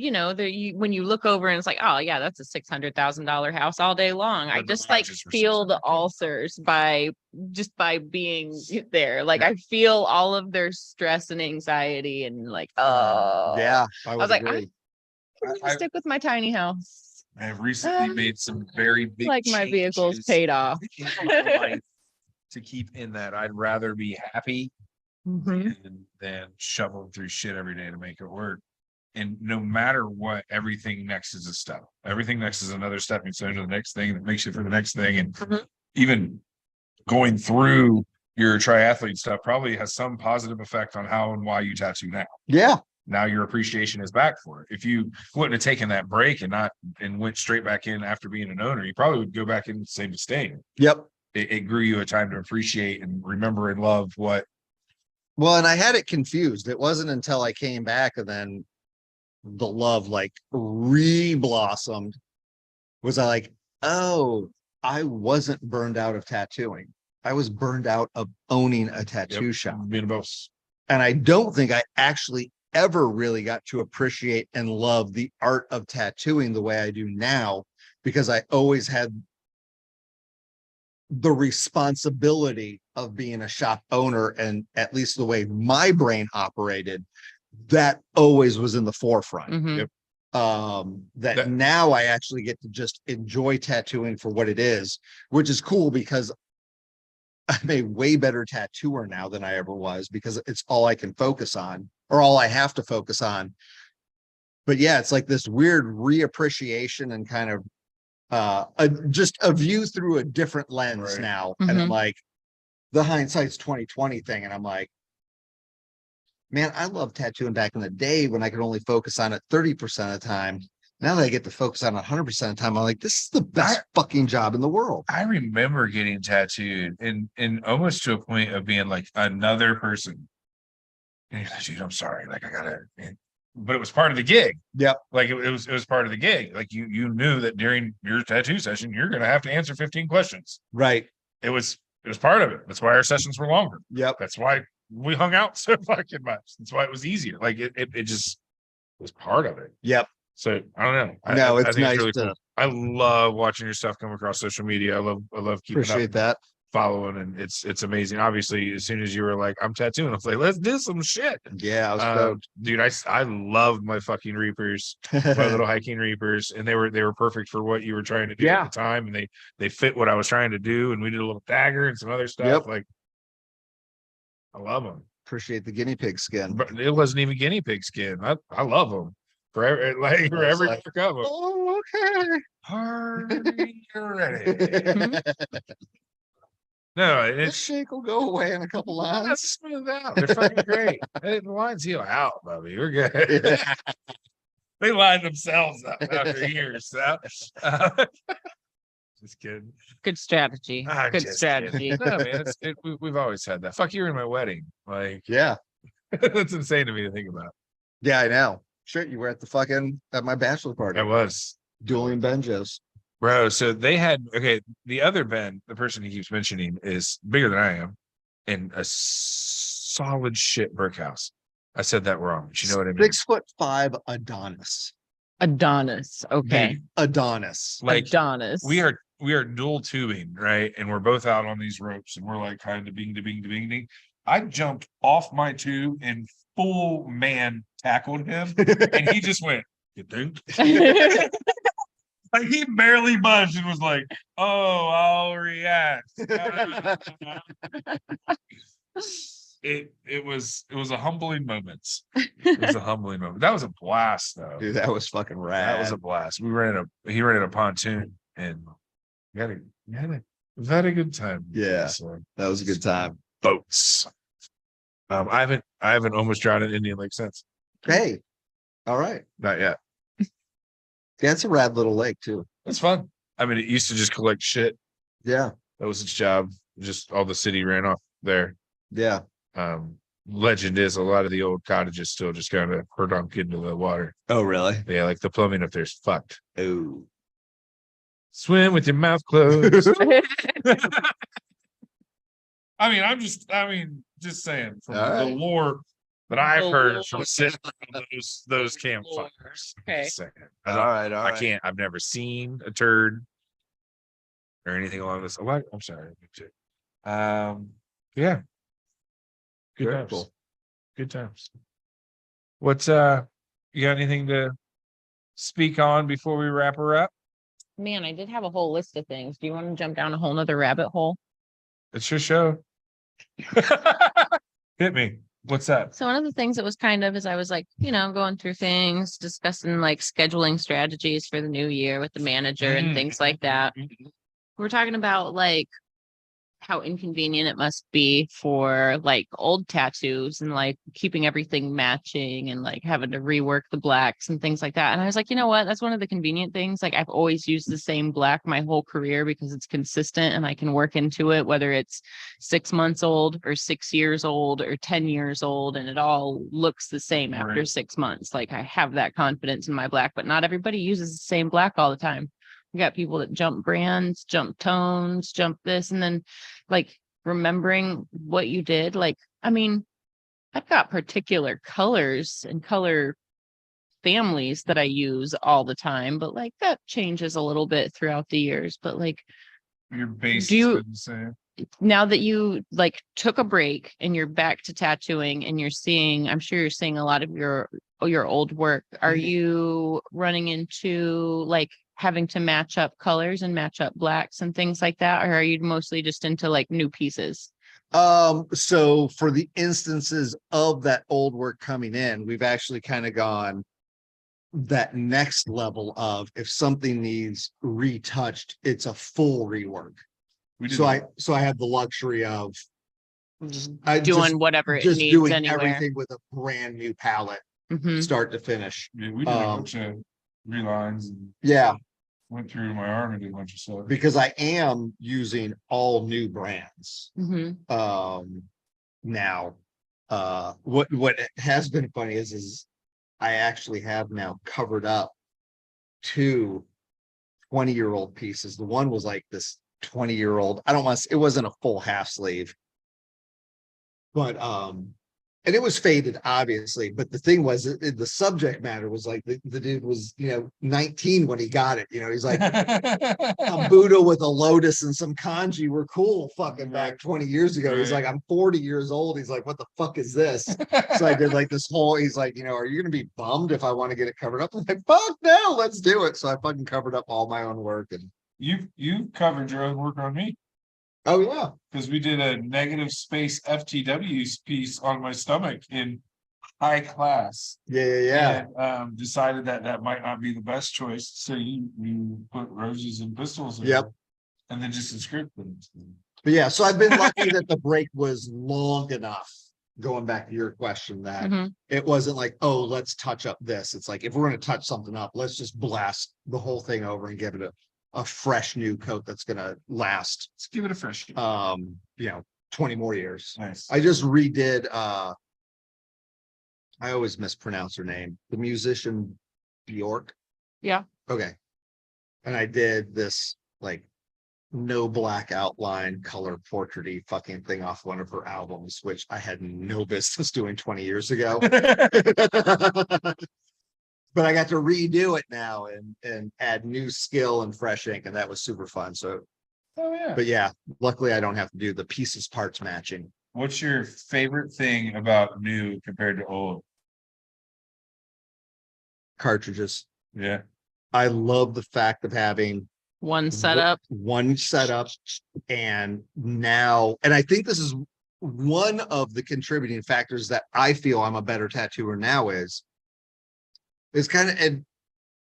when you look over and it's like, oh yeah, that's a $600,000 house all day long. I The just like garages were feel the 600K. ulcers by being there. Like I feel all of their stress and anxiety and like, oh Yeah, I was would like, agree. I'm gonna stick with my tiny house. I have recently made some very big Like my vehicle's changes paid off. in my life to keep in that I'd rather be happy than shoveling through shit every day to make it work. And no matter what, everything next is a step. Everything next is another stepping stone to the next thing that makes you for the next thing. And even going through your triathlete stuff probably has some positive effect on how and why you tattoo now. Yeah. Now your appreciation is back for it. If you wouldn't have taken that break and went straight back in after being an owner, you probably would go back in the same mistake. Yep. It grew you a time to appreciate and remember and love what. Well, and I had it confused. It wasn't until I came back and then the love like re-blossomed. Was I like, oh, I wasn't burned out of tattooing. I was burned out of owning a tattoo shop. Being a boss. And I don't think I actually ever really got to appreciate and love the art of tattooing the way I do now, because I always had the responsibility of being a shop owner, and at least the way my brain operated, that always was in the forefront. Mhm. That now I actually get to just enjoy tattooing for what it is, which is cool because I'm a way better tattooer now than I ever was, because it's all I can focus on, or all I have to focus on. But yeah, it's like this weird reappreciation and kind of just a view through a different lens Right. now. And I'm Mhm. like, the hindsight's 2020 thing. And I'm like, man, I love tattooing back in the day when I could only focus on it 30% of the time. Now that I get to focus on it 100% of the time, I'm like, this is the best fucking job in the world. I remember getting tattooed and almost to a point of being like another person. And you're like, dude, I'm sorry. Like I gotta, but it was part of the gig. Yep. Like it was part of the gig. Like you knew that during your tattoo session, you're gonna have to answer 15 questions. Right. It was part of it. That's why our sessions were longer. Yep. That's why we hung out so fucking much. That's why it was easier. Like it just was part of it. Yep. So I don't know. No, I it's think nice really to cool. I love watching your stuff come across social media. I love keeping appreciate up, that. following, and it's amazing. Obviously, as soon as you were like, I'm tattooing, I was like, let's do some shit. Yeah, I was stoked. Dude, I love my fucking Reapers, my little hiking Reapers, and they were perfect for what you were trying to do Yeah. at the time, and they fit what I was trying to do, and we did a little dagger and some other stuff. Yep. Like, I love them, Appreciate the guinea pig skin. but it wasn't even guinea pig skin. I love them for every like, mark of them. Oh, okay. Are you ready? No, This it's shake will go away in a couple lines. that's smooth out. They're fucking great. Hey, the lines heal out, Bubby. We're good. They line themselves up after years. So. Just kidding. Good strategy. I'm Good just strategy. kidding. No, man, we've always had that. Fuck, you were in my wedding. Like, Yeah. that's insane to me to think about. Yeah, I know. Shit, you were at my bachelor party. I was. Dueling Benjos. Bro, so they had the other Ben, the person he keeps mentioning, is bigger than I am in a solid shit brick house. I said that wrong, but you know what I mean? 6'5" Adonis. Adonis. Okay. Dude, Adonis. like Adonis. we are dual tubing, right? And we're both out on these ropes and we're like kind of bing to bing to bing ding. I jumped off my tube and full man tackled him, and he just went, you think? Like he barely budged and was like, "Oh, I'll react." It was a humbling moment. It was a humbling moment. That was a blast, though. Dude, that was fucking rad. That was a blast. He rented a pontoon, and we've had a good time. Yeah. So, that was a good time. boats. I haven't almost drowned in Indian Lake since. Hey, all right. Not yet. That's a rad little lake too. It's fun. I mean, it used to just collect shit. Yeah. That was its job. Just all the city ran off there. Yeah. Legend is a lot of the old cottages still just kind of dunk into the water. Oh, really? Yeah, like the plumbing up there's fucked. Oh. Swim with your mouth closed. I mean, just saying from All the right. lore that I've The heard lore. from sitting on those campfires. Okay. Just saying. All right. All I right. can't. I've never seen a turd or anything along this. What? I'm sorry. Yeah. Good Very times. cool. Good times. What's you got anything to speak on before we wrap her up? Man, I did have a whole list of things. Do you want to jump down a whole nother rabbit hole? It's your show. Hit me. What's that? So one of the things that was kind of is I was like, going through things, discussing like scheduling strategies for the new year with the manager and things like that. We're talking about like how inconvenient it must be for like old tattoos and like keeping everything matching and like having to rework the blacks and things like that. And I was like, you know what? That's one of the convenient things. Like I've always used the same black my whole career because it's consistent and I can work into it, whether it's 6 months old or 6 years old or 10 years old. And it all looks the same after Right. 6 months. Like I have that confidence in my black, but not everybody uses the same black all the time. We got people that jump brands, jump tones, jump this, and then like remembering what you did. Like, I mean, I've got particular colors and color families that I use all the time, but like that changes a little bit throughout the years. But like Your base Do you- is the same. now that you like took a break and you're back to tattooing and you're seeing, I'm sure you're seeing a lot of your old work. Are Mhm. you running into like having to match up colors and match up blacks and things like that? Or are you mostly just into like new pieces? So for the instances of that old work coming in, we've actually kind of gone that next level of if something needs retouched, it's a full rework. We did So that. I have the luxury of Doing whatever it just needs doing anywhere. everything with a brand new palette, Mhm. start to finish. Yeah, we did a Um, bunch of relines and Yeah, went through my arm and did a bunch of stuff. because I am using all new brands. Mhm. Now, what has been funny is I actually have now covered up 2 20-year-old pieces. The one was like this 20-year-old. I don't want to, it wasn't a full half sleeve, but and it was faded, obviously. But the thing was, the subject matter was like the dude was 19 when he got it. He's like a Buddha with a lotus and some kanji were cool fucking back 20 years ago. He's Right. like, I'm 40 years old. He's like, what the fuck is this? So I did like this whole, he's like, are you gonna be bummed if I want to get it covered up? I'm like, fuck no, let's do it. So I fucking covered up all my own work. And You covered your own work on me oh yeah. because we did a negative space FTW piece on my stomach in high class. Yeah. And decided that might not be the best choice. So you put roses and pistols in Yep. there, and then just inscript them. But yeah, so I've been lucky that the break was long enough. Going back to your question, that Mhm. it wasn't like, oh, let's touch up this. It's like, if we're going to touch something up, let's just blast the whole thing over and give it a fresh new coat that's going to last, Let's give it a fresh. 20 more years. Nice. I just redid, I always mispronounce her name, the musician Bjork. Yeah. Okay. And I did this like no black outline color portraity fucking thing off one of her albums, which I had no business doing 20 years ago. But I got to redo it now and add new skill and fresh ink, and that was super fun. So, Oh yeah. but yeah, luckily I don't have to do the pieces parts matching. What's your favorite thing about new compared to old? Cartridges. Yeah. I love the fact of having One setup. one setup, and now, and I think this is one of the contributing factors that I feel I'm a better tattooer now is kind of, and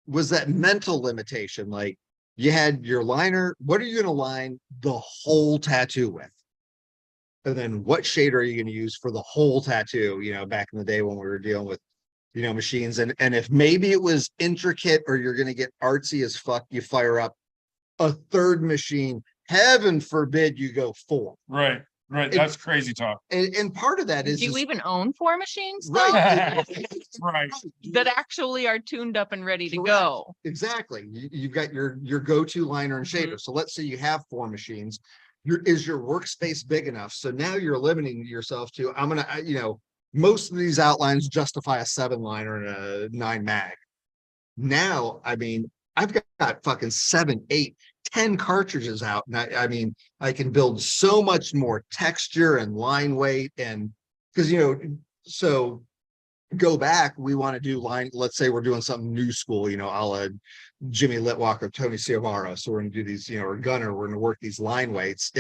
was that mental limitation. Like, you had your liner, what are you going to line the whole tattoo with? And then what shade are you going to use for the whole tattoo? Back in the day when we were dealing with, machines, and if maybe it was intricate or you're going to get artsy as fuck, you fire up a third machine Heaven forbid you go 4. Right. That's crazy talk. And part of that is Do you just- even own 4 machines though? right. Right. That actually are tuned up and ready to Correct. go? Exactly. You've got your go-to liner and shader. So let's say you have 4 machines. Is your workspace big enough? So now you're limiting yourself to, I'm gonna, most of these outlines justify a 7 liner and a 9 mag. Now, I mean, I've got fucking 7, 8, 10 cartridges out. And I mean, I can build so much more texture and line weight. And because, so go back, we want to do line, let's say we're doing something new school, a la Jimmy Litwalk or Tony Ciavaro. So we're going to do these, or Gunner, we're going to work these line weights.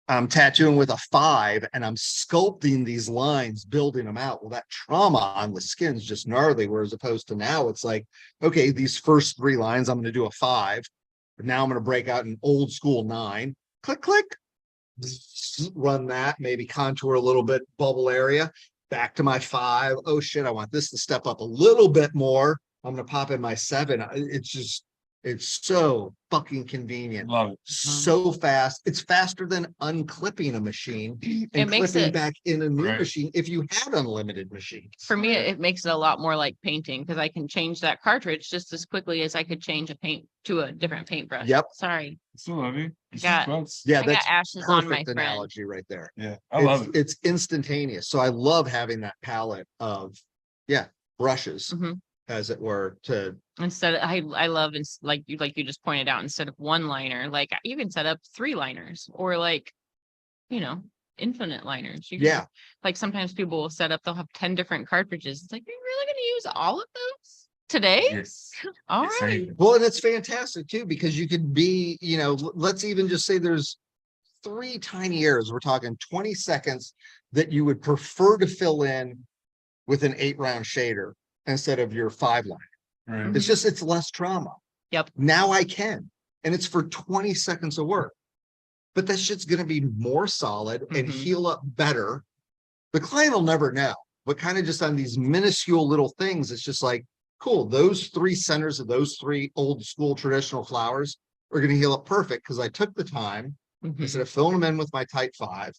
I'm tattooing with a 5 and I'm sculpting these lines, building them out. Well, that trauma on the skin's just gnarly. Whereas opposed to now, it's like, okay, these first 3 lines, I'm going to do a 5. But now I'm going to break out an old school 9. Click, click, run that, maybe contour a little bit, bubble area, back to my 5. Oh shit, I want this to step up a little bit more. I'm going to pop in my 7. It's so fucking convenient. Love it. So fast. It's faster than unclipping a machine It and makes clipping it- back in a new Right. machine if you had unlimited machines. For me, it makes it a lot more like painting because I can change that cartridge just as quickly as I could change a paint to a different paintbrush. Yep. Sorry. Still love you. It's got- just close. Yeah, I got that's ashes on my perfect friend. analogy right there. Yeah. I love it. It's instantaneous. So I love having that palette of brushes, Mhm. as it were, to Instead, I love like you just pointed out, instead of 1 liner, like you can set up 3 liners or like, infinite liners. You can, yeah. like sometimes people will set up, they'll have 10 different cartridges. It's like, are you really going to use all of those today? Yes. All Yes, I right. do. Well, and it's fantastic too, because you could be, let's even just say there's 3 tiny errors. We're talking 20 seconds that you would prefer to fill in with an 8-round shader instead of your 5 line. Right. It's just, it's less trauma. Yep. Now I can, and it's for 20 seconds of work, but that shit's going to be more solid and Mhm. heal up better. The client will never know, but kind of just on these minuscule little things, it's just like, cool. Those 3 centers of those 3 old school traditional flowers are going to heal up perfect because I took the time Mhm. instead of filling them in with my tight 5.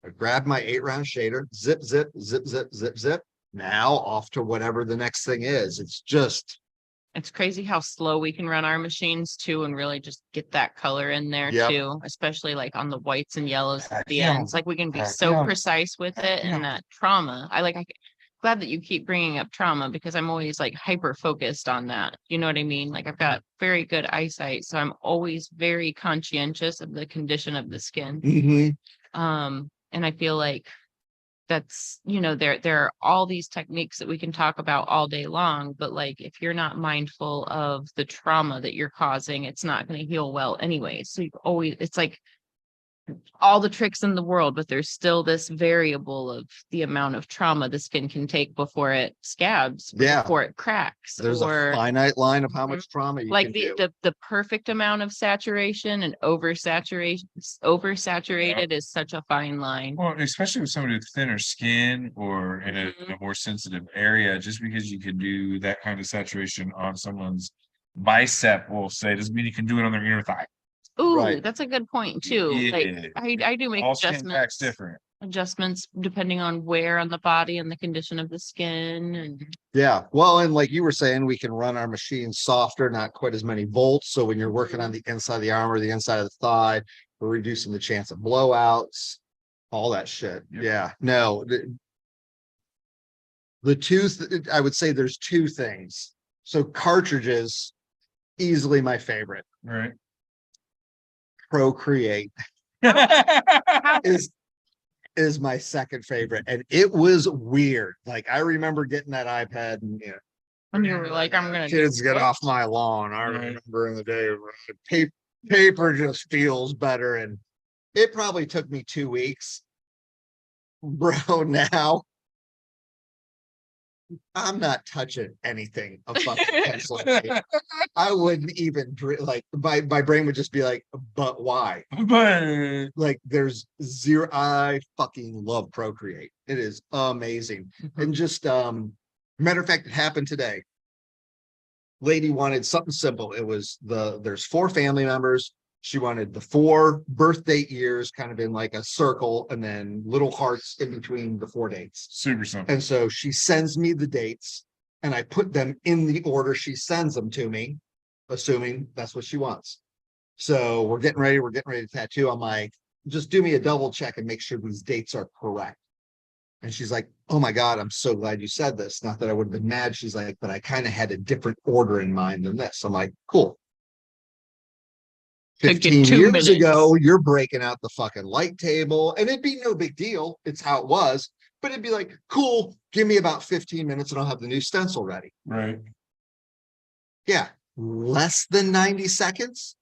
I grabbed my 8-round shader, zip, zip, zip, zip, zip, zip. Now off to whatever the next thing is. It's just, It's crazy how slow we can run our machines too and really just get that color in there Yep. too, especially like on the whites and yellows at the Yeah. ends. Like we can be Yeah. so precise with it Yeah. and that trauma. Glad that you keep bringing up trauma because I'm always like hyper focused on that. You know what I mean? Like I've got very good eyesight, so I'm always very conscientious of the condition of the skin. And I feel like that's, there are all these techniques that we can talk about all day long, but like if you're not mindful of the trauma that you're causing, it's not going to heal well anyway. So it's like all the tricks in the world, but there's still this variable of the amount of trauma the skin can take before it scabs, Yeah. before it cracks, there's or a finite line of how much trauma you like can do. the perfect amount of saturation and oversaturated is such a fine line. Well, especially with somebody with thinner skin or in a more sensitive area, just because you can do that kind of saturation on someone's bicep, we'll say, doesn't mean you can do it on their inner thigh. Ooh, Right. that's a good point too. Like Yeah. I do make All skin types adjustments. different. Adjustments depending on where on the body and the condition of the skin. And Yeah. Well, and like you were saying, we can run our machines softer, not quite as many volts. So when you're working on the inside of the arm or the inside of the thigh, we're reducing the chance of blowouts, all that shit. Yep. Yeah. No, I would say there's 2 things. So cartridges, easily my favorite. Right. Procreate is my second favorite. And it was weird. Like I remember getting that iPad and when you were like, I'm gonna kids get what? off my lawn. I Right. remember in the day paper just feels better. And it probably took me 2 weeks. Bro, now I'm not touching anything of fucking pencil and paper. I wouldn't even like my brain would just be like, but why? But Like there's zero. I fucking love Procreate. It is amazing. And just matter of fact, it happened today. Lady wanted something simple. It was there's 4 family members, She wanted the 4 birth date years kind of in like a circle and then little hearts in between the 4 dates. Super simple. And so she sends me the dates and I put them in the order she sends them to me, assuming that's what she wants. So we're getting ready to tattoo. I'm like, just do me a double check and make sure these dates are correct. And she's like, oh my God, I'm so glad you said this. Not that I would have been mad. She's like, but I kind of had a different order in mind than this. I'm like, cool. Took you 15 2 years minutes. ago, you're breaking out the fucking light table and it'd be no big deal. It's how it was, but it'd be like, cool, give me about 15 minutes and I'll have the new stencil ready. Right. Yeah. Less than 90 seconds.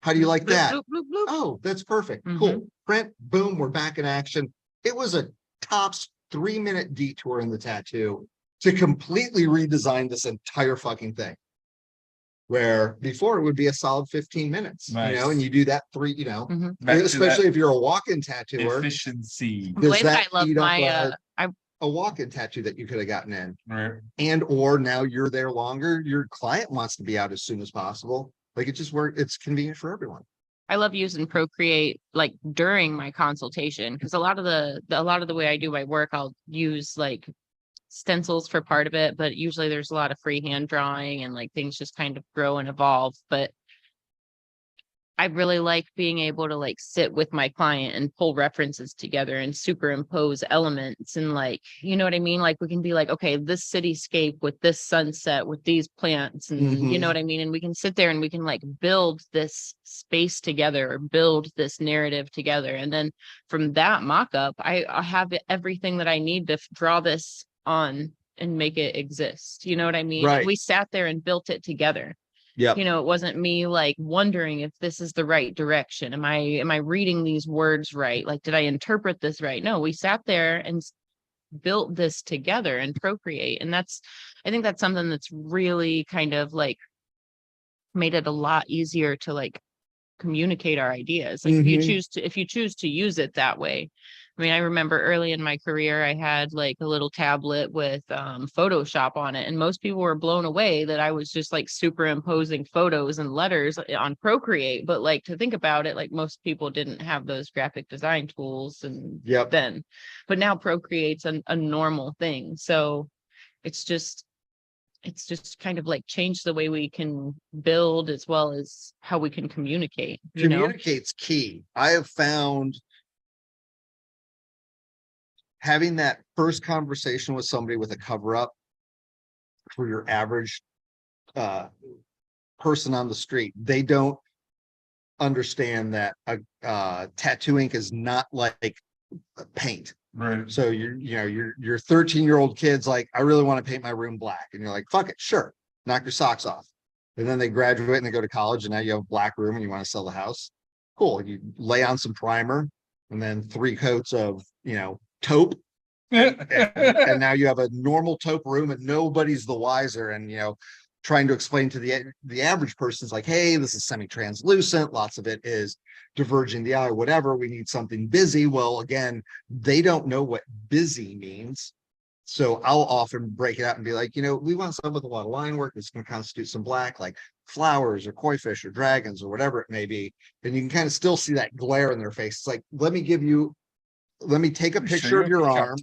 How do you like Bloop, that? bloop, bloop, bloop. Oh, that's perfect. Mhm. Cool. Print, boom, we're back in action. It was a tops 3-minute detour in the tattoo to completely redesign this entire fucking thing. Where before it would be a solid 15 minutes, you Nice. know, and you do that 3, you know, Mhm. Back to especially that if you're a walk-in tattooer, efficiency. I'm does glad that I love eat up my a walk-in tattoo that you could have gotten in? Right. And or now you're there longer, your client wants to be out as soon as possible. Like it just works, it's convenient for everyone. I love using Procreate like during my consultation because a lot of the way I do my work, I'll use like stencils for part of it, but usually there's a lot of freehand drawing and like things just kind of grow and evolve. But I really like being able to like sit with my client and pull references together and superimpose elements and like, you know what I mean? Like we can be like, okay, this cityscape with this sunset with these plants and you know what I mean? And we can sit there and we can like build this space together or build this narrative together. And then from that mock-up, I have everything that I need to draw this on and make it exist. You know what I mean? Right. And we sat there and built it together. Yeah. You know, it wasn't me like wondering if this is the right direction. Am I reading these words right? Like, did I interpret this right? No, we sat there and built this together and Procreate. And I think that's something that's really kind of like made it a lot easier to like communicate our ideas. Like if you choose to use it that way. I mean, I remember early in my career, I had like a little tablet with Photoshop on it. And most people were blown away that I was just like superimposing photos and letters on Procreate. But like to think about it, like most people didn't have those graphic design tools and then, but now Procreate's a normal thing. So it's just kind of like changed the way we can build as well as how we can communicate. Communicate's key. I have found having that first conversation with somebody with a cover up for your average person on the street, they don't understand that tattoo ink is not like paint. Right. So your 13-year-old kid's like, I really want to paint my room black. And you're like, fuck it, sure. Knock your socks off. And then they graduate and they go to college and now you have a black room and you want to sell the house. Cool. You lay on some primer and then 3 coats of, taupe. and now you have a normal taupe room and nobody's the wiser. And, trying to explain to the average person's like, hey, this is semi-translucent. Lots of it is diverging the eye, whatever. We need something busy. Well, again, they don't know what busy means. So I'll often break it out and be like, we want something with a lot of line work that's going to constitute some black, like flowers or koi fish or dragons or whatever it may be. And you can kind of still see that glare in their face. It's like, let me take a picture of your arm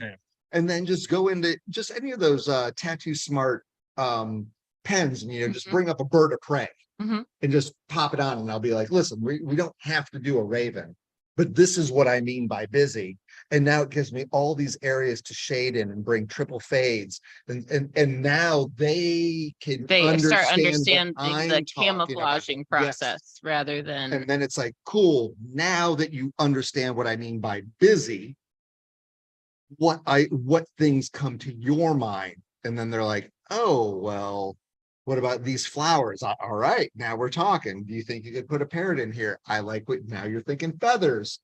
and then just go into just any of those Tattoo Smart pens and, just bring up a bird of prey and just pop it on. And I'll be like, listen, we don't have to do a raven, but this is what I mean by busy. And now it gives me all these areas to shade in and bring triple fades. And now they start understanding the talking camouflaging about. process rather than. And then it's like, cool, now that you understand what I mean by busy, what things come to your mind. And then they're like, oh, well, what about these flowers? All right, now we're talking. Do you think you could put a parrot in here? I like what now you're thinking feathers.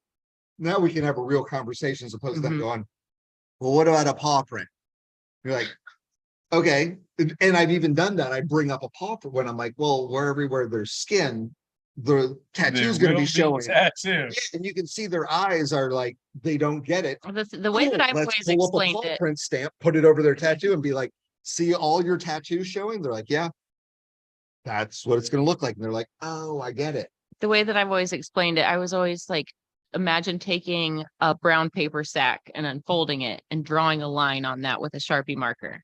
Now we can have a real conversation as opposed to them going, well, what about a paw print? You're like, okay. And I've even done that. I bring up a paw print when I'm like, well, everywhere there's skin, the tattoo is going to be showing. Tattoo. Yeah, and you can see their eyes are like, they don't get it. The way that I've Let's always pull up a explained paw it. print stamp, put it over their tattoo and be like, see all your tattoos showing? They're like, yeah, that's what it's going to look like. And they're like, oh, I get it. the way that I've always explained it, I was always like, imagine taking a brown paper sack and unfolding it and drawing a line on that with a Sharpie marker.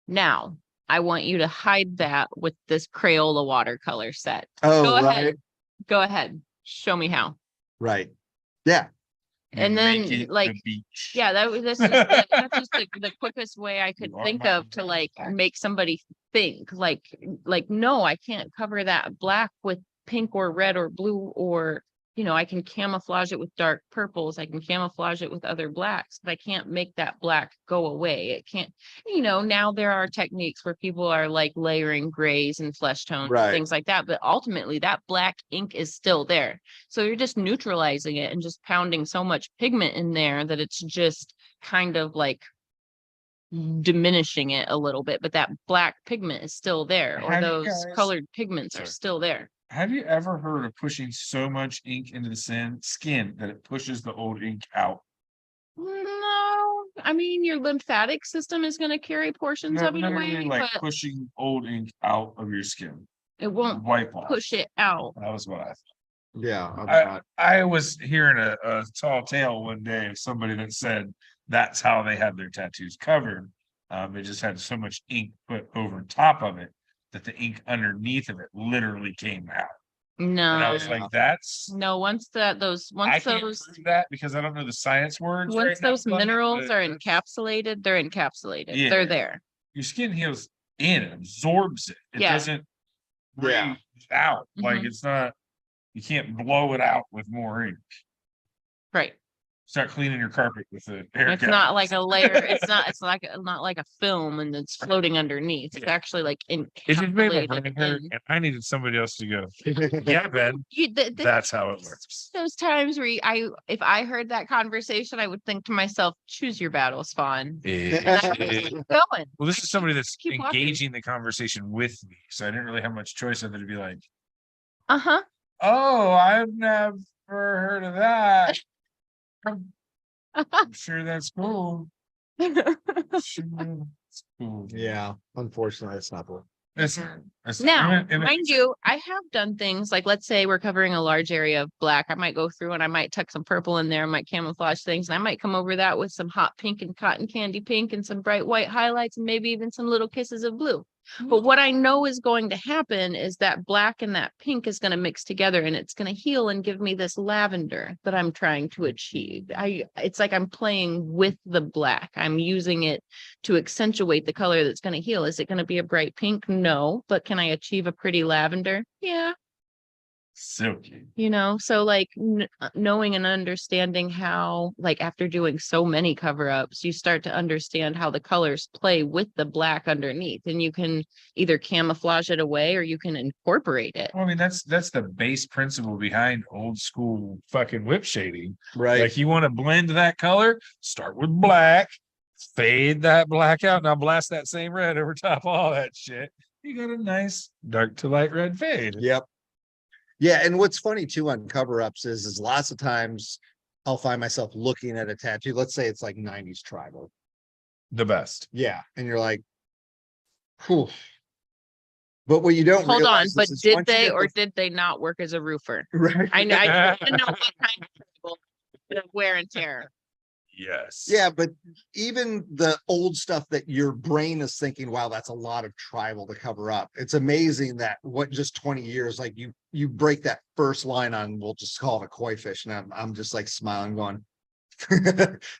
Now, I want you to hide that with this Crayola watercolor set. Oh, Go right. ahead. Go ahead. Show me how. Right. Yeah. And Make then, it like, the beach. yeah, that's just the quickest way I could You are think my of to like make somebody think like, no, I can't cover that black with pink or red or blue, or, you know, I can camouflage it with dark purples. I can camouflage it with other blacks, but I can't make that black go away. It can't, you know, now there are techniques where people are like layering grays and flesh tones, Right. and things like that. But ultimately that black ink is still there. So you're just neutralizing it and just pounding so much pigment in there that it's just kind of like diminishing it a little bit, but that black pigment is still there, or Have you those guys- colored pigments are Sorry. still there. Have you ever heard of pushing so much ink into the skin that it pushes the old ink out? No, I mean, your lymphatic system is going to carry portions No, of it literally away, like but pushing old ink out of your skin. it won't Wipe off. push it out. That was what I thought. Yeah. I'm I, not- I was hearing a tall tale one day of somebody that said that's how they had their tattoos covered. They just had so much ink put over top of it that the ink underneath of it literally came out. And I was No, like, that's once I those can't prove that because I don't know the science words. right once now, those but minerals are that's- encapsulated, they're encapsulated. Yeah. They're there. Your skin heals in, it absorbs it. It Yeah. doesn't Yeah. breathe out. Like Mhm. it's not, you can't blow it out with more ink. Right. Start cleaning your carpet with a air It's gap. not like a layer. It's not like a film and it's floating underneath. It's actually like It just made my brain encapsulated hurt, in. and I needed somebody else to go. Yeah, Ben, that's how it works. Those times where if I heard that conversation, I would think to myself, choose your battles, Fawn. And I would just keep going. Well, this is somebody that's Keep walking. engaging the conversation with me, so I didn't really have much choice other to be like, Uh-huh. "Oh, I've never heard of that. I'm sure that's cool. Sure, that's cool." Yeah. Unfortunately, it's not. It's- Now, and it- mind you, I have done things like, let's say we're covering a large area of black. I might go through and I might tuck some purple in there, I might camouflage things, and I might come over that with some hot pink and cotton candy pink and some bright white highlights and maybe even some little kisses of blue. But what I know is going to happen is that black and that pink is going to mix together and it's going to heal and give me this lavender that I'm trying to achieve. It's like I'm playing with the black. I'm using it to accentuate the color that's going to heal. Is it going to be a bright pink? No. But can I achieve a pretty lavender? Yeah. silky. You know, so like knowing and understanding how, like after doing so many cover-ups, you start to understand how the colors play with the black underneath, and you can either camouflage it away or you can incorporate it. Well, I mean, that's the base principle behind old school fucking whip shading. Right. Like you want to blend that color, start with black, fade that black out. Now blast that same red over top of all that shit. You got a nice dark to light red fade. Yep. Yeah, and what's funny too on cover-ups is lots of times I'll find myself looking at a tattoo. Let's say it's like 90s tribal. The best. Yeah. And you're like, whew. But what you don't Hold on, realize but is did once you they get or the- did they not work as a roofer? right? I know I want to know what kind of trouble, bit of wear and tear. Yes. Yeah, but even the old stuff that your brain is thinking, wow, that's a lot of tribal to cover up. It's amazing that what just 20 years, like you break that first line on, we'll just call it a koi fish. And I'm just like smiling, going,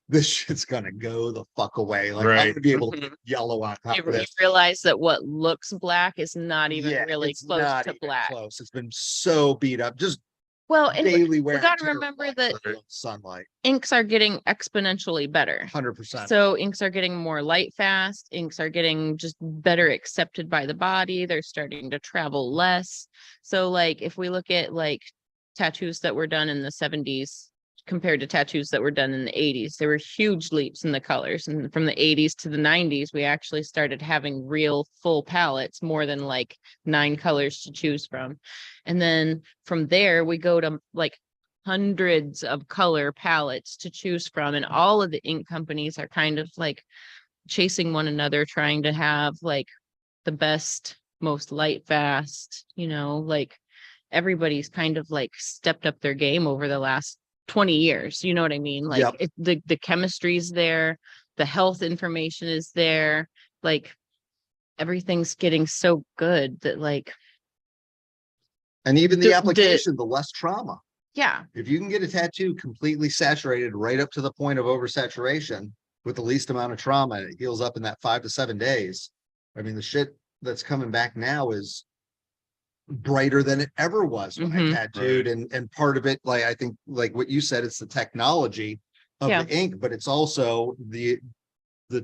this shit's gonna go the fuck away. Like I'm Right. gonna be able to Mhm. put yellow on top You of this. realize that what looks black is not even Yeah, really it's close not to even black. close. It's been so beat up, just Well, and daily wear. gotta remember that- sunlight, inks are getting exponentially better. 100%. So inks are getting more light fast. Inks are getting just better accepted by the body. They're starting to travel less. So like if we look at like tattoos that were done in the 70s compared to tattoos that were done in the 80s, there were huge leaps in the colors. And from the 80s to the 90s, we actually started having real full palettes, more than like 9 colors to choose from. And then from there, we go to like hundreds of color palettes to choose from. And all of the ink companies are kind of like chasing one another, trying to have like the best, most light fast, you know, like everybody's kind of like stepped up their game over the last 20 years. You know what I mean? Like Yep. the chemistry's there, the health information is there, like everything's getting so good that like, And even the The- application, the less trauma. yeah, If you can get a tattoo completely saturated right up to the point of oversaturation with the least amount of trauma, and it heals up in that 5 to 7 days. I mean, the shit that's coming back now is brighter than it ever was when Mhm. I tattooed. And part of it, like I think, like what you said, it's the technology of Yeah. the ink, but it's also the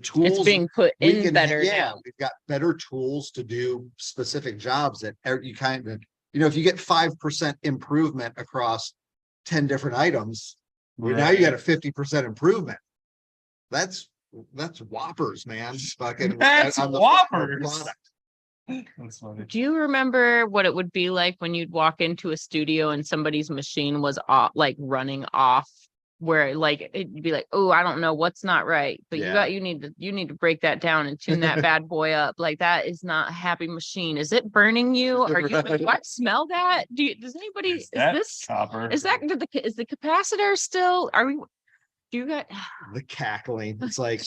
tools. it's being put we in can better yeah, now. we've got better tools to do specific jobs that you kind of, if you get 5% improvement across 10 different items, now you got a 50% improvement. That's whoppers, man. Fucking That's on the whoppers. product. That's funny. Do you remember what it would be like when you'd walk into a studio and somebody's machine was off, like running off, where like it'd be like, oh, I don't know what's not right, but Yeah. you need to break that down and tune that bad boy up. Like that is not a happy machine. Is it burning you? Are you? Right. Do I smell that? Does anybody? Is that This? copper? Is that is the capacitor still? Are we? Do you got? The cackling. It's like,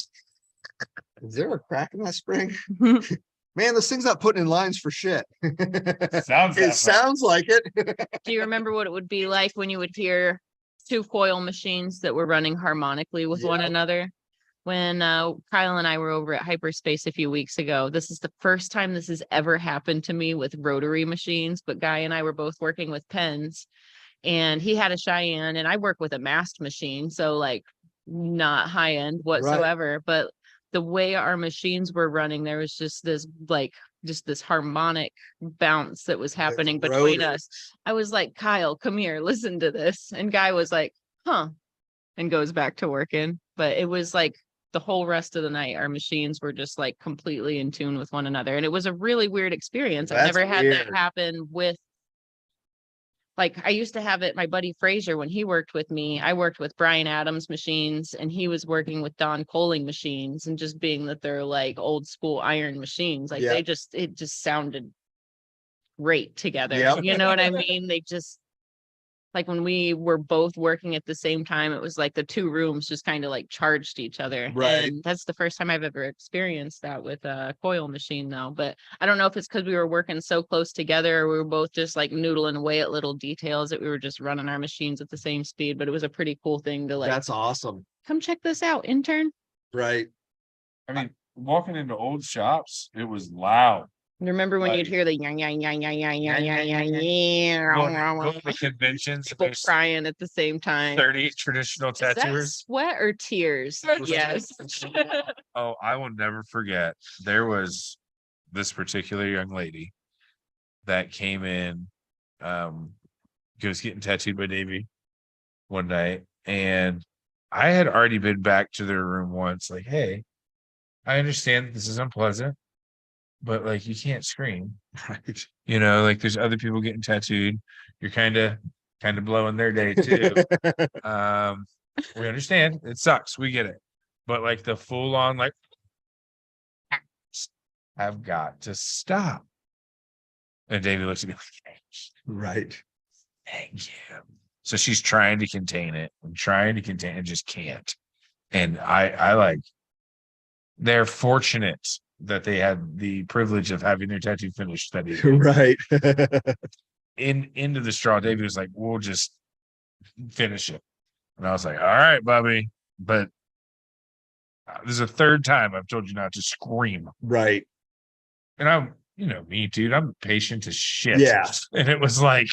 is there a crack in that spring? Man, this thing's not putting in lines for shit. Sounds It sounds like it. Do you remember what it would be like when you would hear two coil machines that were running harmonically with one Yeah. another? When Kyle and I were over at Hyperspace a few weeks ago, this is the first time this has ever happened to me with rotary machines, but Guy and I were both working with pens, and he had a Cheyenne and I work with a mast machine. So like not high end whatsoever, but the way our machines were running, there was just this harmonic bounce that was happening between rotary. us. I was like, Kyle, come here, listen to this. And Guy was like, huh, and goes back to working. But it was like the whole rest of the night, our machines were just like completely in tune with one another. And it was a really weird experience. I've That's never had that weird. happen with, like, I used to have it, my buddy Frazier, when he worked with me, I worked with Brian Adams machines and he was working with Don Coling machines, and just being that they're like old school iron machines, like Yeah. it just sounded great together. Yep. You know what I mean? They just, like when we were both working at the same time, it was like the two rooms just kind of like charged each other. Right. And that's the first time I've ever experienced that with a coil machine though. But I don't know if it's because we were working so close together, or we were both just like noodling away at little details, that we were just running our machines at the same speed. But it was a pretty cool thing to like, That's awesome. come check this out, intern. Right. I mean, walking into old shops, it was loud. Remember when you'd Like- hear the yang yang yang yang yang yang yang yang Going to conventions, people there's crying at the same time. 30 traditional Is that tattooers. sweat or tears? Yes. Oh, I will never forget. There was this particular young lady that came in, was getting tattooed by Davey one night, and I had already been back to their room once, like, hey, I understand this is unpleasant, but like you can't scream. Right. Like there's other people getting tattooed. You're kind of blowing their day too. We understand. It sucks. We get it. But like the full on, like, I've got to stop. And David looks at me like, Right. thank you. So she's trying to contain it and just can't. And I like, they're fortunate that they had the privilege of having their tattoo finished that evening. Right. Into the straw. David was like, we'll just finish it. And I was like, all right, Bobby. But this is the third time I've told you not to scream. Right. And I'm, me, dude, I'm patient as shit. Yeah. And it was like,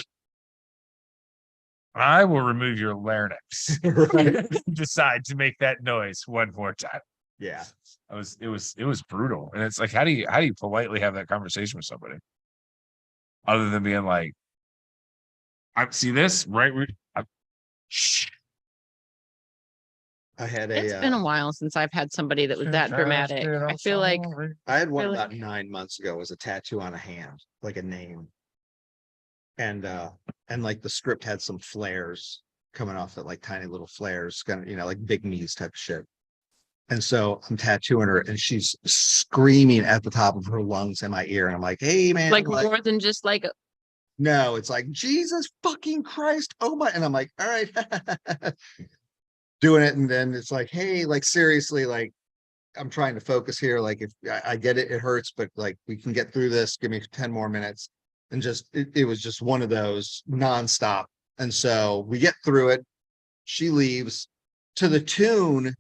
I will remove your larynx. Right. Decide to make that noise one more time. Yeah. It was brutal. And it's like, how do you politely have that conversation with somebody? Other than being like, I see this, right? Shh. I had It's been a while since I've had somebody that was that dramatic. I feel like I had one really? about 9 months ago. It was a tattoo on a hand, like a name. And like the script had some flares coming off that, like tiny little flares, kind of, like big knees type of shit. And so I'm tattooing her and she's screaming at the top of her lungs in my ear. And I'm like, hey man, like more than just like No, it's like, Jesus fucking Christ. Oh my. And I'm like, all right. Doing it. And then it's like, hey, like, seriously, like, I'm trying to focus here. Like, if I get it, it hurts, but like, we can get through this. Give me 10 more minutes. And just, it was just one of those nonstop. And so we get through it. She leaves to the tune.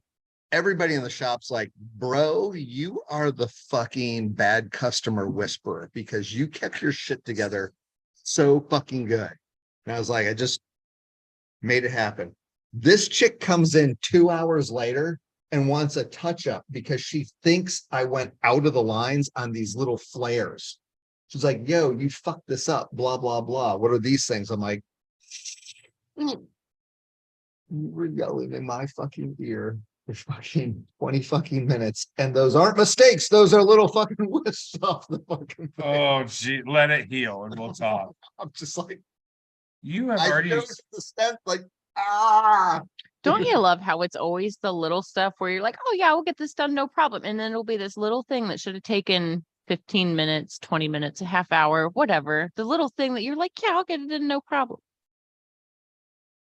Everybody in the shop's like, bro, you are the fucking bad customer whisperer because you kept your shit together so fucking good. And I was like, I just made it happen. This chick comes in 2 hours later and wants a touch up because she thinks I went out of the lines on these little flares. She's like, yo, you fucked this up, blah, blah, blah. What are these things? I'm like, you were yelling in my fucking ear for fucking 20 fucking minutes. And those aren't mistakes. Those are little fucking wisps off the fucking thing. Oh, gee, let it heal and we'll talk. I'm just like, You have I already. go to the stent, like, ah. Don't you love how it's always the little stuff where you're like, oh yeah, we'll get this done, no problem. And then it'll be this little thing that should have taken 15 minutes, 20 minutes, a half hour, whatever. The little thing that you're like, yeah, I'll get it in, no problem.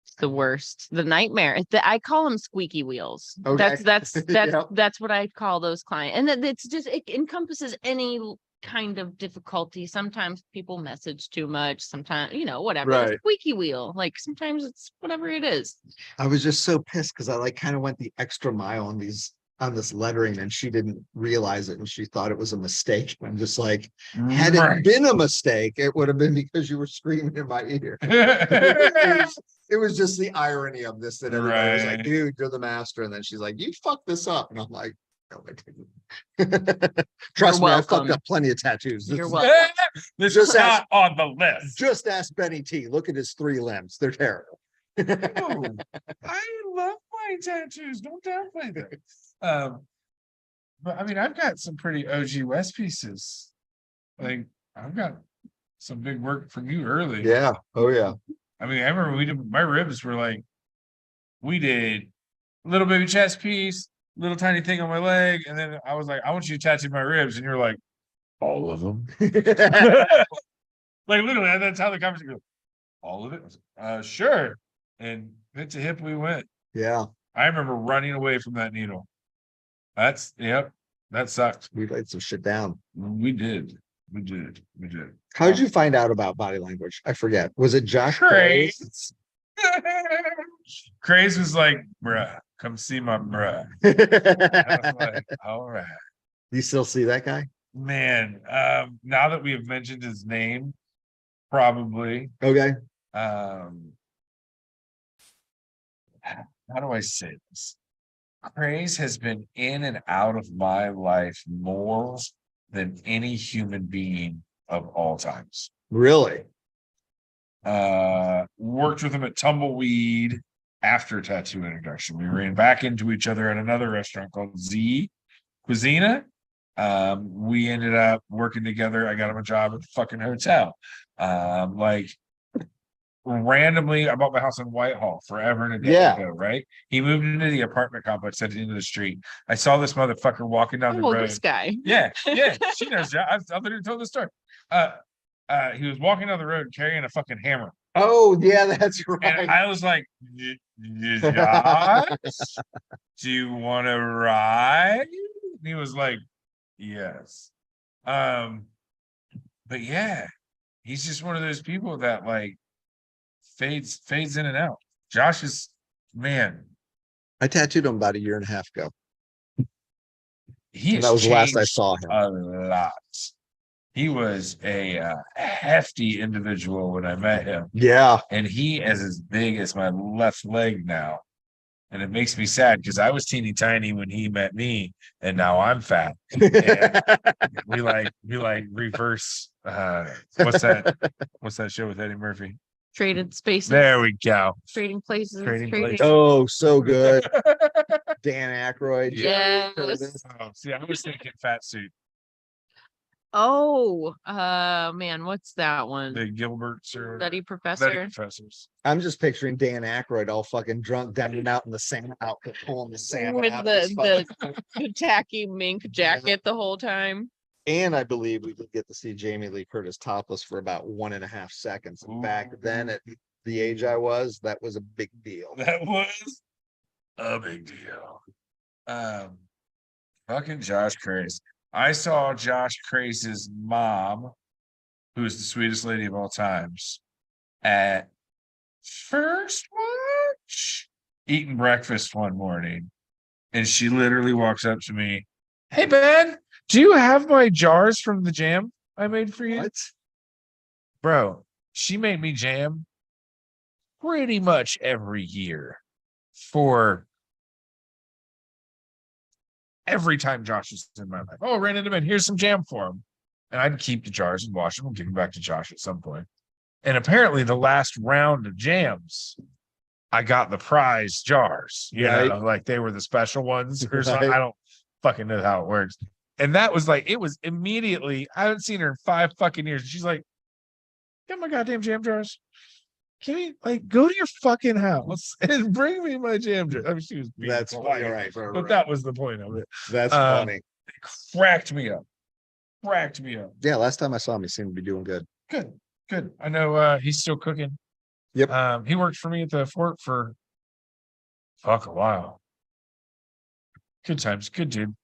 It's the worst, the nightmare. I call them squeaky wheels. Okay. That's Yep. that's what I call those clients. And it's just, it encompasses any kind of difficulty. Sometimes people message too much, sometimes, whatever. The Right. squeaky wheel, like sometimes it's whatever it is. I was just so pissed because I like kind of went the extra mile on this lettering and she didn't realize it and she thought it was a mistake. And I'm just like, had it Right. been a mistake, it would have been because you were screaming in my ear. It was just the irony of this that everybody was like, Right. dude, you're the master. And then she's like, you fucked this up. And I'm like, no, I didn't. Trust me, I fucked welcome. up plenty of tattoos. This You're is- welcome. This Just is not on the list. Just ask Benny T. Look at his 3 limbs. They're terrible. Oh, I love my tattoos. Don't downplay them. But I mean, I've got some pretty OG West pieces. Like, I've got some big work from you early. Yeah. Oh, yeah. I mean, I remember we did, my ribs were like, we did little baby chest piece, little tiny thing on my leg, and then I was like, I want you to tattoo my ribs, and you're like, all of them. Like literally, that's how the conversation goes. All of it? I was like, sure. And hip to hip we went. Yeah. I remember running away from that needle. Yep, that sucked. We laid some shit down. We did. How did you find out about body language? I forget. Was it Josh Craze. Craze? Craze was like, bruh, come see my bruh. I was like, all right. You still see that guy? Man, now that we have mentioned his name, probably. Okay. How do I say this? Craze has been in and out of my life more than any human being of all times. Really? Worked with him at Tumbleweed after Tattoo Introduction. We ran back into each other at another restaurant called Z Cuisina. We ended up working together. I got him a job at the fucking hotel. Like randomly, I bought my house in Whitehall forever and a day Yeah. ago, right? He moved into the apartment complex at the end of the street. I saw this motherfucker walking down the Oh, road. this guy. Yeah, she knows. I've literally told the story. He was walking down the road carrying a fucking hammer. Oh, yeah, that's And right. I was like, Josh, do you want to ride? And he was like, yes. But yeah, he's just one of those people that like fades in and out. Josh is, man, I tattooed him about a year and a half ago. he And has that was the last I changed saw him. a lot. He was a hefty individual when I met him. Yeah. And he is as big as my left leg now. And it makes me sad because I was teeny tiny when he met me, and now I'm fat. And we like reverse. What's that show with Eddie Murphy? Traded spaces. There we go. Trading places. Trading trading- places. Oh, so good. Dan Aykroyd. Yes. Oh, see, I was thinking fat suit. Oh, man, what's that one? The Gilberts or Study Study professor. professors. I'm just picturing Dan Aykroyd all fucking drunk down and out in the sand outfit, pulling the salmon With out of his the fucking- the tacky mink jacket the whole time. And I believe we did get to see Jamie Lee Curtis topless for about 1.5 seconds. And back then, at the age I was, that was a big deal. That was a big deal. Fucking Josh Craze. I saw Josh Craze's mom, who is the sweetest lady of all times, at First Watch eating breakfast one morning. And she literally walks up to me, "Hey Ben, do you have my jars from the jam I made for you?" What? Bro, she made me jam pretty much every year for every time Josh is in my life. "Oh, ran into him. Here's some jam for him." And I'd keep the jars and wash them and give them back to Josh at some point. And apparently the last round of jams, I got the prize jars, you know, like they were the special ones or something. Right. I don't fucking know how it works. And that was like, it was immediately, I haven't seen her in 5 fucking years. She's like, "Got my goddamn jam jars. Can you like go to your fucking house and bring me my jam jars?" I mean, she was being That's polite, right. but that was the point of it. That's funny. It cracked me up. Cracked me up. Yeah, last time I saw him, he seemed to be doing good. Good. Good. I know he's still cooking. Yep. He worked for me at the fort for a while. Good times, good dude.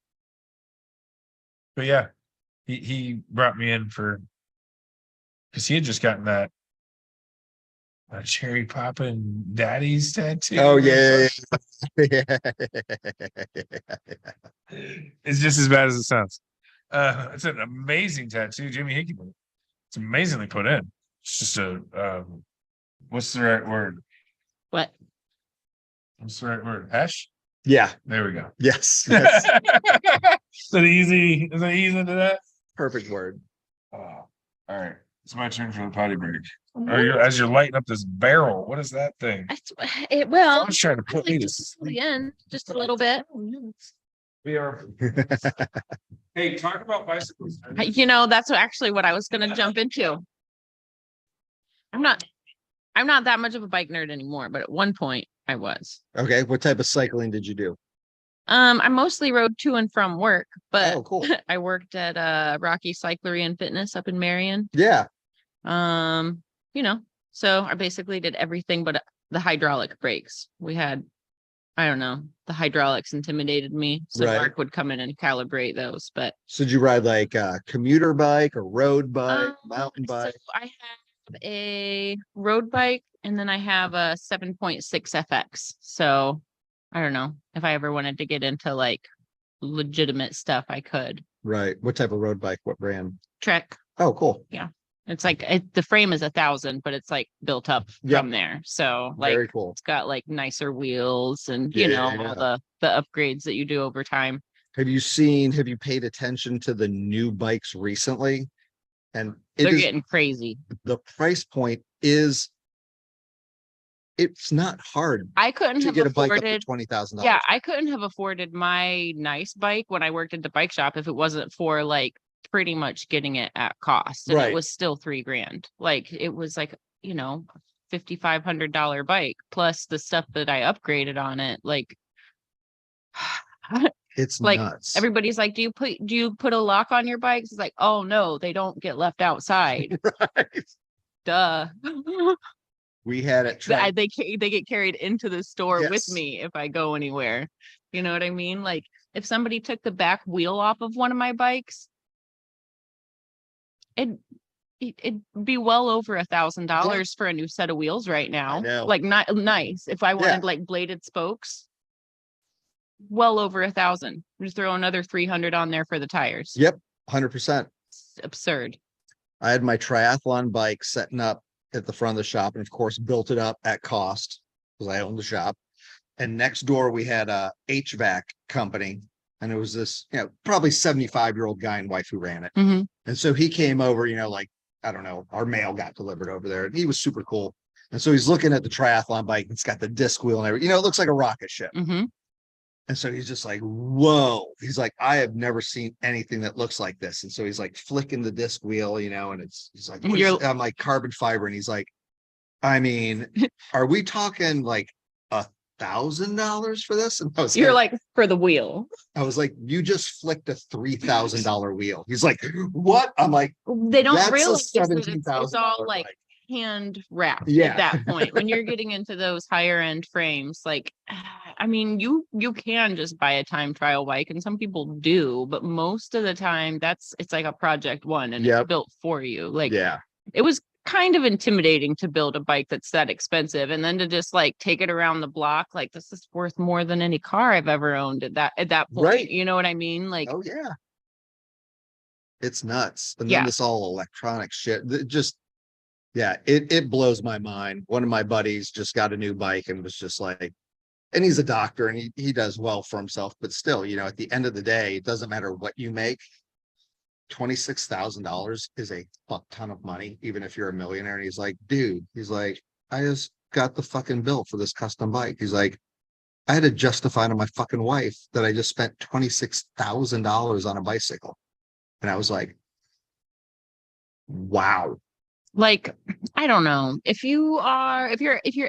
But yeah, he brought me in for because he had just gotten that cherry poppin' daddy's tattoo. Oh yeah. It's just as bad as it sounds. It's an amazing tattoo, Jimmy Hickey. It's amazingly put in. It's just a what's the right word? What? What's the right word? Hash? Yeah. There we go. Yes. Yes. Is that easy? Is that easy into that? Perfect word. Oh, all right. It's my turn for the potty break. As you're lighting up this barrel, what is that thing? Well, I was trying to put me to just the end, just a little bit. We are. Hey, talk about bicycles. You know, that's actually what I was going to jump into. I'm not that much of a bike nerd anymore, but at one point I was. Okay. What type of cycling did you do? I mostly rode to and from work, but Oh, cool. I worked at Rocky Cyclery and Fitness up in Marion. Yeah. You know, so I basically did everything but the hydraulic brakes. We had, I don't know, the hydraulics intimidated me, so Right. Mark would come in and calibrate those. But So did you ride like a commuter bike, a road bike, mountain so bike? I have a road bike, and then I have a 7.6 FX. So I don't know if I ever wanted to get into like legitimate stuff, I could. Right. What type of road bike? What brand? Trek. Oh, cool. It's like the frame is 1,000, but it's like built up Yep. from there. So like Very cool. it's got like nicer wheels and you know Yeah. all the upgrades that you do over time. Have you paid attention to the new bikes recently? And They're getting crazy. the price point is, it's not hard I couldn't to have get a bike up to afforded. $20,000. Yeah, I couldn't have afforded my nice bike when I worked at the bike shop if it wasn't for like pretty much getting it at cost. And Right. it was still $3,000. Like it was like, you know, $5,500 bike plus the stuff that I upgraded on it. Like It's like, nuts. everybody's like, do you put a lock on your bikes? It's like, oh no, they don't get left outside. Right. Duh. We had it. They get carried into the store with Yes. me if I go anywhere. You know what I mean? Like if somebody took the back wheel off of one of my bikes, it'd be well over $1,000 for a new set of wheels right now. know. Like not nice. If I wanted like bladed spokes, well over 1,000. Just throw another 300 on there for the tires. Yep. 100%. It's absurd. I had my triathlon bike setting up at the front of the shop, and of course built it up at cost because I owned the shop. And next door we had a HVAC company, and it was this, probably 75-year-old guy and wife who ran it. Mhm. And so he came over, like, I don't know, our mail got delivered over there, and he was super cool. And so he's looking at the triathlon bike. It's got the disc wheel and everything. It looks like a rocket ship. Mhm. And so he's just like, whoa. He's like, I have never seen anything that looks like this. And so he's like flicking the disc wheel, and he's like, what is it? I'm like, carbon fiber. And he's like, I mean, are we talking like $1,000 for this? And I was You're like, for the wheel. I was like, you just flicked a $3,000 wheel. He's like, what? I'm like, They don't that's a realize that $17,000 it's all like bike. hand wrapped Yeah. at that point. When you're getting into those higher end frames, like, I mean, you can just buy a time trial bike, and some people do, but most of the time it's like a project one, and Yep. it's built for you. Like, Yeah. it was kind of intimidating to build a bike that's that expensive, and then to just like take it around the block, like, this is worth more than any car I've ever owned at that point. Right. You know what I mean? Like, Oh yeah. It's nuts. And Yeah. then this all electronic shit. Just yeah, it blows my mind. One of my buddies just got a new bike and was just like, and he's a doctor and he does well for himself, but still, you know, at the end of the day, it doesn't matter what you make. $26,000 is a fuck ton of money, even if you're a millionaire. And he's like, dude, he's like, I just got the fucking bill for this custom bike. He's like, I had to justify to my fucking wife that I just spent $26,000 on a bicycle. And I was like, wow. like, I don't know, if you're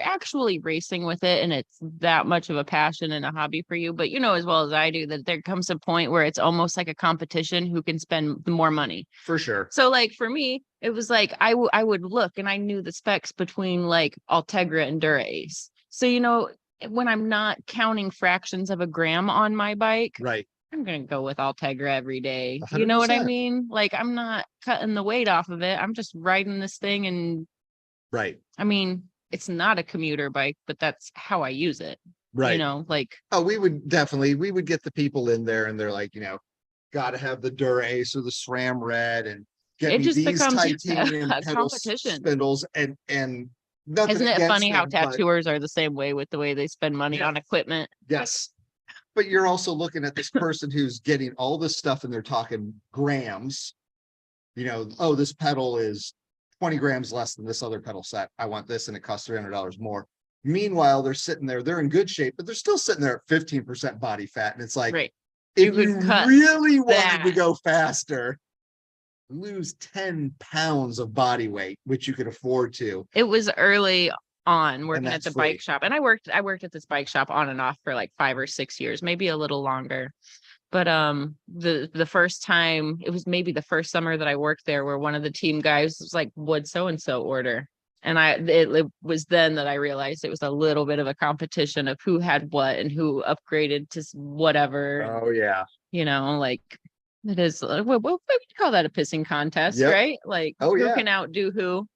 actually racing with it and it's that much of a passion and a hobby for you, but you know as well as I do that there comes a point where it's almost like a competition who can spend more money. For sure. So like for me, it was like I would look and I knew the specs between like Ultegra and Dura-Ace. So, you know, when I'm not counting fractions of a gram on my bike, Right. I'm going to go with Ultegra every day. You know what I 100%. mean? Like, I'm not cutting the weight off of it. I'm just riding this thing. And Right. I mean, it's not a commuter bike, but that's how I use it. Right. You know, like, Oh, we would get the people in there and they're like, you know, got to have the Dura-Ace or the SRAM Red and get it me just these becomes titanium a pedal competition. spindles and nothing Isn't it against funny how them, but tattooers are the same way with the way they spend money Yeah. on equipment? yes. But you're also looking at this person who's getting all this stuff and they're talking grams. You know, oh, this pedal is 20 grams less than this other pedal set. I want this and it costs $300 more. Meanwhile, they're sitting there, they're in good shape, but they're still sitting there at 15% body fat. And it's like, Right. if You could you cut really wanted to that. go faster, lose 10 pounds of body weight, which you could afford to. It was early on working at that's the free. bike shop, and I worked at this bike shop on and off for like 5 or 6 years, maybe a little longer. But the first time, it was maybe the first summer that I worked there, where one of the team guys was like, "Would so and so order?" And it was then that I realized it was a little bit of a competition of who had what and who upgraded to whatever. Oh yeah. You know, like, it is what would you call that, a pissing contest, Yep. right? Like, Oh, who yeah. can outdo who?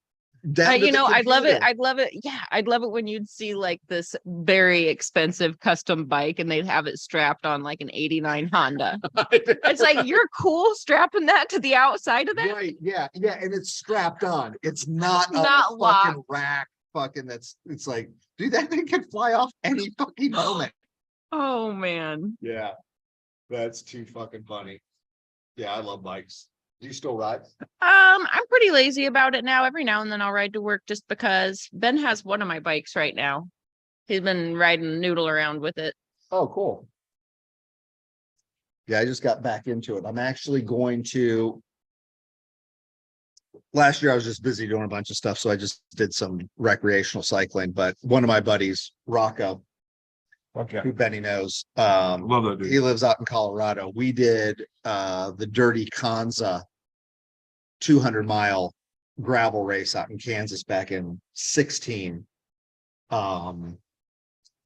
Down to You the know, I'd love it. computer. I'd love it. Yeah, I'd love it when you'd see like this very expensive custom bike and they'd have it strapped on like an 89 Honda. It's like, you're cool strapping that to the outside of that. Right, yeah, yeah, and it's strapped on. It's not a Not fucking locked. rack. Fucking it's like, dude, that thing can fly off any fucking moment. Oh man. Yeah, that's too fucking funny. Yeah, I love bikes. Do you still ride? I'm pretty lazy about it now. Every now and then I'll ride to work just because. Ben has one of my bikes right now. He's been riding noodle around with it. Oh, cool. Yeah, I just got back into it. I'm actually going to. Last year I was just busy doing a bunch of stuff, so I just did some recreational cycling. But one of my buddies, Rocco, Okay. who Benny knows, Love that dude. he lives out in Colorado. We did the Dirty Kanza 200-mile gravel race out in Kansas back in 16.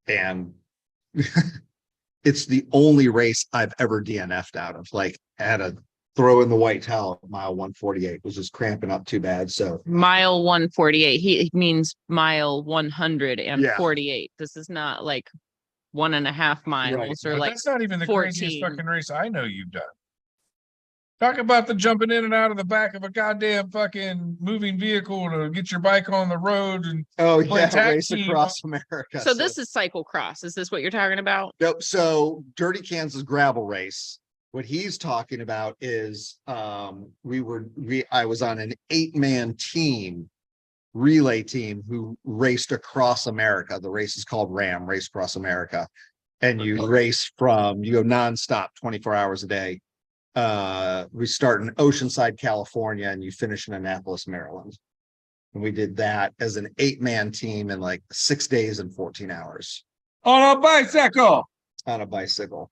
And it's the only race I've ever DNF'd out of. Like, had a throw in the white towel at mile 148, was just cramping up too bad. So Mile 148. He means mile 148. Yeah. This is not like 1.5 miles Right. or But like that's not even the craziest 14. fucking race I know you've done. Talk about the jumping in and out of the back of a goddamn fucking moving vehicle to get your bike on the road. And oh Play yeah, tag race team. across America. So this is cyclocross. Is this what you're talking about? Nope. So Dirty Kansas gravel race. What he's talking about is I was on an 8-man team, relay team, who raced across America. The race is called RAM, Race Across America. And you race you go nonstop 24 hours a day. We start in Oceanside, California, and you finish in Annapolis, Maryland. And we did that as an 8-man team in like 6 days and 14 hours. On a bicycle. on a bicycle.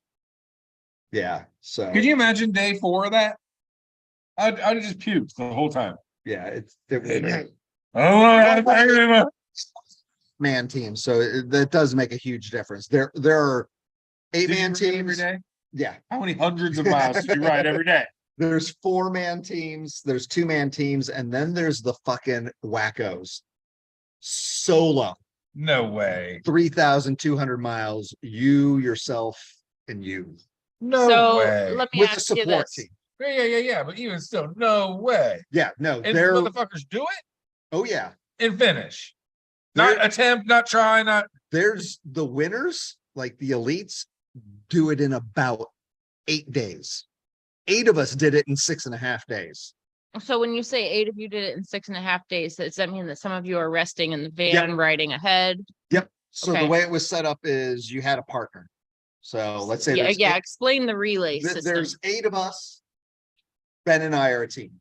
Yeah. So Could you imagine day 4 of that? I'd have just puked the whole time. yeah, it was I don't want to have man teams. So that does make a huge difference. There are 8-man every teams. day. Yeah. How many hundreds of miles do you ride every day? There's 4-man teams, there's 2-man teams, and then there's the fucking wackos. Solo, No way. 3,200 miles, you, yourself, and you. No So way. let me With a ask you support this. team. Yeah. But even still, no way. Yeah, no, And they're motherfuckers do it oh yeah. and finish. Not They're- attempt, not try, not. There's the winners, like the elites, do it in about 8 days. 8 of us did it in 6.5 days. So when you say 8 of you did it in 6.5 days, does that mean that some of you are resting in the van, riding ahead? So Okay. the way it was set up is you had a partner. So let's say Yeah, there's yeah. Explain the relay system. there's 8 of us. Ben and I are a team.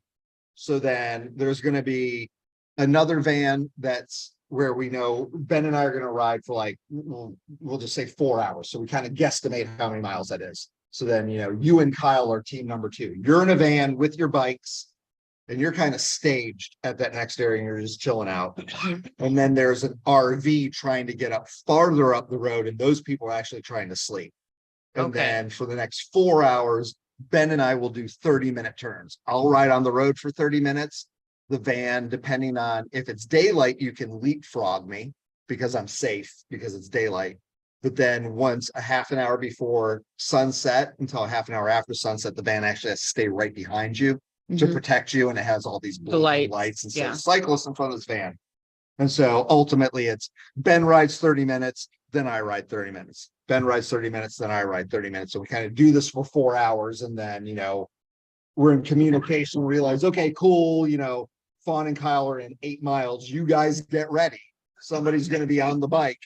So then there's going to be another van that's where we know Ben and I are going to ride for like, we'll just say 4 hours. So we kind of guesstimate how many miles that is. So then, you and Kyle are team number 2. You're in a van with your bikes and you're kind of staged at that next area and you're just chilling out. And then there's an RV trying to get up farther up the road. And those people are actually trying to sleep. And Okay. then for the next 4 hours, Ben and I will do 30-minute turns. I'll ride on the road for 30 minutes. The van, depending on if it's daylight, you can leapfrog me because I'm safe because it's daylight. But then once a half an hour before sunset until a half an hour after sunset, the van actually has to stay right behind you to Mhm. protect you. And it has all these The blinking lights, lights and so yeah. cyclists in front of this van. And so ultimately it's Ben rides 30 minutes, then I ride 30 minutes. Ben rides 30 minutes, then I ride 30 minutes. So we kind of do this for 4 hours and then, we're in communication, realize, okay, cool, Fawn and Kyle are in 8 miles. You guys get ready. Somebody's going to be on the bike.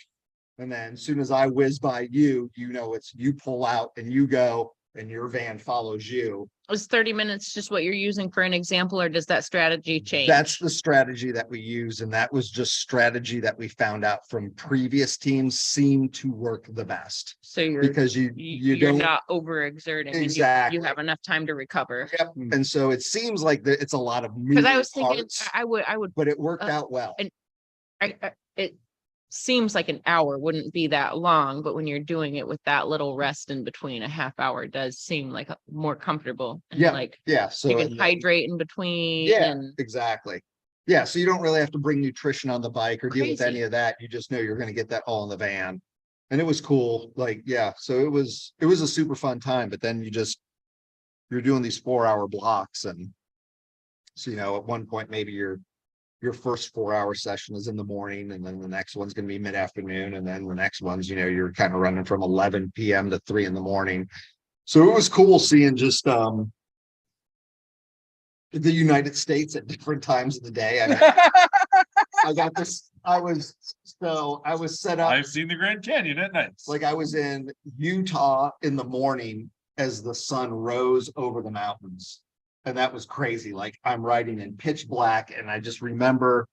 And then as soon as I whiz by you, it's you pull out and you go and your van follows you. Is 30 minutes just what you're using for an example, or does that strategy change? That's the strategy that we use. And that was just strategy that we found out from previous teams seemed to work the best so you're because you you're don't. not overexerting and Exactly. you have enough time to recover. Yep. And so it seems like it's a lot of Because I moving was thinking parts, I would but it worked out well. it seems like an hour wouldn't be that long, but when you're doing it with that little rest in between, a half hour does seem like more comfortable. And Yeah. like Yeah. So you can hydrate in between. Yeah, And exactly. Yeah, so you don't really have to bring nutrition on the bike or deal with Crazy. any of that. You just know you're going to get that all in the van. And it was cool. Like, yeah, so it was a super fun time, but then you're doing these 4-hour blocks. And so, at one point, maybe your first 4-hour session is in the morning, and then the next one's going to be mid-afternoon. And then the next one's, you're kind of running from 11 PM to 3 a.m. So it was cool seeing just, the United States at different times of the day. I got this. I was set up. I've seen the Grand Canyon at night. Like I was in Utah in the morning as the sun rose over the mountains. And that was crazy. Like I'm riding in pitch black. And I just remember,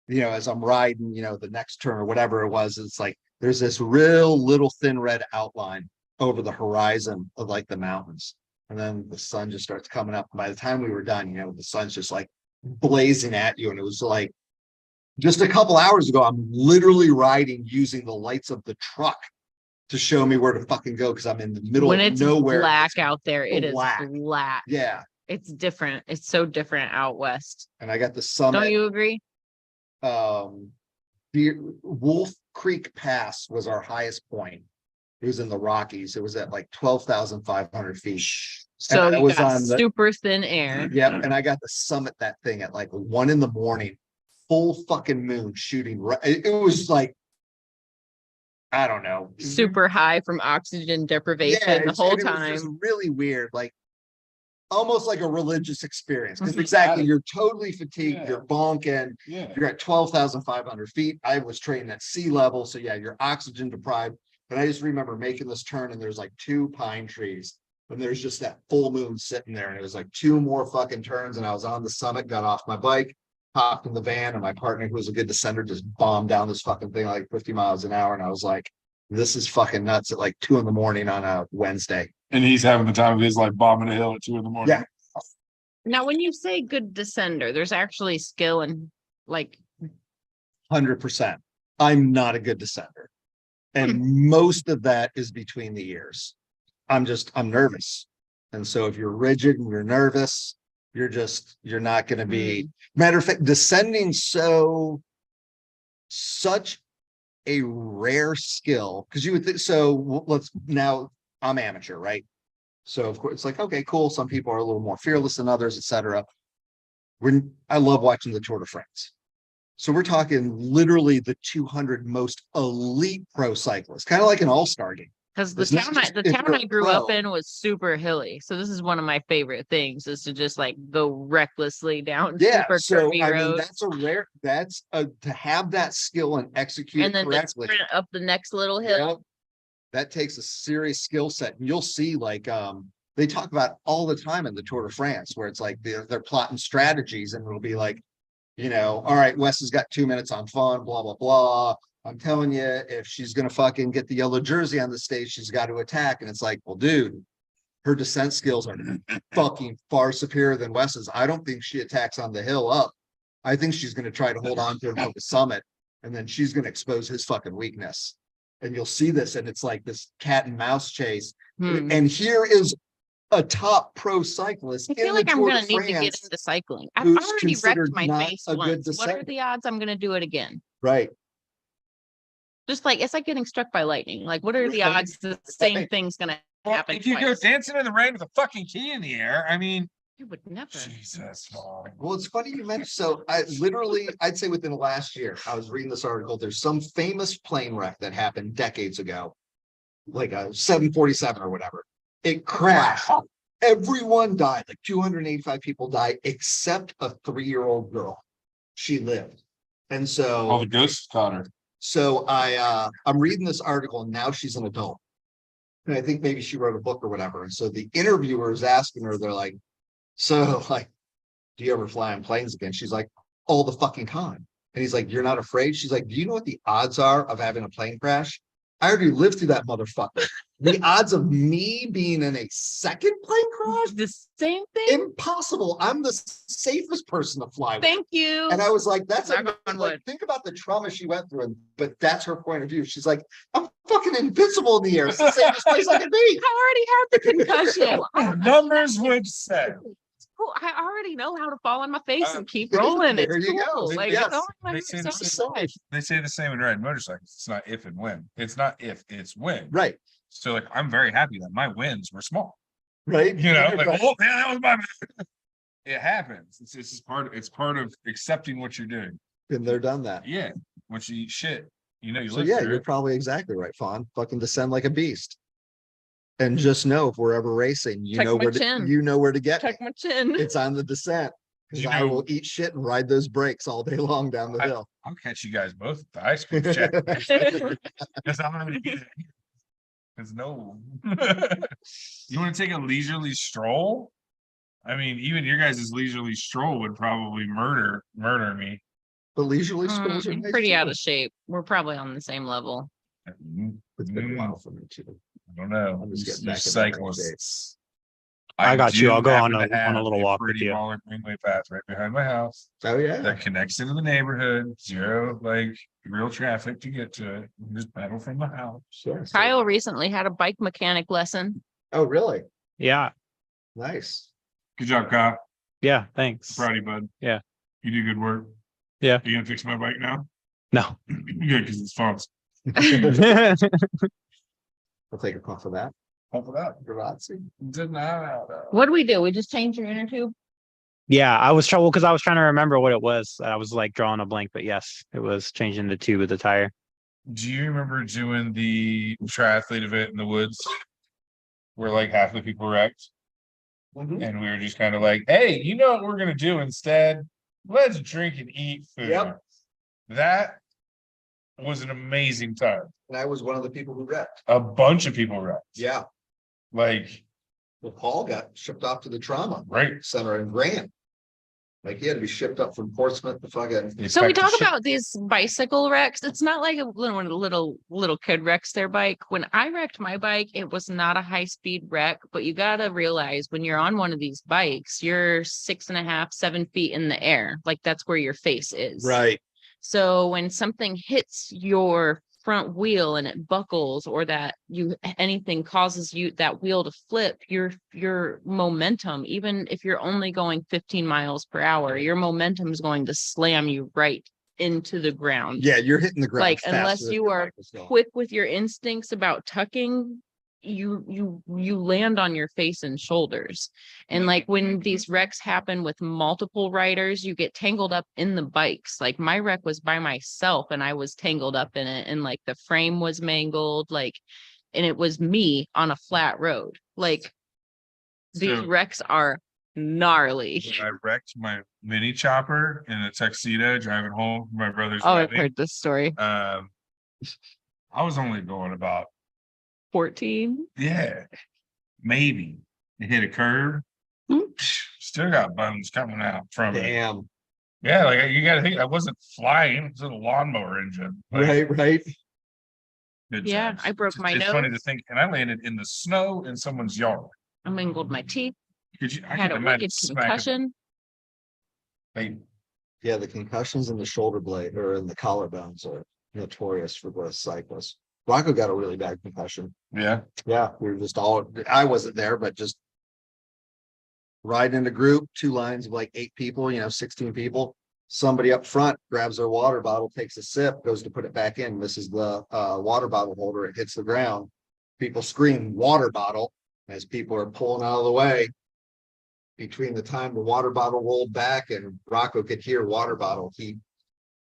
as I'm riding, the next turn or whatever it was, it's like there's this real little thin red outline over the horizon of like the mountains. And then the sun just starts coming up. And by the time we were done, the sun's just like blazing at you. And it was like just a couple hours ago, I'm literally riding using the lights of the truck to show me where to fucking go because I'm in the middle when of it's nowhere. black out there, it is black. black. Yeah. It's different. It's so different out west. And I got the summit. Don't you agree? The Wolf Creek Pass was our highest point. It was in the Rockies. It was at like 12,500 feet. So I you was got on the- super thin air. Yep. And I got to summit that thing at like 1 a.m, full fucking moon shooting. Right. It was like, I don't know. Super high from oxygen deprivation the it's- whole and it was just time. really weird, like almost like a religious experience. Because exactly, you're totally fatigued, Yeah. you're bonking, Yeah. you're at 12,500 feet. I was training at sea level, so yeah, you're oxygen deprived. But I just remember making this turn, and there's like 2 pine trees, and there's just that full moon sitting there, and it was like 2 more fucking turns, and I was on the summit, got off my bike, hopped in the van, and my partner, who was a good descender, just bombed down this fucking thing like 50 miles an hour, and I was like, This is fucking nuts at like 2 a.m. on a Wednesday. And he's having the time of his life bombing a hill at 2 a.m. Yeah. Now, when you say good descender, there's actually skill and like 100%. I'm not a good descender. And most of that is between the ears. I'm nervous. And so if you're rigid and you're nervous, you're not going to be, matter of fact, descending such a rare skill, because you would think, so now I'm amateur, right? So of course it's like, okay, cool. Some people are a little more fearless than others, etc. I love watching the Tour de France. So we're talking literally the 200 most elite pro cyclists, kind of like an all-star game. Because the town I grew up in was super hilly. So this is one of my favorite things, is to just like go recklessly down super curvy roads. To have that skill and execute and then correctly. sprint up the next little hill. Yep. That takes a serious skill set. And you'll see like they talk about all the time in the Tour de France, where it's like they're plotting strategies, and it'll be like, all right, Wes has got 2 minutes on fun, blah, blah, blah. I'm telling you, if she's going to fucking get the yellow jersey on the stage, she's got to attack. And it's like, well, dude, her descent skills are fucking far superior than Wes's. I don't think she attacks on the hill up. I think she's going to try to hold on to him from the summit, and then she's going to expose his fucking weakness. And you'll see this, and it's like this cat and mouse chase. And here is a top pro cyclist. I feel like I'm going to need to get into cycling. I've already wrecked my face once. What are the odds I'm going to do it again? Right. Just like, it's like getting struck by lightning. Like, what are the odds the same thing's going to happen? If you go dancing in the rain with a fucking key in the air, I mean, you would never. Jesus. Well, it's funny you mentioned. So I'd say within the last year, I was reading this article. There's some famous plane wreck that happened decades ago, like a 747 or whatever. It crashed. Everyone died. Like 285 people died, except a 3-year-old girl. She lived. And so All the ghosts caught her. So I'm reading this article, and now she's an adult. And I think maybe she wrote a book or whatever. And so the interviewer is asking her, they're like, so like, do you ever fly on planes again? She's like, all the fucking time. And he's like, you're not afraid? She's like, do you know what the odds are of having a plane crash? I already lived through that motherfucker. The odds of me being in a second plane crash? The same thing? Impossible. I'm the safest person to fly with. Thank you. And I was like, Like, think about the trauma she went through, but that's her point of view. She's like, I'm fucking invincible in the air. It's the safest place I can be. I already had the concussion. Numbers would say. Cool. I already know how to fall on my face and keep rolling. There It's you cool. go. Like, Yes. it's all right. They say It's the so same. safe. They say the same in riding motorcycles. It's not if and when. It's not if, it's when. Right. So like, I'm very happy that my wins were small. Right. Like, Right. oh man, that was my bad. It happens. It's just it's part of accepting what you're doing. Been there, done that. Yeah. Once you eat shit, you know you So live yeah, through you're it. probably exactly right, Fawn. Fucking descend like a beast. And just know if we're ever racing, you Check know my where to chin. get me. Check my chin. It's on the descent. Because You I know- will eat shit and ride those brakes all day long down the hill. I'll catch you guys both at the ice cream check. Because I'm gonna get it. Because no. You want to take a leisurely stroll? I mean, even your guys' leisurely stroll would probably murder me. But leisurely strolls are I'm nice pretty too. out of shape. We're probably on the same level. It's been a while for me too. I don't know. I'm just getting You back in the right cyclists. I got you. do I'll go happen on to a have little walk with pretty you. baller greenway path right behind my house Oh yeah. that connects into the neighborhood. Zero like real traffic to get to it. You can just pedal from the house. Sure. Kyle recently had a bike mechanic lesson. Oh really? Yeah. Nice. Good job, Kyle. Yeah. Thanks. Proud of you, bud. Yeah. You do good work. Yeah. You gonna fix my bike now? No. Good, because it's fun. I'll take a puff of that. Pump it up. Grazie. What do we do? We just change your inner tube? Yeah, I was because I was trying to remember what it was. I was like drawing a blank, but yes, it was changing the tube of the tire. Do you remember doing the triathlete event in the woods where like half the people wrecked? Mhm. And we were just kind of like, hey, you know what we're gonna do instead? Let's drink and eat food. Yep. That was an amazing time. And I was one of the people who wrecked. A bunch of people wrecked. Yeah. Like, Well, Paul got shipped off to the trauma right. center in Grant. Like he had to be shipped up from Portsmouth to fucking. So we talk about these bicycle wrecks. It's not like a little kid wrecks their bike. When I wrecked my bike, it was not a high speed wreck, but you gotta realize when you're on one of these bikes, you're 6.5, 7 feet in the air. Like that's where your face is. Right. So when something hits your front wheel and it buckles, or that anything causes you that wheel to flip, your momentum, even if you're only going 15 miles per hour, your momentum is going to slam you right into the ground. Yeah, you're hitting the ground. Like faster unless than you your are bike was going. quick with your instincts about tucking, you land on your face and shoulders. And like when these wrecks happen with multiple riders, you get tangled up in the bikes. Like my wreck was by myself and I was tangled up in it, and like the frame was mangled, like, and it was me on a flat road. Like these So- wrecks are gnarly. When I wrecked my mini chopper in a tuxedo driving home from my brother's Oh, I've wedding. heard this story. I was only going about 14. maybe. It hit a curve. Still got bones coming out from it. Damn. Yeah, like you gotta think I wasn't flying, it was a lawnmower engine. Like, Right. good Yeah, times. I broke my It's funny to nose. think, and I landed in the snow in someone's yard. I mangled my teeth. Could you? I had a wicked concussion. Like, Yeah, the concussions in the shoulder blade or in the collarbones are notorious for both cyclists. Rocco got a really bad concussion. yeah, Yeah, we were just all, I wasn't there, but just riding in a group, 2 lines of like 8 people, 16 people. Somebody up front grabs their water bottle, takes a sip, goes to put it back in, misses the water bottle holder, it hits the ground. People scream water bottle as people are pulling out of the way. Between the time the water bottle rolled back and Rocco could hear water bottle, it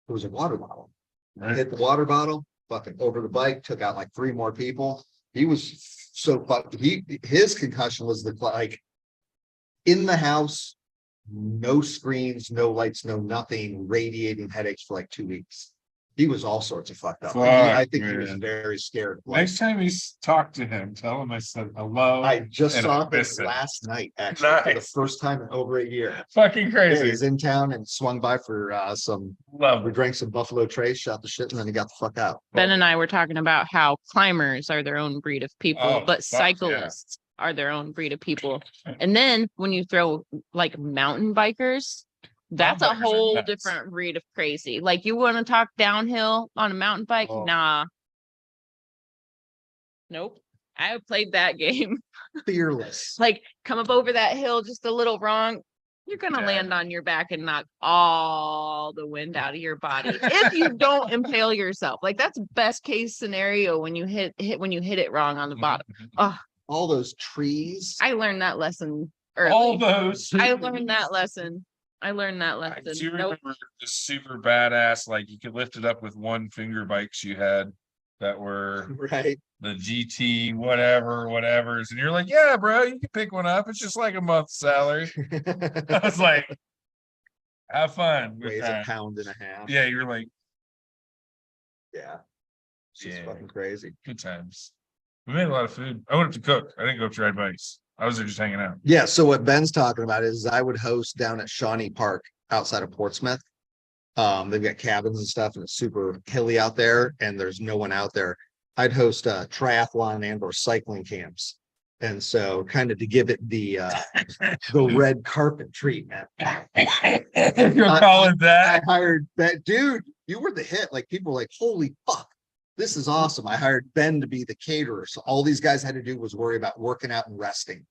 was a water bottle. Hit the water bottle, fucking over the bike, took out like 3 more people. He was so fucked. His concussion was like in the house, no screens, no lights, no nothing, radiating headaches for like 2 weeks. He was all sorts of fucked up. I Fuck, think he was man. very scared. Like, next time you talk to him, tell him I said hello. I just and saw I him miss him. last night, actually, for the Nice. first time in over a year. Fucking Yeah, crazy. he's in town and swung by for we Love it. drank some Buffalo Trace, shot the shit, and then he got the fuck out. Ben and I were talking about how climbers are their own breed of people, Oh, but fuck yeah. cyclists are their own breed of people. And then when you throw like mountain bikers, that's a Mountain bikers are whole nuts. different breed of crazy. Like you want to talk downhill on a mountain bike? Oh. Nah. Nope. I played that game. Fearless. Like come up over that hill just a little wrong, you're gonna Yeah. land on your back and knock all the wind out of your body if you don't impale yourself. Like that's best case scenario when you hit it wrong on the bottom. Oh, All those trees. I learned that lesson early. All those. I learned that lesson. I I lesson. do Nope. remember the super badass, like you could lift it up with one finger bikes you had that were Right. the GT whatever's, and you're like, yeah, bro, you can pick one up. It's just like a month's salary. I was like, have fun with Weighs a that. pound and a half. Yeah, you're like, Yeah. It's just Yeah. fucking crazy. good times. We made a lot of food. I went up to cook. I didn't go up to ride bikes. I was there just hanging out. Yeah. So what Ben's talking about is I would host down at Shawnee Park outside of Portsmouth. They've got cabins and stuff, and it's super hilly out there, and there's no one out there. I'd host triathlon and or cycling camps. And so kind of to give it the red carpet treatment. You're calling I that? hired that dude. You were the hit. Like people were like, holy fuck, this is awesome. I hired Ben to be the caterer. So all these guys had to do was worry about working out and resting.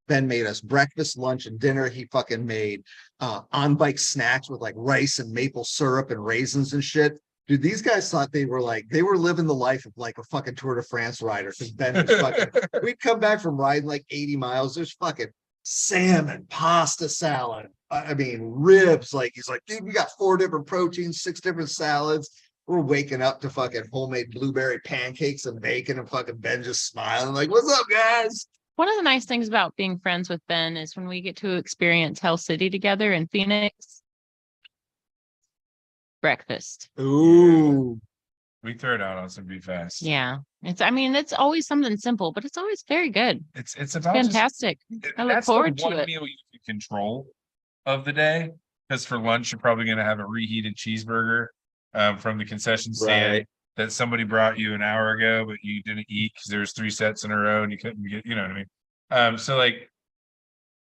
Ben made us breakfast, lunch, and dinner. He fucking made on-bike snacks with like rice and maple syrup and raisins and shit. Dude, these guys thought they were living the life of like a fucking Tour de France rider. Because Ben was fucking, we'd come back from riding like 80 miles. There's fucking salmon, pasta salad. I mean, ribs. Like he's like, dude, we got 4 different proteins, 6 different salads. We're waking up to fucking homemade blueberry pancakes and bacon, and fucking Ben just smiling like, what's up, guys? One of the nice things about being friends with Ben is when we get to experience Hell City together in Phoenix. Breakfast. Ooh. We throw it out on some beef fast. Yeah. It's always something simple, but it's always very good. It's about just- Fantastic. I look that's forward the to one it. meal you can control of the day. because for lunch you're probably going to have a reheated cheeseburger from the concession stand Right. that somebody brought you an hour ago, but you didn't eat because there's 3 sets in a row and you couldn't get, you know what I mean? So like,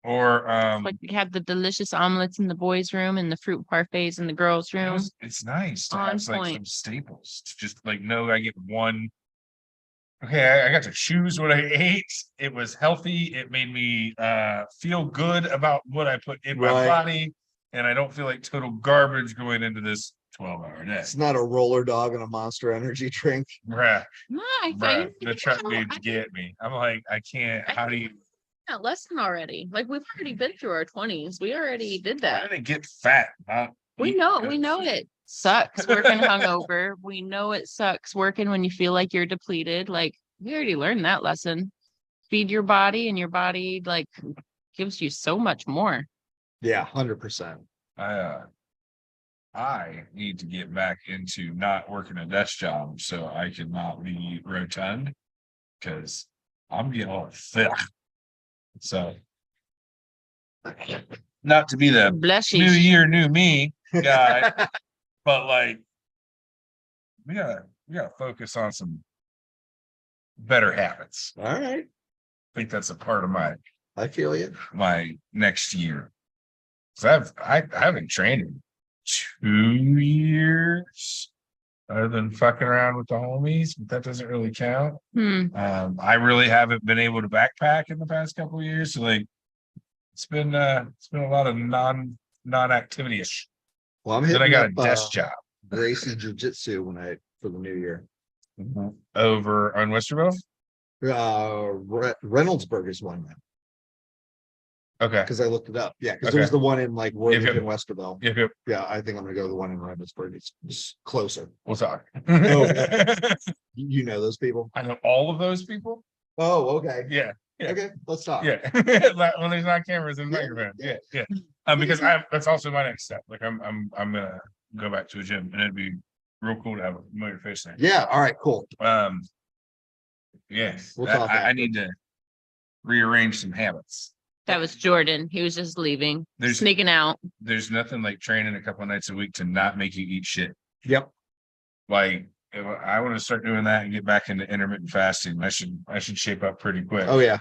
or Like we had the delicious omelets in the boys' room and the fruit parfaits in the girls' room. it's nice to On have like some point. staples to just like know I get one. Okay, I got to choose what I ate. It was healthy. It made me feel good about what I put in my Right. body, and I don't feel like total garbage going into this 12-hour day. It's not a roller dog and a Monster Energy drink. Bruh, No, bruh, the truck I needs to get me. I'm like, I can't. How do you? that lesson already. Like we've already been through our 20s. We already did How that. do they get fat? Not We eat know good food? it sucks working hungover. We know it sucks working when you feel like you're depleted. Like we already learned that lesson. Feed your body, and your body like gives you so much more. Yeah, 100%. I need to get back into not working a desk job so I can not be rotund because I'm getting all thick. So, not to be the Bless new you. year, new me guy, but like we gotta focus on some better habits. All right. I think that's a part of I feel you. my next year. So I haven't trained in 2 years other than fucking around with the homies, but that doesn't really count. I really haven't been able to backpack in the past couple of years. So like it's been a lot of non-activity ish. Well, I'm Then I hitting got up a desk job Gracie Jiu-Jitsu for the new year. over on Westerville. Reynoldsburg is one now Okay. because I looked it up. Yeah, because Okay. there's the one in like Worthington, Yep. Westerville. Yep. Yeah, I think I'm gonna go to the one in Reynoldsburg. It's closer. We'll talk. You know those people? I know all of those people. Oh, okay. Yeah. Yeah. Okay, let's talk. Yeah. When there's not cameras and Yeah, microphones. yeah. Yeah. Because that's also my next step. Like I'm gonna go back to a gym and it'd be real cool to have a familiar face there. Yeah, all right, cool. Yes. We'll talk I after. need to rearrange some habits. That was Jordan. He was just leaving, There's- sneaking out. There's nothing like training a couple of nights a week to not make you eat shit. Yep. Like if I want to start doing that and get back into intermittent fasting. I should shape up pretty quick. Oh yeah.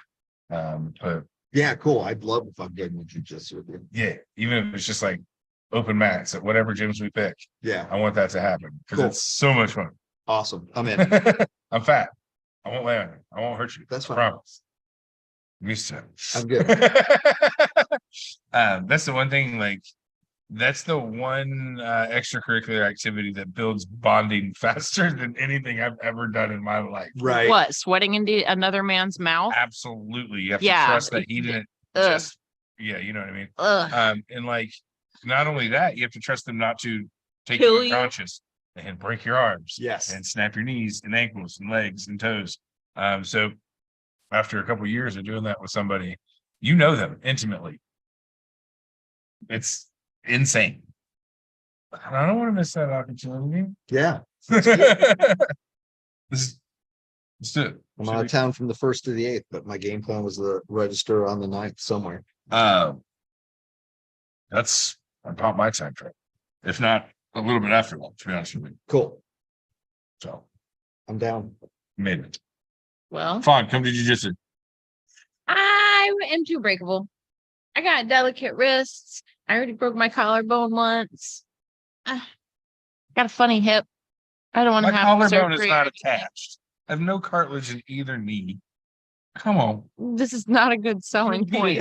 But Yeah, cool. I'd love if I'm getting into Jiu-Jitsu with you. yeah, even if it's just like open mats at whatever gyms we pick, Yeah, I want that to happen because Cool. it's so much fun. awesome. I'm in. I'm fat. I won't lay on you. I won't hurt you. That's I fine. promise. I'm used to it. I'm good. That's the one thing, like, that's the one extracurricular activity that builds bonding faster than anything I've ever done in my life. Right. What? Sweating into another man's mouth? Absolutely. You have Yeah. to trust that he didn't Ugh. just, yeah, you know what I mean? Ugh. And like, not only that, you have to trust them not to take Kill you you. unconscious and break your arms. Yes. And snap your knees and ankles and legs and toes. So after a couple of years of doing that with somebody, you know them intimately. It's insane. And I don't want to miss that opportunity. Yeah. Let's do it. I'm out of town from the 1st to the 8th, but my game plan was to register on the 9th somewhere. That's about my time frame. If not a little bit after that, to be honest with you. Cool. So I'm down. made it. Well, Fine, come to jiu-jitsu. I am too breakable. I got delicate wrists. I already broke my collarbone once. Got a funny hip. I don't want My to have collarbone is surgery. not attached. I have no cartilage in either knee. Come on. This is not a good selling point.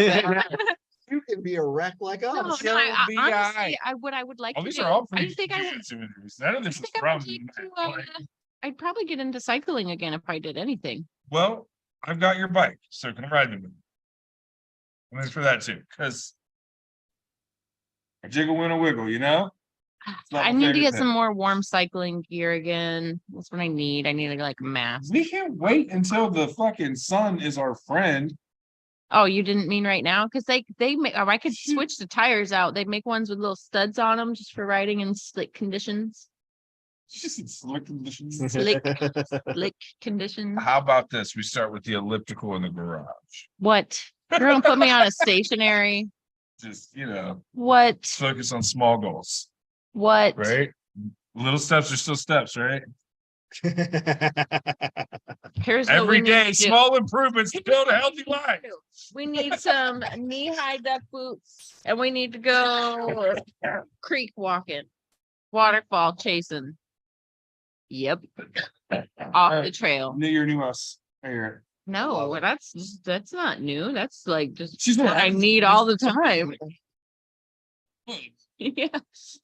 You can be a wreck like No, us. no, I BI. honestly, what I would like Oh, to these do. are all I pretty think I would. jiu-jitsu injuries. None of this I is think I would from. like to, I'd probably get into cycling again if I did anything. Well, I've got your bike, so come ride with me. And it's for that too, because a jiggle win a wiggle, you know? It's not I my need to favorite get thing. some more warm cycling gear again. That's what I need. I need like a mask. We can't wait until the fucking sun is our friend. Oh, you didn't mean right now? Because they make, or I could Shoot. switch the tires out. They make ones with little studs on them just for riding in slick conditions. Just slick conditions. Slick conditions. How about this? We start with the elliptical in the garage. What? You're gonna put me on a stationary? Just What? focus on small goals, What? right? Little steps are still steps, right? Here's what Every we need day, to do. small improvements to build a healthy life. We need some knee-high duck boots, and we need to go creek walking, waterfall chasing. Yep, off the trail. Your new house. Here. No, that's not new. That's like just She's what not- I need all the time. Yeah,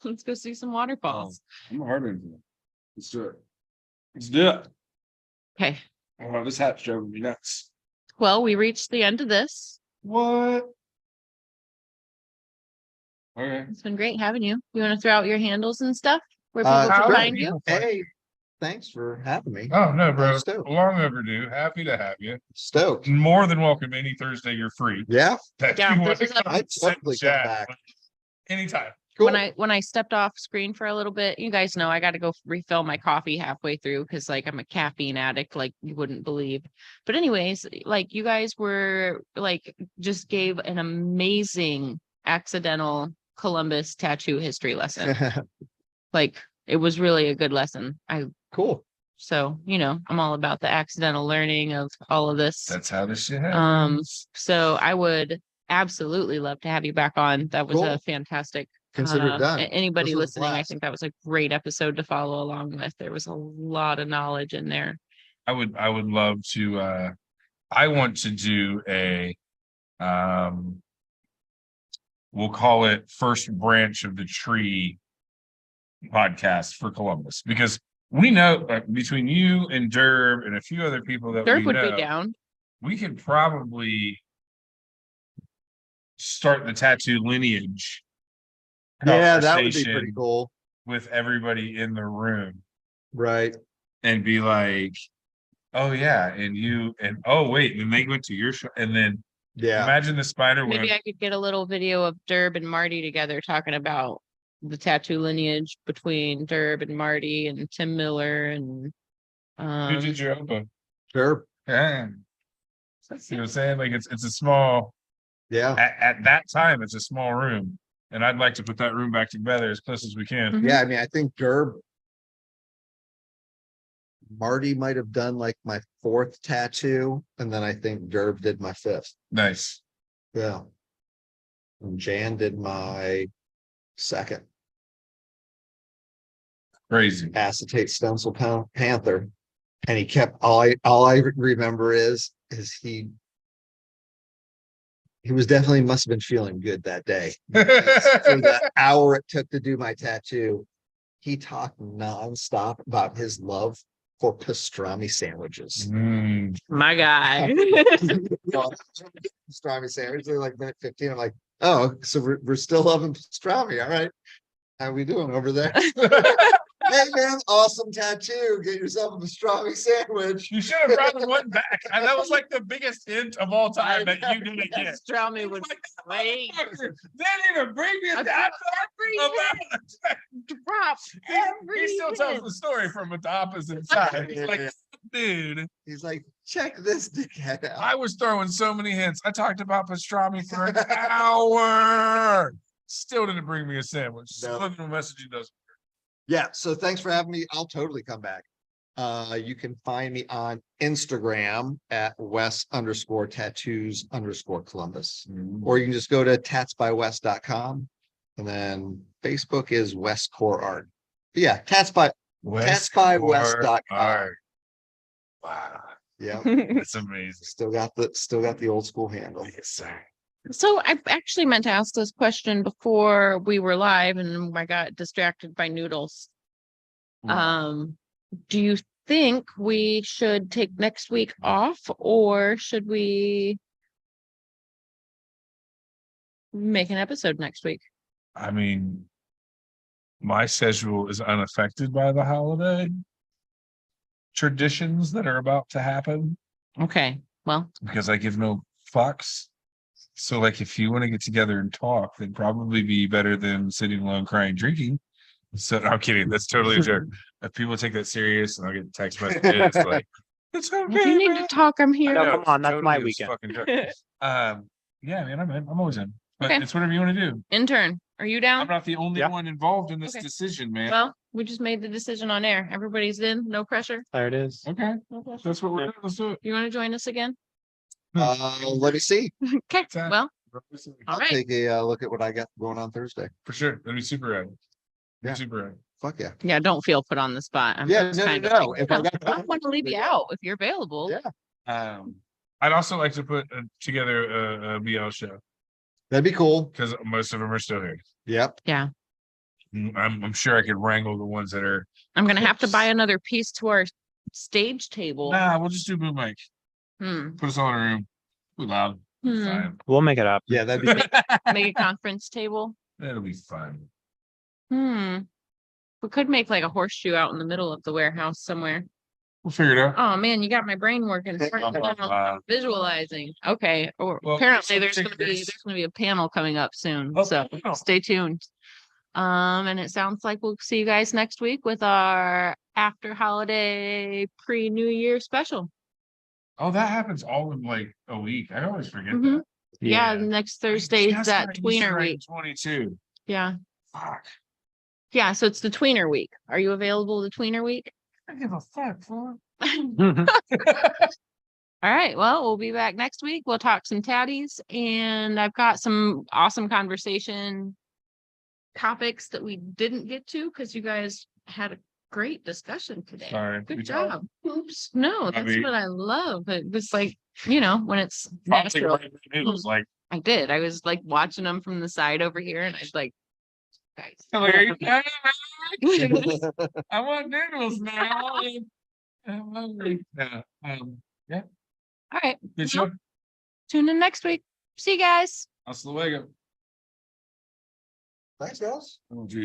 let's go see some waterfalls. I'm hard into it. Let's do it. Let's do it. Okay. Oh, this hat's driving me nuts. Well, we reached the end of this. What? Okay. It's been great having you. You want to throw out your handles and stuff where people how can do find you? Hey, thanks for having me. Oh no, bro. Stoked. Long overdue. Happy to have you. Stoked. More than welcome any Thursday. You're free. Yeah, That Yeah, you this want to is a- come I'd sit and totally come chat. back. Anytime. cool. When I stepped off screen for a little bit, you guys know I got to go refill my coffee halfway through because like I'm a caffeine addict, like you wouldn't believe. But anyways, like you guys were like just gave an amazing accidental Columbus tattoo history lesson. Like it was really a good lesson. Cool. So I'm all about the accidental learning of all of this. That's how this shit happens. So I would absolutely love to have you back on. That was Cool. a fantastic. Consider it done. Anybody This was a listening, I blast. think that was a great episode to follow along with. There was a lot of knowledge in there. I would love to I want to do a we'll call it first branch of the tree podcast for Columbus, because we know between you and Derb and a few other people that Derb we would know, be down. we could probably start the tattoo lineage. Yeah, that would be conversation pretty cool. with everybody in the room Right. and be like, oh yeah, and you and oh wait, and they went to your show, and then Yeah. imagine the spider web. Maybe I could get a little video of Derb and Marty together talking about the tattoo lineage between Derb and Marty and Tim Miller and Who did your elbow? Sure. Yeah. You know what I'm saying? Like it's a small Yeah. at that time it's a small room. And I'd like to put that room back together as close as we can. Mhm. Yeah. I mean, I think Marty might have done like my 4th tattoo, and then I think Derb did my 5th. Nice. Yeah. And Jan did my 2nd. Crazy. Acetate stencil panther. And he kept all I remember is he was definitely must have been feeling good that day. For the hour it took to do my tattoo, he talked nonstop about his love for pastrami sandwiches. Mm. My guy. Pastrami sandwiches, they're like minute 15. I'm like, oh, so we're still loving pastrami. All right. How we doing over there? Hey man, awesome tattoo. Get yourself a pastrami sandwich. You should have brought the one back. And that was like the biggest hint of all time that you didn't get. Pastrami would wait. They didn't even bring me I that Drop every He still tells hint. the story from the opposite side. He's like, dude, He's like, check this dickhead out. I was throwing so many hints. I talked about pastrami for an hour. Still didn't bring me a sandwich. No. Still no message he does. Yeah, so thanks for having me. I'll totally come back. You can find me on Instagram at Wes_tattoos_Columbus. Or you can just go to tatsbywest.com. And then Facebook is West Core Art. But yeah, tatsbywest.com. Art. Wow, Yeah, that's amazing. still got the old school handle. Yes, sir. So I actually meant to ask this question before we were live and I got distracted by noodles. Do you think we should take next week off or should we make an episode next week? I mean, my schedule is unaffected by the holiday traditions that are about to happen Okay, well, because I give no fucks. So, like, if you want to get together and talk, then probably be better than sitting alone, crying, drinking. So, no, I'm kidding. That's totally a joke. If people take that serious, and I'll get text messages like, "It's if okay." you need to man." talk, I'm I here. know, No, come on, that's my totally is weekend. fucking joke. Yeah, man, I'm always in. But Okay. it's whatever you want to do. Intern, are you I'm down? not the only Yeah. one involved in this Okay. decision, man. Well, we just made the decision on air. Everybody's in, no pressure. There it is. Okay, No pressure. that's what we're doing. Let's do it. You want to join us again? Let me see. Okay, Time. well, all I'll right. take a look at what I got going on Thursday. For sure. That'd be super rad. Yeah. Super rad. Fuck yeah. Yeah, don't feel put on the spot. I'm Yeah, just no, kind no, of no. like, If I got I don't want to leave you out if you're available. Yeah, I'd also like to put together a BL show that'd be cool. because most of them are still here. Yep. Yeah. I'm sure I could wrangle the ones that are. I'm gonna have to buy another piece to our stage table. Nah, we'll just do boom mic. Hmm. Put us all in a room. Too loud. Hmm. Fine. We'll make it up. Yeah, that'd be Make a conference table. That'll be fun. We could make like a horseshoe out in the middle of the warehouse somewhere. We'll figure it out. Oh man, you got my brain working. Visualizing. Okay. Or Well, apparently some there's gonna stickers. be a panel coming up soon. Oh, So wow. stay tuned. And it sounds like we'll see you guys next week with our after holiday pre-New Year special. Oh, that happens all in like a week. I always forget Mhm. that. Yeah, next Thursday's Just that got tweener Easter egg week. 22. Yeah. Fuck. Yeah, so it's the tweener week. Are you available the tweener week? I give a fuck, fool. All right. Well, we'll be back next week. We'll talk some tatties, and I've got some awesome conversation topics that we didn't get to because you guys had a great discussion today. Sorry. Good we job. Oops. No, that's Maybe. what I love. It was like, when it's talked. natural. It was like, I did. I was like watching them from the side over here, and I was like, guys. are you kidding me? I want noodles now. I'm hungry. Yeah. All right. Good show. Tune in next week. See you guys. Hasta luego. Thanks, guys. Oh, geez.